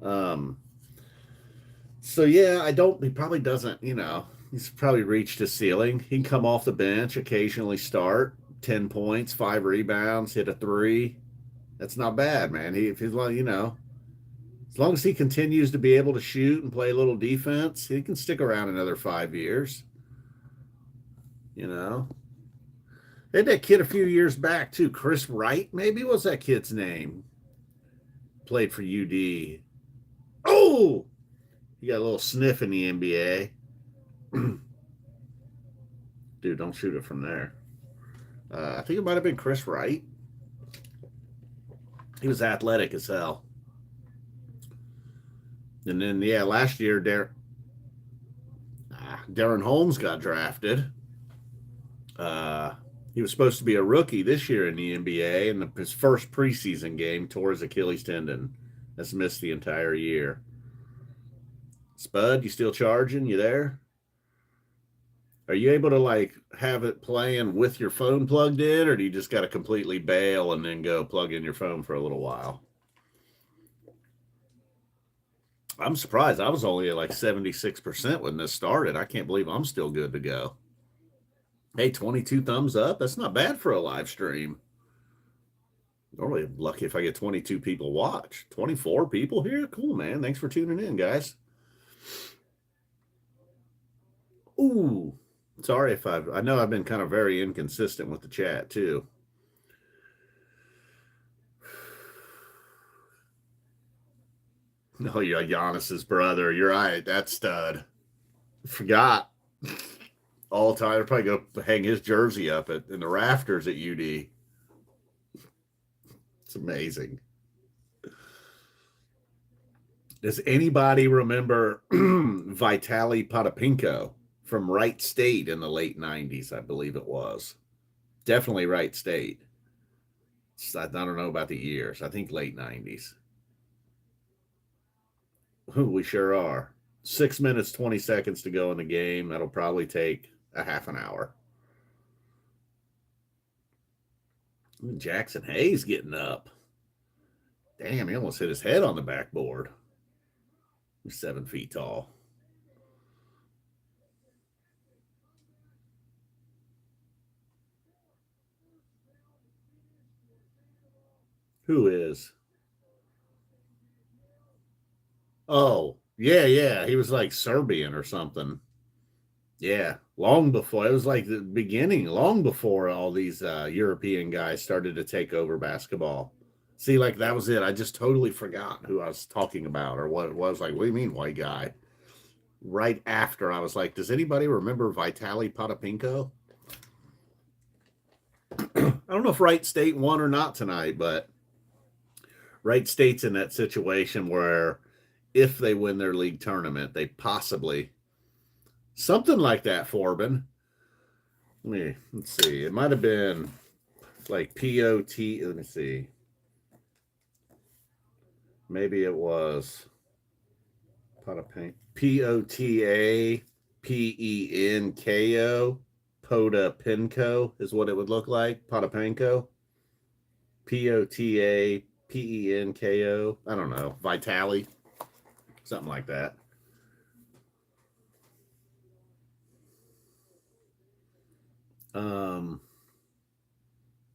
Um, so, yeah, he probably doesn't, he's probably reached his ceiling. He can come off the bench, occasionally start, 10 points, 5 rebounds, hit a three. That's not bad, man. If he's like, as long as he continues to be able to shoot and play a little defense, he can stick around another 5 years. You know, they had that kid a few years back too, Chris Wright, maybe. What's that kid's name? Played for UD. Oh, he got a little sniff in the NBA. Dude, don't shoot it from there. I think it might have been Chris Wright. He was athletic as hell. And then, yeah, last year, Darren Holmes got drafted. He was supposed to be a rookie this year in the NBA, and his first preseason game tore his Achilles tendon. That's missed the entire year. Spud, you still charging? You there? Are you able to have it playing with your phone plugged in, or do you just got to completely bail and then go plug in your phone for a little while? I'm surprised. I was only at 76% when this started. I can't believe I'm still good to go. Hey, 22 thumbs up. That's not bad for a live stream. Normally, I'm lucky if I get 22 people watch. 24 people here? Cool, man. Thanks for tuning in, guys. Ooh. Sorry if I know I've been kind of very inconsistent with the chat, too. Oh, yeah, Giannis's brother. You're right. That stud. Forgot. All the time. I'll probably go hang his jersey up in the rafters at UD. It's amazing. Does anybody remember Vitaly Potapinko from Wright State in the late 90s? I believe it was. Definitely Wright State. I don't know about the years. I think late 90s. We sure are. 6 minutes, 20 seconds to go in the game. That'll probably take a half an hour. Jackson Hayes getting up. Damn, he almost hit his head on the backboard. He's 7 feet tall. Who is? Oh, yeah. He was Serbian or something. Yeah, long before. It was the beginning, long before all these European guys started to take over basketball. See, like that was it. I just totally forgot who I was talking about or what it was. Like, what do you mean, white guy? Right after I was like, does anybody remember Vitaly Potapinko? I don't know if Wright State won or not tonight, but Wright State's in that situation where if they win their league tournament, they possibly something like that, Forbin. Let's see. It might have been like POT. Let me see. Maybe it was Potapenko. Potapenko is what it would look like. Potapenko. Potapenko. I don't know. Vitali. Something like that.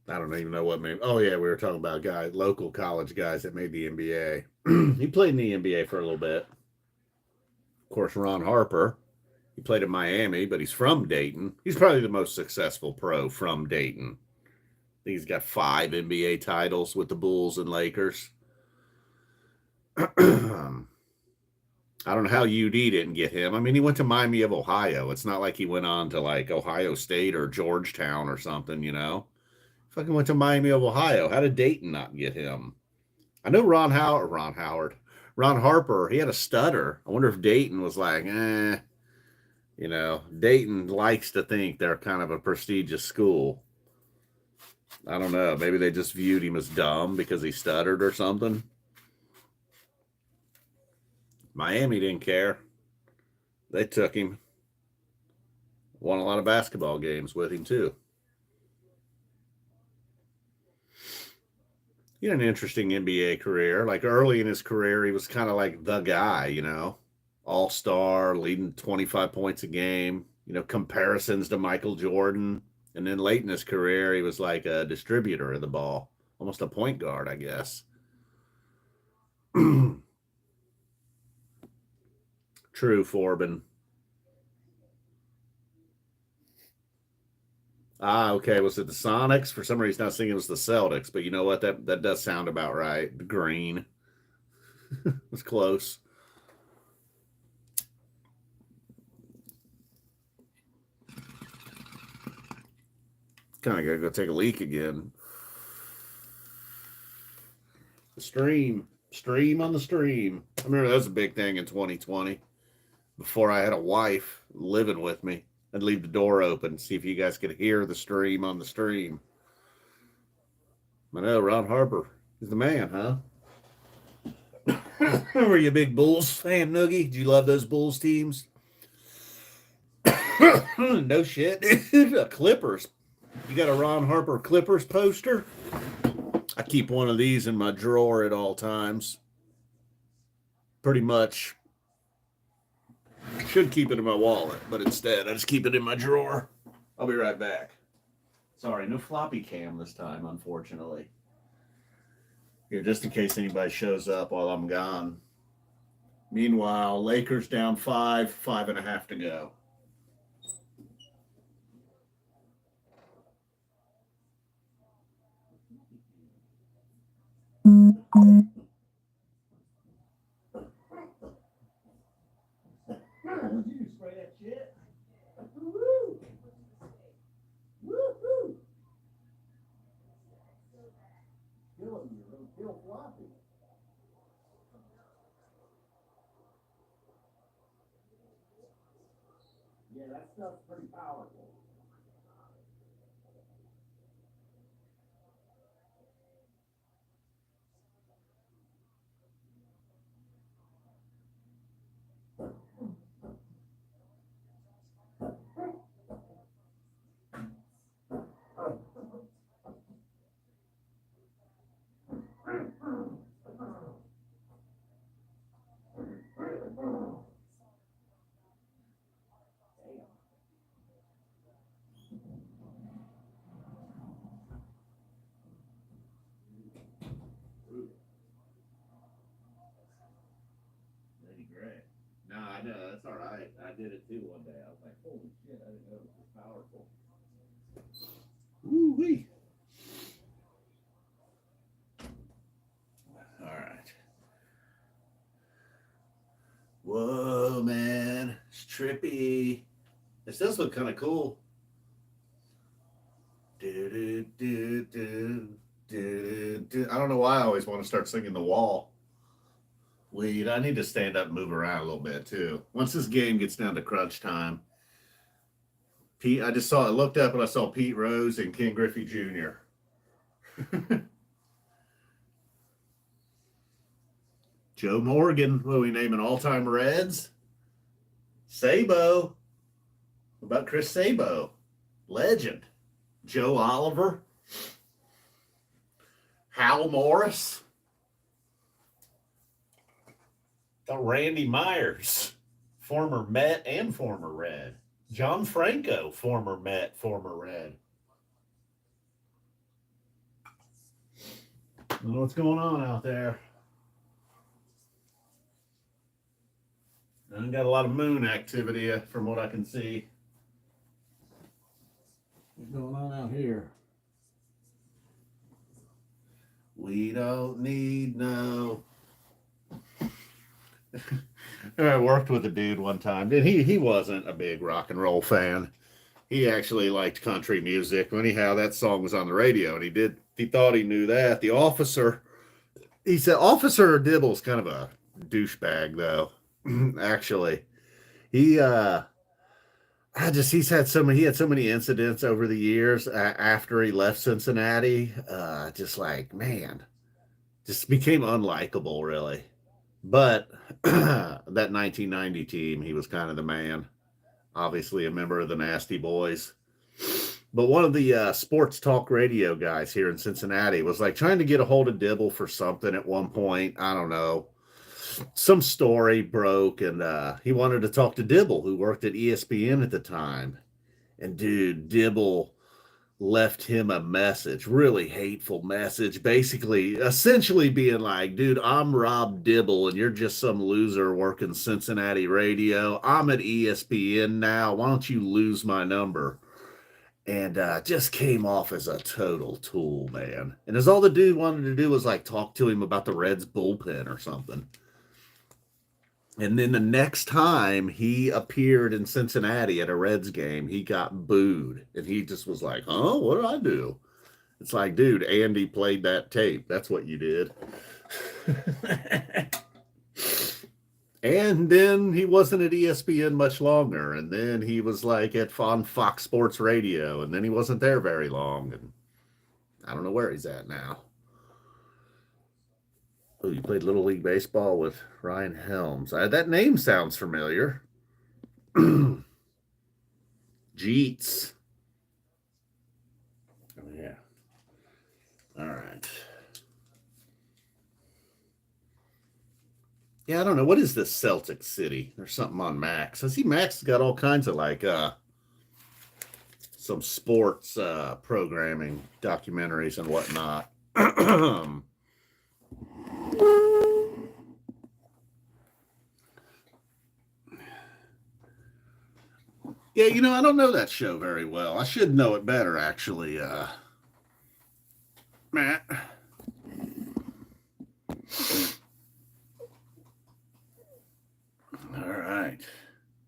I don't even know what made. Oh yeah, we were talking about guys, local college guys that made the NBA. He played in the NBA for a little bit. Of course, Ron Harper. He played in Miami, but he's from Dayton. He's probably the most successful pro from Dayton. I think he's got 5 NBA titles with the Bulls and Lakers. I don't know how UD didn't get him. I mean, he went to Miami of Ohio. It's not like he went on to like Ohio State or Georgetown or something, you know? Fucking went to Miami of Ohio. How did Dayton not get him? I know Ron Harper, he had a stutter. I wonder if Dayton was like, you know, Dayton likes to think they're kind of a prestigious school. I don't know. Maybe they just viewed him as dumb because he stuttered or something. Miami didn't care. They took him. Won a lot of basketball games with him, too. He had an interesting NBA career. Like early in his career, he was kind of like the guy, you know, all star, leading 25 points a game, you know, comparisons to Michael Jordan. And then late in his career, he was like a distributor of the ball, almost a point guard, I guess. True, Forbin. Ah, okay. Was it the Sonics? For some reason, I was thinking it was the Celtics, but you know what? That does sound about right. The green was close. Kind of gotta go take a leak again. The stream on the stream. I remember that was a big thing in 2020. Before I had a wife living with me, I'd leave the door open, see if you guys could hear the stream on the stream. I know Ron Harper is the man, huh? Were you a big Bulls fan, Noogie? Did you love those Bulls teams? No shit. Clippers. You got a Ron Harper Clippers poster? I keep one of these in my drawer at all times. Pretty much. Should keep it in my wallet, but instead I just keep it in my drawer. I'll be right back. Sorry, no floppy cam this time, unfortunately. Here, just in case anybody shows up while I'm gone. Meanwhile, Lakers down 5.5 to go. Would you spray that shit? Woo-hoo! Woo-hoo! Killing you, little kill floppy. Yeah, that stuff's pretty powerful. Lady Gray. No, I know, that's all right. I did it too one day. I was like, holy shit, I didn't know it was this powerful. Woo-wee. trippy. This does look kind of cool. Do, do, do, do, do, do. I don't know why I always want to start singing The Wall. Wait, I need to stand up and move around a little bit too. Once this game gets down to crunch time, Pete, I just saw, I looked up and I saw Pete Rose and Ken Griffey Jr. Joe Morgan, what are we naming all-time Reds? Sabo. What about Chris Sabo? Legend. Joe Oliver. Hal Morris. Randy Myers, former Met and former Red. John Franco, former Met, former Red. I don't know what's going on out there. I got a lot of moon activity from what I can see. What's going on out here? We don't need no. I worked with a dude one time, and he wasn't a big rock and roll fan. He actually liked country music. Anyhow, that song was on the radio, and he thought he knew that. The officer, he said, Officer Dibble's kind of a douchebag, though. Actually, he he had so many incidents over the years after he left Cincinnati. Just like, man, just became unlikable, really. But that 1990 team, he was kind of the man. Obviously, a member of the Nasty Boys. But one of the sports talk radio guys here in Cincinnati was like trying to get a hold of Dibble for something at one point. I don't know. Some story broke, and he wanted to talk to Dibble, who worked at ESPN at the time. And dude, Dibble left him a message, really hateful message, basically, essentially being like, dude, I'm Rob Dibble, and you're just some loser working Cincinnati radio. I'm at ESPN now. Why don't you lose my number? And just came off as a total tool, man. And as all the dude wanted to do was like talk to him about the Reds bullpen or something. And then the next time he appeared in Cincinnati at a Reds game, he got booed. And he just was like, huh? What did I do? It's like, dude, Andy played that tape. That's what you did. And then he wasn't at ESPN much longer. And then he was like on Fox Sports Radio. And then he wasn't there very long. And I don't know where he's at now. Oh, you played Little League Baseball with Ryan Helms. That name sounds familiar. Jeets. Oh, yeah. All right. Yeah, I don't know. What is this Celtic City? There's something on Max. I see Max has got all kinds of like some sports programming, documentaries and whatnot. Yeah, I don't know that show very well. I should know it better, actually. Matt. All right.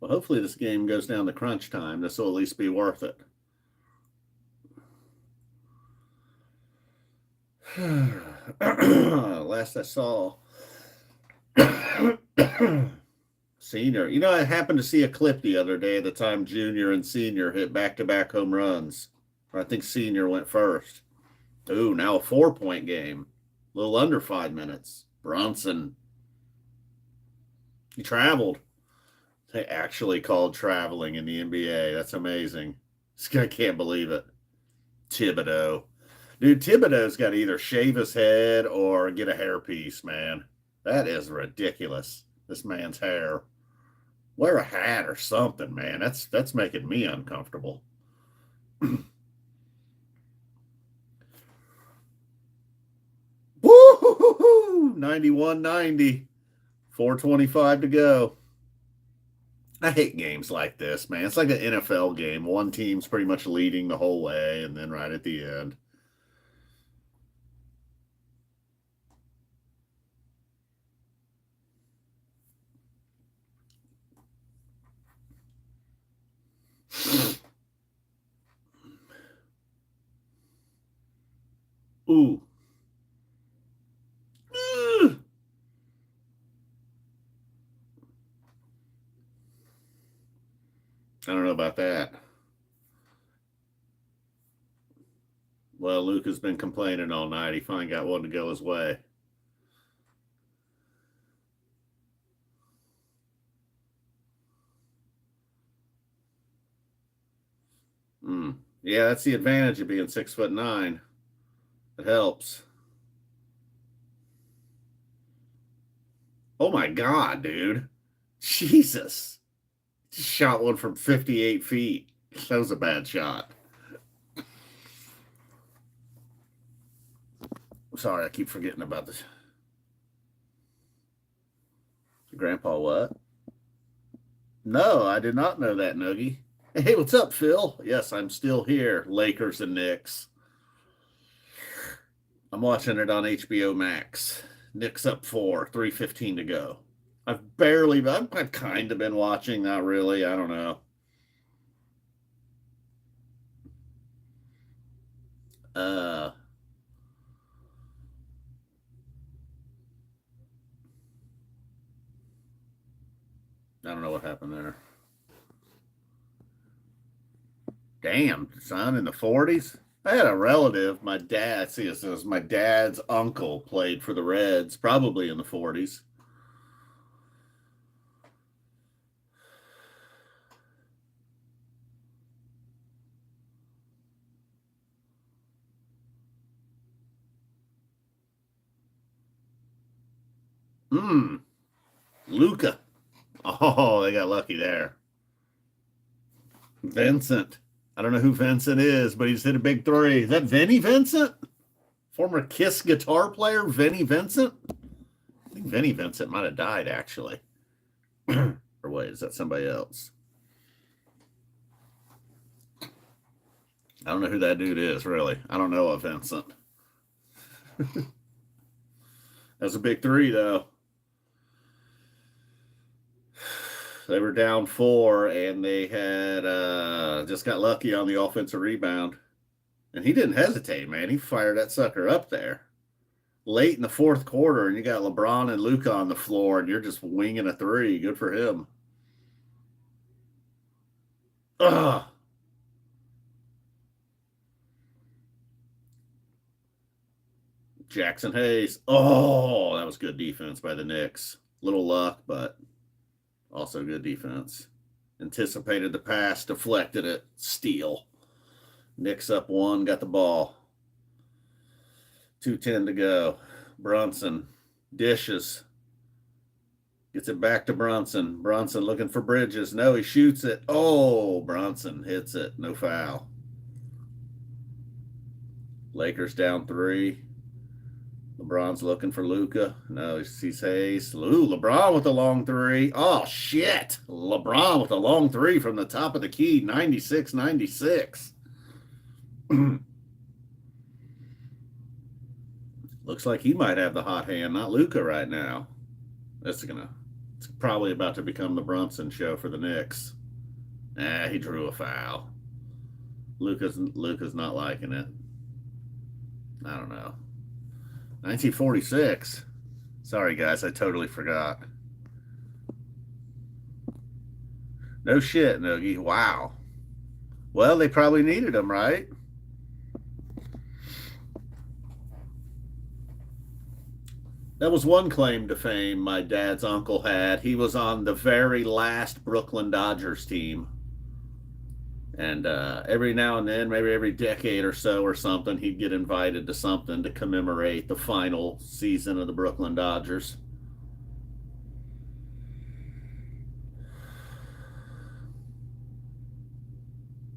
Well, hopefully this game goes down to crunch time. This will at least be worth it. Last I saw, Senior. I happened to see a clip the other day of the time Junior and Senior hit back-to-back home runs. I think Senior went first. Ooh, now a 4-point game. A little under 5 minutes. Bronson. He traveled. They actually called traveling in the NBA. That's amazing. I can't believe it. Thibodeau. Dude, Thibodeau's got to either shave his head or get a hairpiece, man. That is ridiculous. This man's hair. Wear a hat or something, man. That's making me uncomfortable. Woo! 91-90. 4:25 to go. I hate games like this, man. It's like an NFL game. One team's pretty much leading the whole way, and then right at the end. Ooh. Ugh. I don't know about that. Well, Luke has been complaining all night. He finally got one to go his way. Yeah, that's the advantage of being 6'9". It helps. Oh my God, dude. Jesus. Shot one from 58 feet. That was a bad shot. Sorry, I keep forgetting about this. Grandpa, what? No, I did not know that, Noogie. Hey, what's up, Phil? Yes, I'm still here. Lakers and Knicks. I'm watching it on HBO Max. Knicks up 4, 3:15 to go. I've kind of been watching, not really. I don't know. Uh, I don't know what happened there. Damn, son, in the 40s? I had a relative, my dad, see, it says my dad's uncle played for the Reds, probably in the 40s. Luca. Oh, they got lucky there. Vincent. I don't know who Vincent is, but he just hit a big three. Is that Vinny Vincent? Former Kiss guitar player, Vinny Vincent? I think Vinny Vincent might have died, actually. Or wait, is that somebody else? I don't know who that dude is, really. I don't know a Vincent. That's a big three, though. They were down 4, and they had just got lucky on the offensive rebound. And he didn't hesitate, man. He fired that sucker up there. Late in the fourth quarter, and you got LeBron and Luka on the floor, and you're just winging a three. Good for him. Ugh. Jackson Hayes. Oh, that was good defense by the Knicks. Little luck, but also good defense. Anticipated the pass, deflected it, steal. Knicks up 1, got the ball. 2:10 to go. Brunson dishes. Gets it back to Brunson. Brunson looking for Bridges. No, he shoots it. Oh, Brunson hits it. No foul. Lakers down 3. LeBron's looking for Luka. No, he sees Hayes. Ooh, LeBron with a long 3. Oh, shit. LeBron with a long 3 from the top of the key. 96-96. Looks like he might have the hot hand, not Luka right now. It's probably about to become the Brunson show for the Knicks. He drew a foul. Luka's not liking it. I don't know. 1946. Sorry, guys, I totally forgot. No shit, Noogie. Wow. Well, they probably needed him, right? That was one claim to fame my dad's uncle had. He was on the very last Brooklyn Dodgers team. And every now and then, maybe every decade or so or something, he'd get invited to something to commemorate the final season of the Brooklyn Dodgers.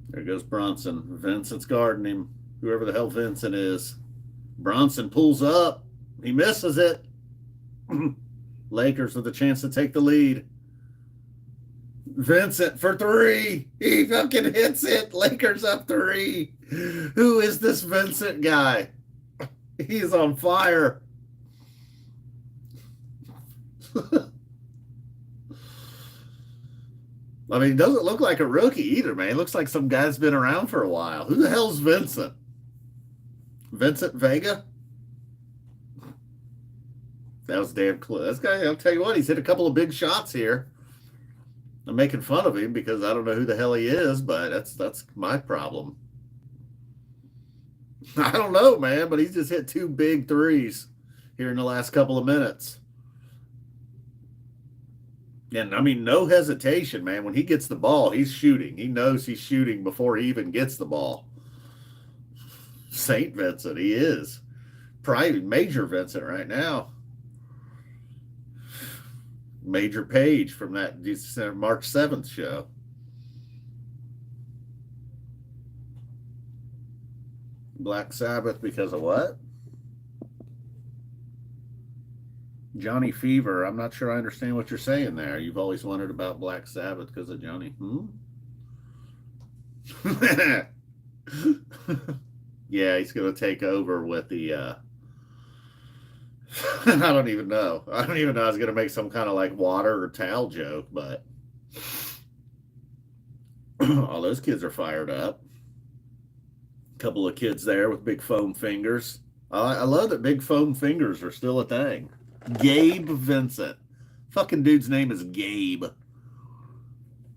There goes Bronson. Vincent's guarding him. Whoever the hell Vincent is. Bronson pulls up. He misses it. Lakers with a chance to take the lead. Vincent for 3. He fucking hits it. Lakers up 3. Who is this Vincent guy? He's on fire. I mean, he doesn't look like a rookie either, man. He looks like some guy's been around for a while. Who the hell's Vincent? Vincent Vega? That was damn close. This guy, I'll tell you what, he's hit a couple of big shots here. I'm making fun of him because I don't know who the hell he is, but that's my problem. I don't know, man, but he's just hit two big threes here in the last couple of minutes. And I mean, no hesitation, man. When he gets the ball, he's shooting. He knows he's shooting before he even gets the ball. St. Vincent, he is. Private Major Vincent right now. Major Page from that March 7th show. Black Sabbath because of what? Johnny Fever. I'm not sure I understand what you're saying there. You've always wondered about Black Sabbath because of Johnny. Yeah, he's going to take over with the I don't even know. I was going to make some kind of like water or towel joke, but all those kids are fired up. A couple of kids there with big foam fingers. I love that big foam fingers are still a thing. Gabe Vincent. Fucking dude's name is Gabe.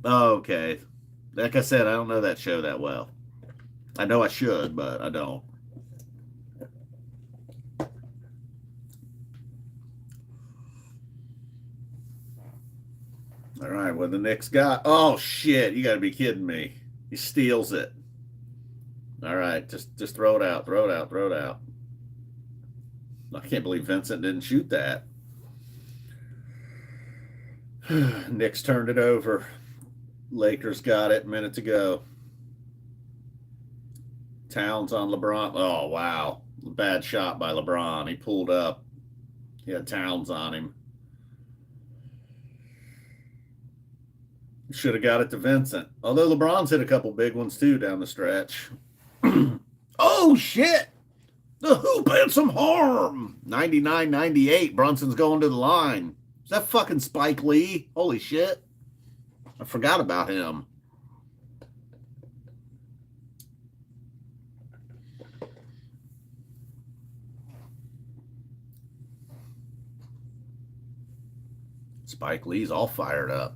Oh, okay. Like I said, I don't know that show that well. I know I should, but I don't. All right, well, the Knicks got... Oh, shit. You got to be kidding me. He steals it. All right, just throw it out, throw it out, throw it out. I can't believe Vincent didn't shoot that. Knicks turned it over. Lakers got it a minute to go. Towns on LeBron. Oh, wow. Bad shot by LeBron. He pulled up. He had Towns on him. Should have got it to Vincent. Although LeBron's hit a couple big ones too down the stretch. Oh, shit. The hoop had some harm. 99-98. Brunson's going to the line. Is that fucking Spike Lee? Holy shit. I forgot about him. Spike Lee's all fired up.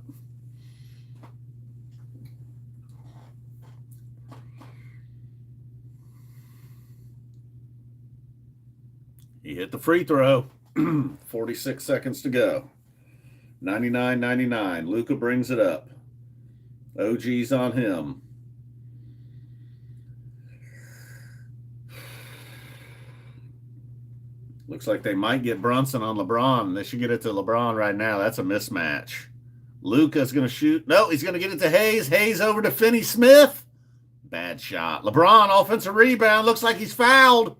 He hit the free throw. 46 seconds to go. 99-99. Luka brings it up. OG's on him. Looks like they might get Brunson on LeBron. They should get it to LeBron right now. That's a mismatch. Luka's going to shoot. No, he's going to get it to Hayes. Hayes over to Finney Smith. Bad shot. LeBron, offensive rebound. Looks like he's fouled.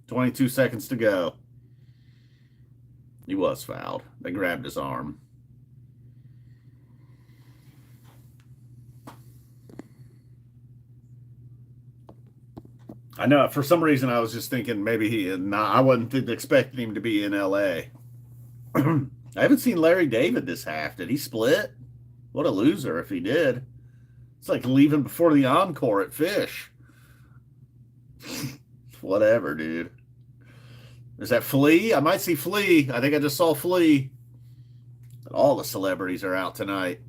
22 seconds to go. He was fouled. They grabbed his arm. I know. For some reason, I was just thinking maybe I wasn't expecting him to be in L.A. I haven't seen Larry David this half. Did he split? What a loser if he did. It's like leaving before the encore at Phish. Whatever, dude. Is that Flea? I might see Flea. I think I just saw Flea. All the celebrities are out tonight.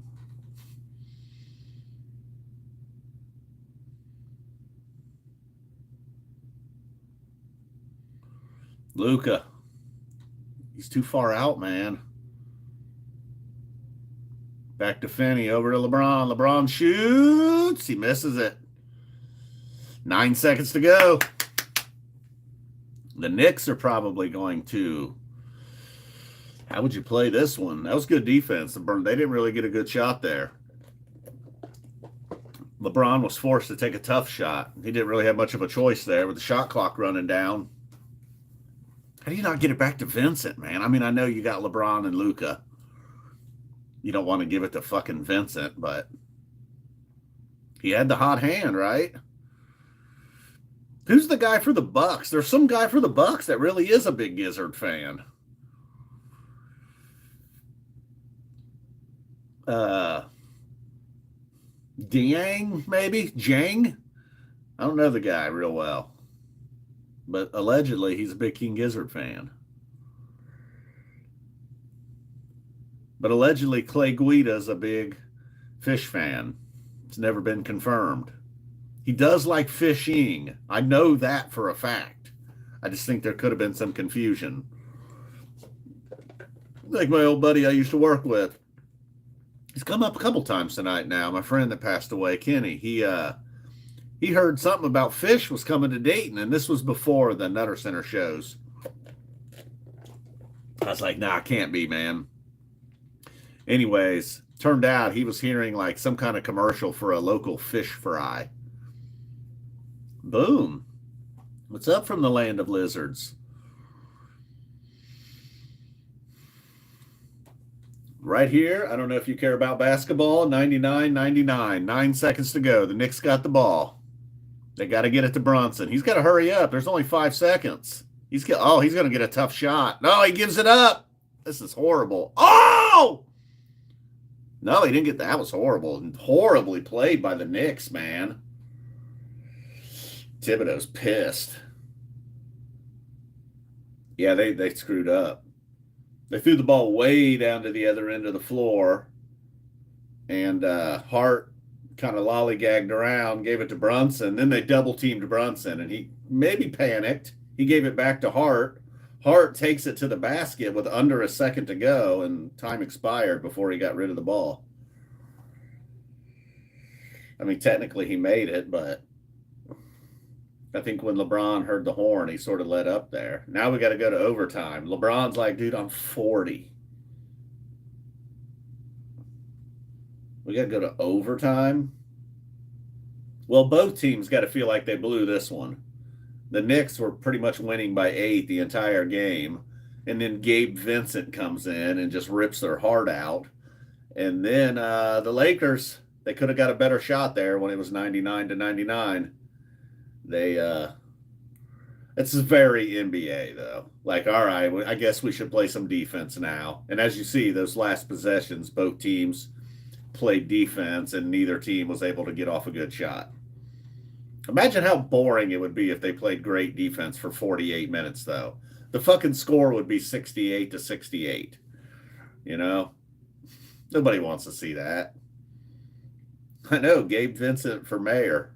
Luka. He's too far out, man. Back to Finney. Over to LeBron. LeBron shoots. He misses it. 9 seconds to go. The Knicks are probably going to... How would you play this one? That was good defense. They didn't really get a good shot there. LeBron was forced to take a tough shot. He didn't really have much of a choice there with the shot clock running down. How do you not get it back to Vincent, man? I mean, I know you got LeBron and Luka. You don't want to give it to fucking Vincent, but he had the hot hand, right? Who's the guy for the Bucks? There's some guy for the Bucks that really is a big Gizzard fan. Diang, maybe? Jang? I don't know the guy real well, but allegedly he's a big King Gizzard fan. But allegedly Clay Guida's a big Phish fan. It's never been confirmed. He does like fishing. I know that for a fact. I just think there could have been some confusion. Like my old buddy I used to work with. He's come up a couple times tonight now. My friend that passed away, Kenny. He heard something about Phish was coming to Dayton, and this was before the Nutter Center shows. I was like, nah, can't be, man. Anyways, turned out he was hearing like some kind of commercial for a local fish fry. Boom. What's up from the land of lizards? Right here, I don't know if you care about basketball, 99-99, 9 seconds to go. The Knicks got the ball. They got to get it to Brunson. He's got to hurry up. There's only 5 seconds. He's going to get a tough shot. No, he gives it up. This is horrible. Oh! No, he didn't get that. That was horrible. Horribly played by the Knicks, man. Thibodeau's pissed. Yeah, they screwed up. They threw the ball way down to the other end of the floor. And Hart kind of lollygagged around, gave it to Brunson. Then they double-teamed Brunson, and he maybe panicked. He gave it back to Hart. Hart takes it to the basket with under a second to go, and time expired before he got rid of the ball. I mean, technically he made it, but I think when LeBron heard the horn, he sort of let up there. Now we got to go to overtime. LeBron's like, dude, I'm 40. We got to go to overtime? Well, both teams got to feel like they blew this one. The Knicks were pretty much winning by 8 the entire game. And then Gabe Vincent comes in and just rips their heart out. And then the Lakers, they could have got a better shot there when it was 99-99. It's very NBA though. Like, all right, I guess we should play some defense now. And as you see, those last possessions, both teams played defense and neither team was able to get off a good shot. Imagine how boring it would be if they played great defense for 48 minutes though. The fucking score would be 68-68. You know? Nobody wants to see that. I know, Gabe Vincent for mayor.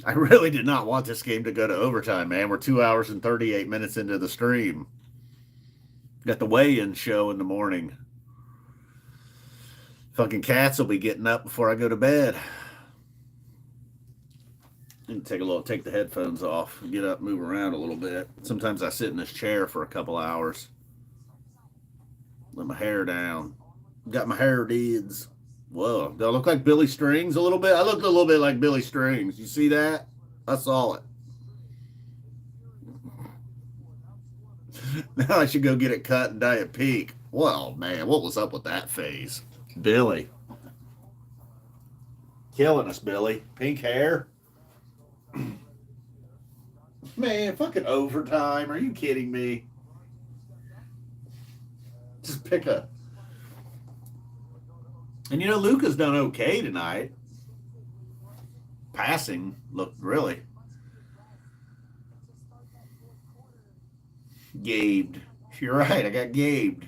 I really did not want this game to go to overtime, man. We're 2 hours and 38 minutes into the stream. Got the weigh-in show in the morning. Fucking cats will be getting up before I go to bed. And take the headphones off, get up, move around a little bit. Sometimes I sit in this chair for a couple hours. Let my hair down. Got my hair deeds. Whoa, do I look like Billy Strings a little bit? I look a little bit like Billy Strings. You see that? I saw it. Now I should go get it cut and dye it pink. Well, man, what was up with that phase? Billy. Killing us, Billy. Pink hair. Man, fucking overtime. Are you kidding me? Just pick a... And you know, Luka's done okay tonight. Passing looked really. Gabed. You're right, I got gabed.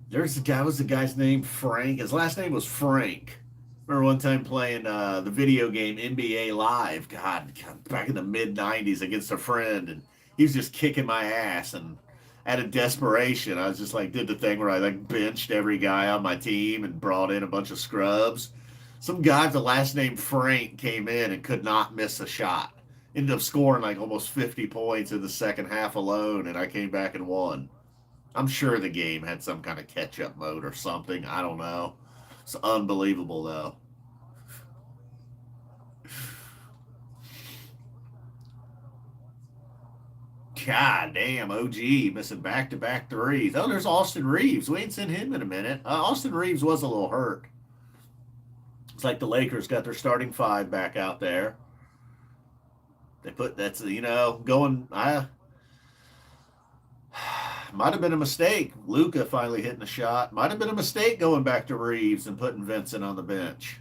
There's the guy, what's the guy's name? Frank. His last name was Frank. Remember one time playing the video game NBA Live, God, back in the mid-90s against a friend, and he was just kicking my ass, and out of desperation, I was just like, did the thing where I like benched every guy on my team and brought in a bunch of scrubs. Some guy with the last name Frank came in and could not miss a shot. Ended up scoring like almost 50 points in the second half alone, and I came back and won. I'm sure the game had some kind of catch-up mode or something. I don't know. It's unbelievable, though. God damn, OG missing back-to-back threes. Oh, there's Austin Reeves. We ain't seen him in a minute. Austin Reeves was a little hurt. It's like the Lakers got their starting 5 back out there. They put that's going. I might have been a mistake. Luka finally hitting a shot. Might have been a mistake going back to Reeves and putting Vincent on the bench.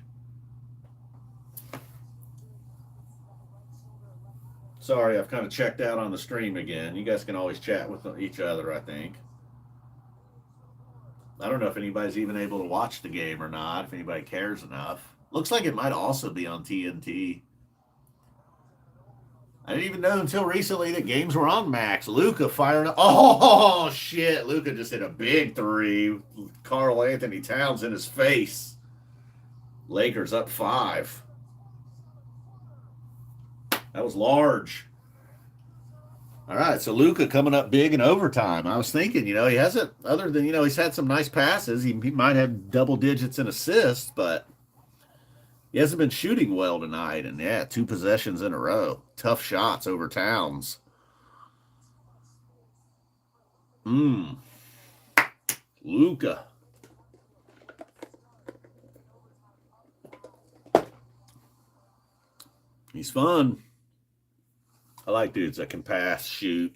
Sorry, I've kind of checked out on the stream again. You guys can always chat with each other, I think. I don't know if anybody's even able to watch the game or not, if anybody cares enough. Looks like it might also be on TNT. I didn't even know until recently that games were on Max. Luka firing. Oh, shit. Luka just hit a big three. Karl Anthony Towns in his face. Lakers up 5. That was large. All right, so Luka coming up big in overtime. I was thinking, he hasn't, other than, he's had some nice passes. He might have double digits in assists, but he hasn't been shooting well tonight. And yeah, 2 possessions in a row. Tough shots over Towns. Luka. He's fun. I like dudes that can pass, shoot.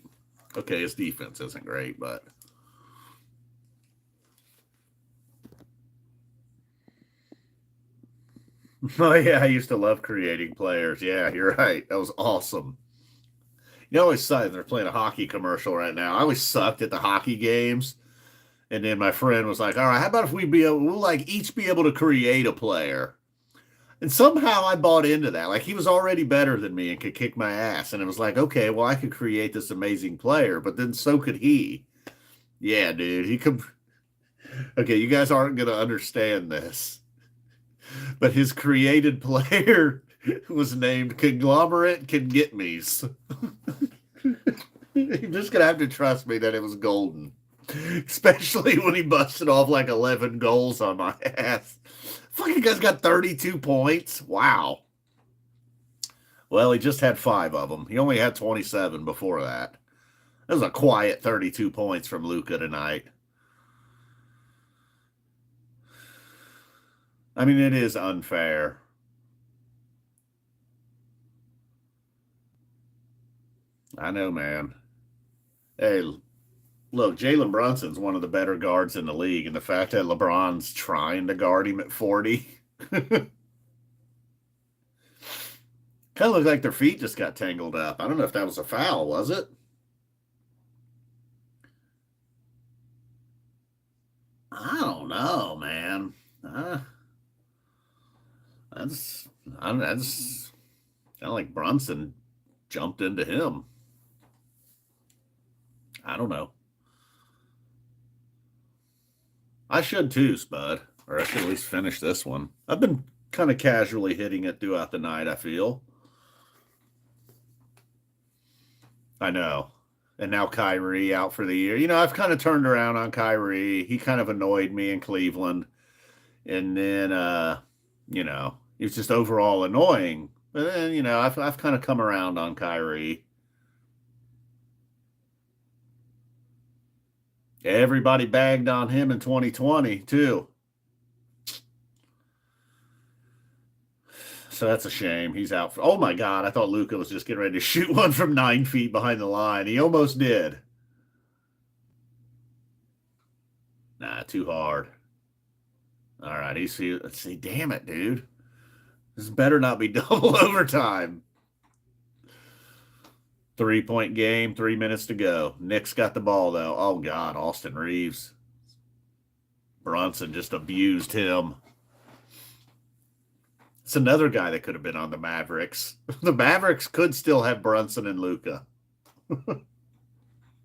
Okay, his defense isn't great, but oh yeah, I used to love creating players. Yeah, you're right. That was awesome. Always suck. They're playing a hockey commercial right now. I always sucked at the hockey games. And then my friend was like, all right, how about if we'll like each be able to create a player? And somehow I bought into that. Like he was already better than me and could kick my ass. And it was like, okay, well, I could create this amazing player, but then so could he. Yeah, dude. He could. Okay, you guys aren't going to understand this. But his created player was named Conglomerate Can Get Me's. You're just going to have to trust me that it was golden. Especially when he busted off like 11 goals on my ass. Fucking guy's got 32 points. Wow. Well, he just had 5 of them. He only had 27 before that. That was a quiet 32 points from Luka tonight. I mean, it is unfair. I know, man. Hey, look, Jalen Brunson's one of the better guards in the league, and the fact that LeBron's trying to guard him at 40 kind of looked like their feet just got tangled up. I don't know if that was a foul, was it? I don't know, man. I just, I just kind of like Brunson jumped into him. I don't know. I should too, Spud, or I should at least finish this one. I've been kind of casually hitting it throughout the night, I feel. I know. And now Kyrie out for the year. I've kind of turned around on Kyrie. He kind of annoyed me in Cleveland. And then he was just overall annoying. But then, I've kind of come around on Kyrie. Everybody bagged on him in 2020 too. So that's a shame. He's out. Oh my God. I thought Luka was just getting ready to shoot one from 9 feet behind the line. He almost did. Nah, too hard. All right. Let's see. Damn it, dude. This better not be double overtime. 3-point game, 3 minutes to go. Knicks got the ball, though. Oh, God. Austin Reeves. Brunson just abused him. It's another guy that could have been on the Mavericks. The Mavericks could still have Brunson and Luka.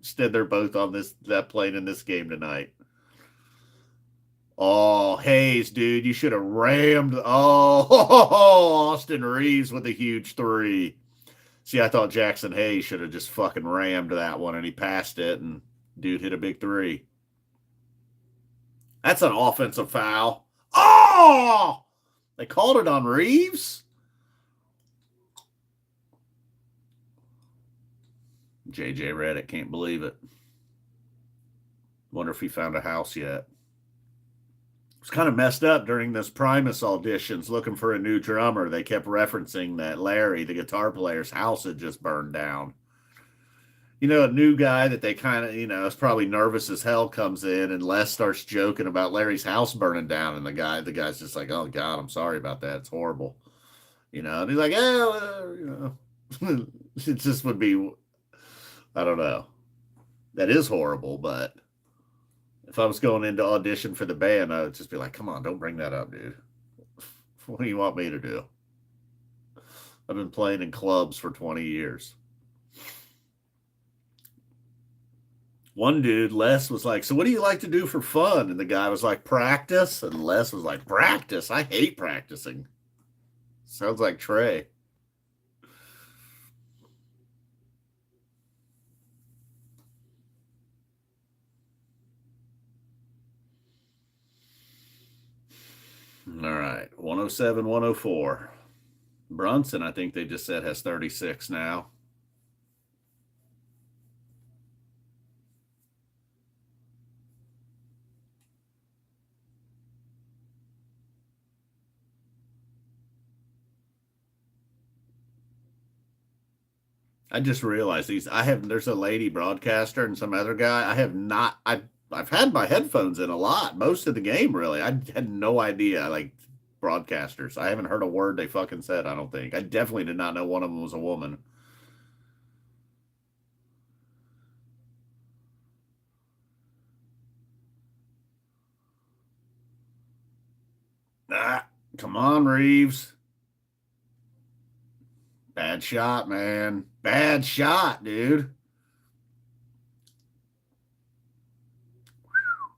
Instead, they're both on that plane in this game tonight. Oh, Hayes, dude, you should have rammed. Oh, Austin Reeves with a huge 3. See, I thought Jackson Hayes should have just fucking rammed that one, and he passed it, and dude hit a big 3. That's an offensive foul. Oh! They called it on Reeves? JJ Redick can't believe it. Wonder if he found a house yet. It's kind of messed up during this Primus auditions looking for a new drummer. They kept referencing that Larry, the guitar player's house had just burned down. A new guy that they kind of, is probably nervous as hell comes in and Les starts joking about Larry's house burning down. And the guy's just like, oh God, I'm sorry about that. It's horrible. And he's like, oh, it just would be, I don't know. That is horrible, but if I was going into audition for the band, I would just be like, come on, don't bring that up, dude. What do you want me to do? I've been playing in clubs for 20 years. One dude, Les, was like, so what do you like to do for fun? And the guy was like, practice. And Les was like, practice? I hate practicing. Sounds like Trey. All right. 107, 104. Brunson, I think they just said, has 36 now. I just realized there's a lady broadcaster and some other guy. I have not, I've had my headphones in a lot, most of the game, really. I had no idea, like, broadcasters. I haven't heard a word they fucking said, I don't think. I definitely did not know one of them was a woman. Ah, come on, Reeves. Bad shot, man. Bad shot, dude.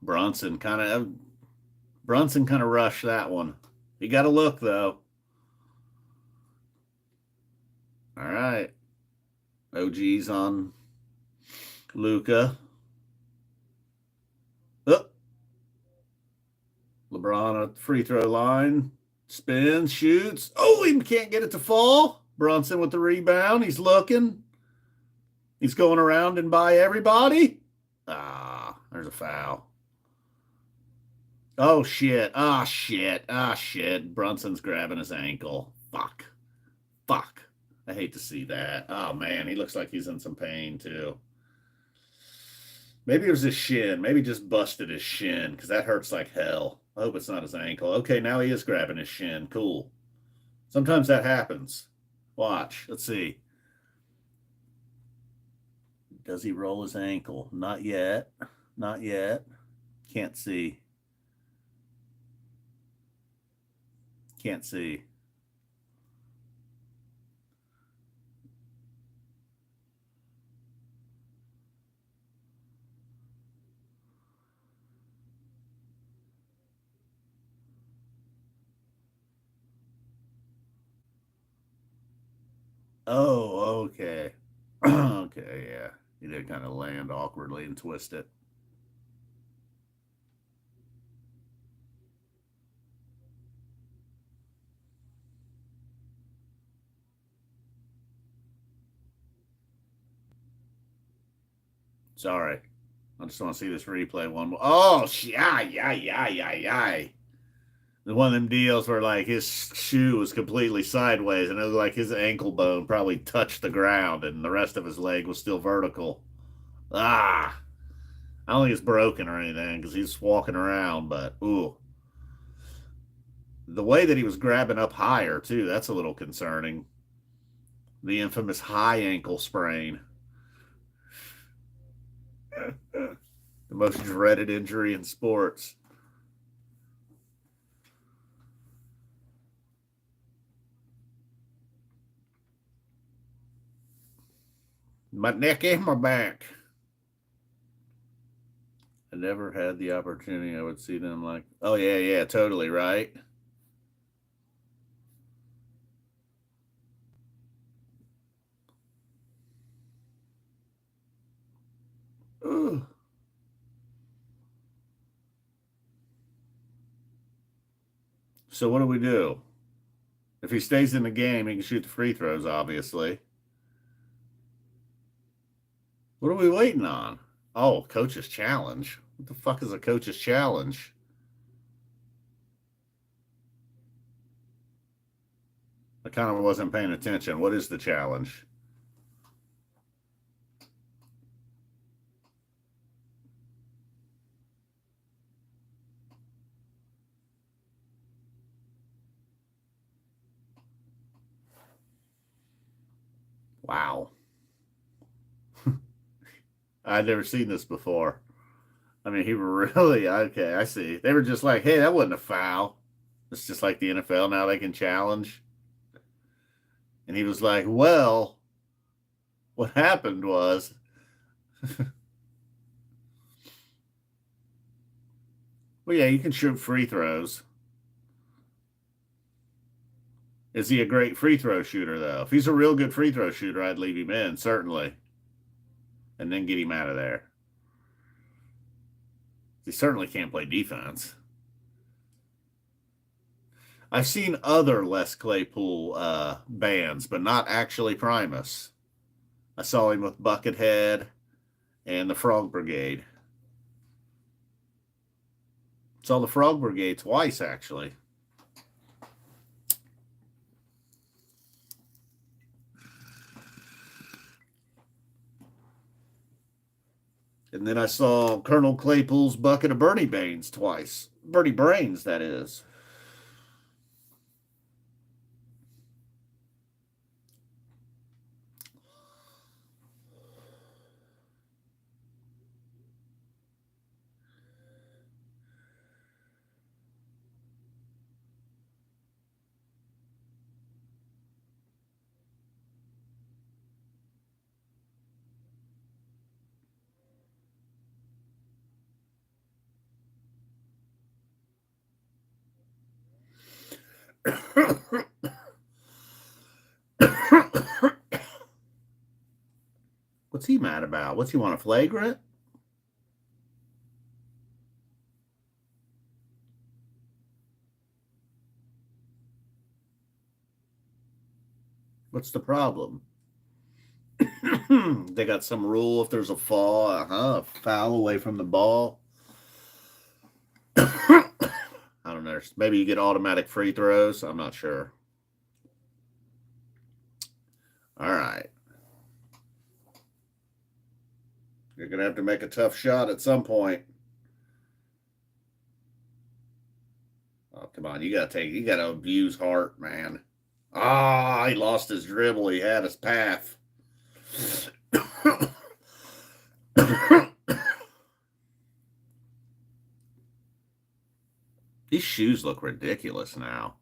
Brunson kind of Brunson kind of rushed that one. He got a look though. All right. OG's on Luca. Oh, LeBron at the free throw line. Spins, shoots. Oh, he can't get it to fall. Brunson with the rebound. He's looking. He's going around and by everybody. Ah, there's a foul. Oh shit. Ah shit. Ah shit. Brunson's grabbing his ankle. Fuck. Fuck. I hate to see that. Oh man, he looks like he's in some pain too. Maybe it was his shin. Maybe just busted his shin because that hurts like hell. I hope it's not his ankle. Okay, now he is grabbing his shin. Cool. Sometimes that happens. Watch. Let's see. Does he roll his ankle? Not yet. Not yet. Can't see. Can't see. Oh, okay. Okay, yeah. He did kind of land awkwardly and twist it. Sorry. I just want to see this replay one more. Oh, yeah, yeah, yeah, yeah, yeah. The one of them deals where like his shoe was completely sideways and it was like his ankle bone probably touched the ground and the rest of his leg was still vertical. Ah, I don't think it's broken or anything because he's walking around, but ooh. The way that he was grabbing up higher, too, that's a little concerning. The infamous high ankle sprain. The most dreaded injury in sports. My neck and my back. I never had the opportunity. I would see them like, oh, yeah, yeah, totally, right? Ooh. So, what do we do? If he stays in the game, he can shoot the free throws, obviously. What are we waiting on? Oh, coach's challenge. What the fuck is a coach's challenge? I kind of wasn't paying attention. What is the challenge? Wow. I'd never seen this before. I mean, he really, okay, I see. They were just like, hey, that wasn't a foul. It's just like the NFL now, they can challenge. And he was like, well, what happened was, well, yeah, you can shoot free throws. Is he a great free throw shooter, though? If he's a real good free throw shooter, I'd leave him in, certainly, and then get him out of there. He certainly can't play defense. I've seen other Les Claypool bands, but not actually Primus. I saw him with Buckethead and the Frog Brigade. Saw the Frog Brigade twice, actually. And then I saw Colonel Claypool's Bucket of Bernie Baines twice. Bernie Brains, that is. What's he mad about? What's he want, a flagrant? What's the problem? They got some rule if there's a fall, a foul away from the ball. I don't know. Maybe you get automatic free throws. I'm not sure. All right. You're going to have to make a tough shot at some point. Oh, come on. You got to abuse Hart, man. Ah, he lost his dribble. He had his path. These shoes look ridiculous now.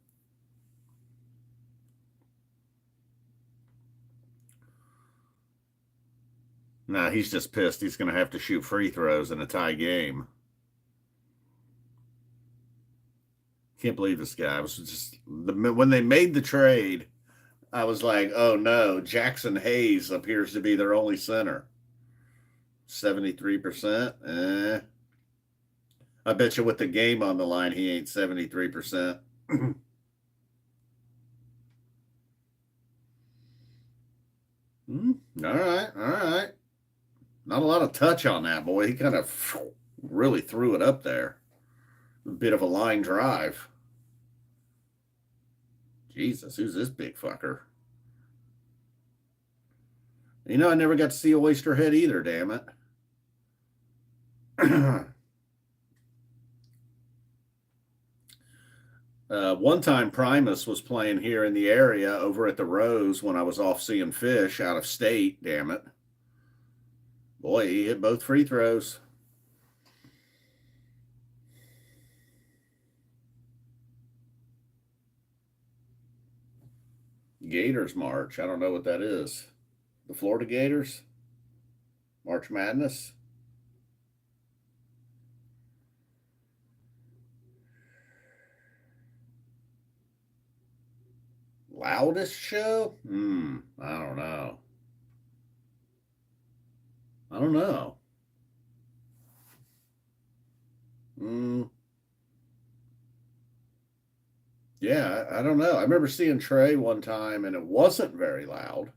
Nah, he's just pissed. He's going to have to shoot free throws in a tie game. Can't believe this guy. I was just when they made the trade, I was like, oh no, Jackson Hayes appears to be their only center. 73%. I bet you with the game on the line, he ain't 73%. All right, all right. Not a lot of touch on that, boy. He kind of really threw it up there. A bit of a line drive. Jesus, who's this big fucker? You know, I never got to see Oysterhead either, damn it. One time Primus was playing here in the area over at the Rose when I was off seeing Phish out of state, damn it. Boy, he hit both free throws. Gators March. I don't know what that is. The Florida Gators? March Madness? Loudest show? I don't know. I don't know. Yeah, I don't know. I remember seeing Trey one time and it wasn't very loud.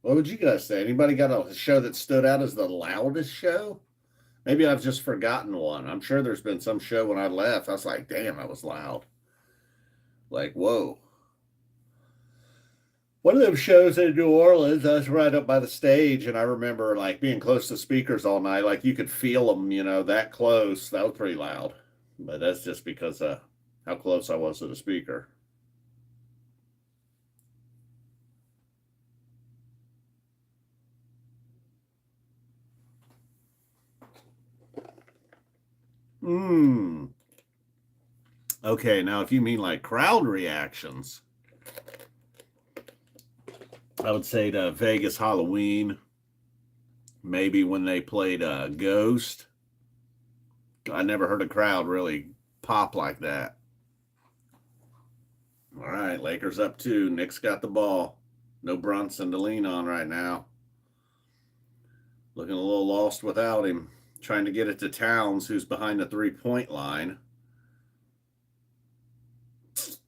What would you guys say? Anybody got a show that stood out as the loudest show? Maybe I've just forgotten one. I'm sure there's been some show when I left. I was like, damn, that was loud. Like, whoa. One of them shows in New Orleans, I was right up by the stage, and I remember like being close to speakers all night. Like you could feel them, that close. That was pretty loud. But that's just because how close I was to the speaker. Okay, now if you mean like crowd reactions, I would say to Vegas Halloween, maybe when they played Ghost. I never heard a crowd really pop like that. All right, Lakers up 2. Knicks got the ball. No Brunson to lean on right now. Looking a little lost without him. Trying to get it to Towns, who's behind the three-point line.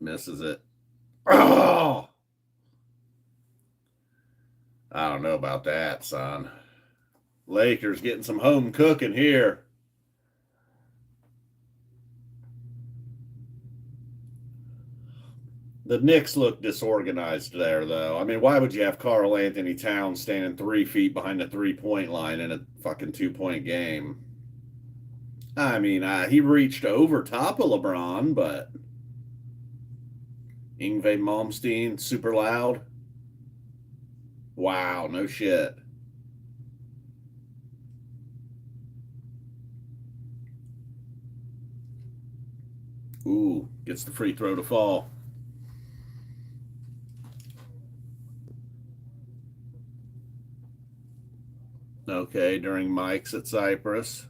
Misses it. Oh! I don't know about that, son. Lakers getting some home cooking here. The Knicks look disorganized there, though. I mean, why would you have Karl Anthony Towns standing 3 feet behind the three-point line in a fucking 2-point game? I mean, he reached over top of LeBron, but Yngwie Malmsteen, super loud. Wow, no shit. Ooh, gets the free throw to fall. Okay, during Mike's at Cypress.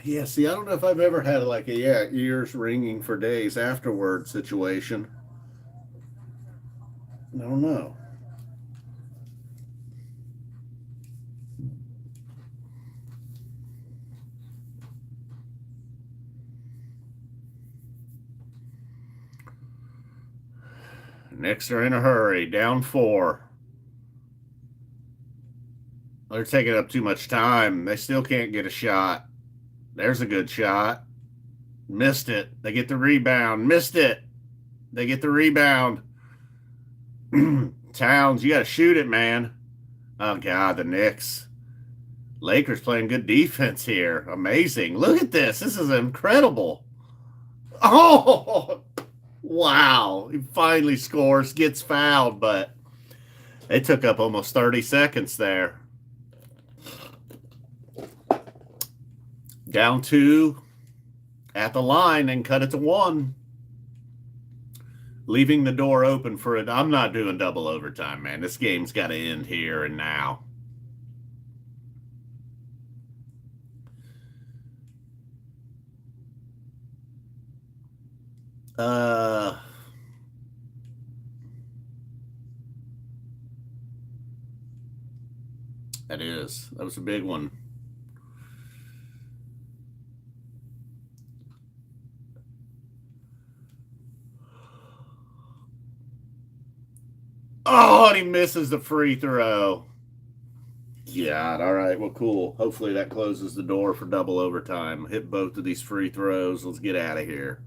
Yeah, see, I don't know if I've ever had like a ears ringing for days afterward situation. I don't know. Knicks are in a hurry, down 4. They're taking up too much time. They still can't get a shot. There's a good shot. Missed it. They get the rebound. Missed it. They get the rebound. Towns, you got to shoot it, man. Oh, God, the Knicks. Lakers playing good defense here. Amazing. Look at this. This is incredible. Oh, wow. He finally scores, gets fouled, but it took up almost 30 seconds there. Down 2 at the line and cut it to 1. Leaving the door open for it. I'm not doing double overtime, man. This game's got to end here and now. That is. That was a big one. Oh, and he misses the free throw. God, all right. Well, cool. Hopefully that closes the door for double overtime. Hit both of these free throws. Let's get out of here.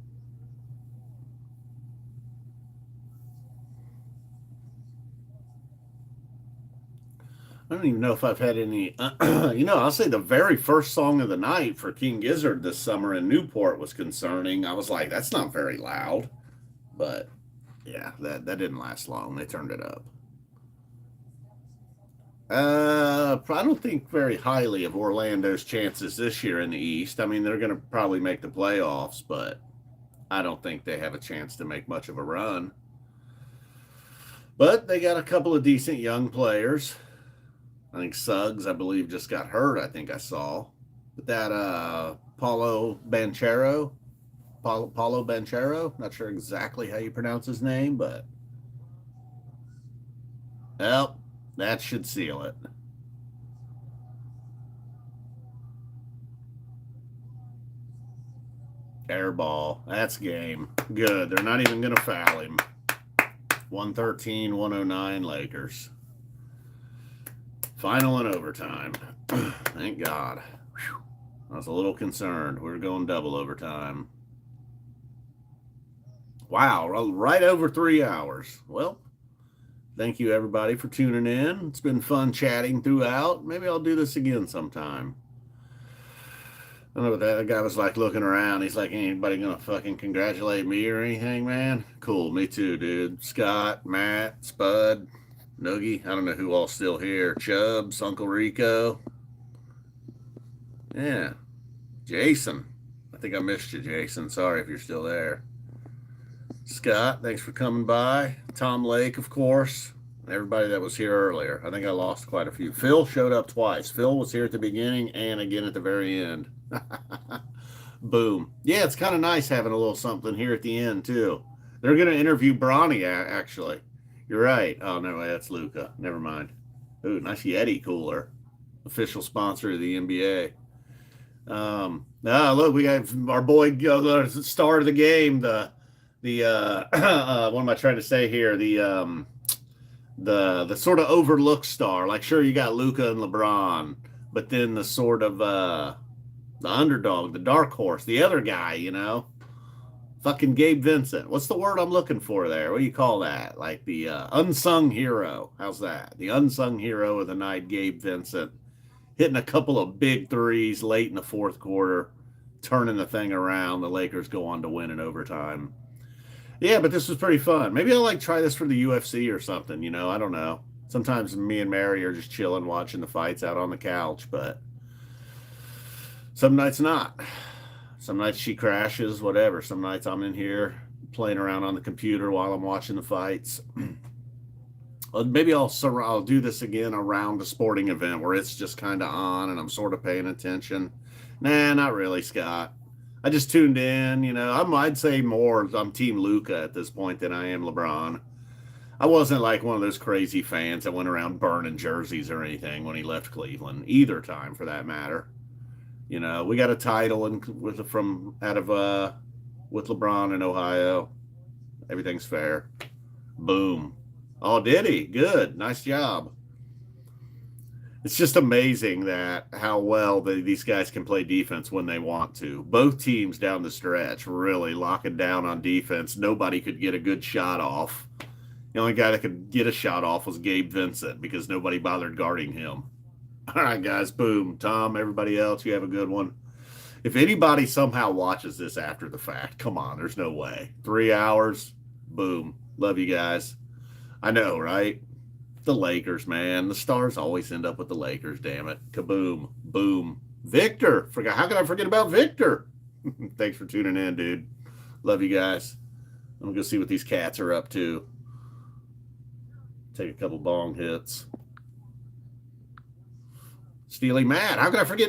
I don't even know if I've had any. I'll say the very first song of the night for King Gizzard this summer in Newport was concerning. I was like, that's not very loud. But yeah, that didn't last long. They turned it up. I don't think very highly of Orlando's chances this year in the East. I mean, they're going to probably make the playoffs, but I don't think they have a chance to make much of a run. But they got a couple of decent young players. I think Suggs, I believe, just got hurt, I think I saw. But that Paulo Banchero, not sure exactly how you pronounce his name, but well, that should seal it. Air ball. That's game. Good. They're not even going to foul him. 113, 109 Lakers. Final and overtime. Thank God. Whew. I was a little concerned. We were going double overtime. Wow, right over 3 hours. Well, thank you everybody for tuning in. It's been fun chatting throughout. Maybe I'll do this again sometime. I don't know what that guy was like looking around. He's like, ain't anybody gonna fucking congratulate me or anything, man? Cool, me too, dude. Scott, Matt, Spud, Noogie. I don't know who all's still here. Chubbs, Uncle Rico. Yeah. Jason. I think I missed you, Jason. Sorry if you're still there. Scott, thanks for coming by. Tom Lake, of course. Everybody that was here earlier. I think I lost quite a few. Phil showed up twice. Phil was here at the beginning and again at the very end. Boom. Yeah, it's kind of nice having a little something here at the end, too. They're going to interview Bronny, actually. You're right. Oh, no, that's Luca. Never mind. Ooh, nice Yeti cooler. Official sponsor of the NBA. Look, we got our boy, the star of the game, the what am I trying to say here? The sort of overlooked star. Like, sure, you got Luca and LeBron, but then the sort of the underdog, the dark horse, the other guy, fucking Gabe Vincent. What's the word I'm looking for there? What do you call that? Like the unsung hero. How's that? The unsung hero of the night, Gabe Vincent, hitting a couple of big threes late in the fourth quarter, turning the thing around. The Lakers go on to win in overtime. Yeah, but this was pretty fun. Maybe I'll try this for the UFC or something, I don't know. Sometimes me and Mary are just chilling, watching the fights out on the couch, but some nights not. Some nights she crashes, whatever. Some nights I'm in here playing around on the computer while I'm watching the fights. Maybe I'll do this again around a sporting event where it's just kind of on and I'm sort of paying attention. Nah, not really, Scott. I just tuned in, I'd say more I'm Team Luca at this point than I am LeBron. I wasn't like one of those crazy fans that went around burning jerseys or anything when he left Cleveland, either time for that matter. We got a title with LeBron in Ohio. Everything's fair. Boom. Oh, did he? Good. Nice job. It's just amazing that how well these guys can play defense when they want to. Both teams down the stretch really locking down on defense. Nobody could get a good shot off. The only guy that could get a shot off was Gabe Vincent because nobody bothered guarding him. All right, guys. Boom. Tom, everybody else, you have a good one. If anybody somehow watches this after the fact, come on. There's no way. 3 hours. Boom. Love you guys. I know, right? The Lakers, man. The stars always end up with the Lakers, damn it. Kaboom. Boom. Victor. How could I forget about Victor? Thanks for tuning in, dude. Love you guys. I'm going to go see what these cats are up to. Take a couple bong hits. Steely Matt. How could I forget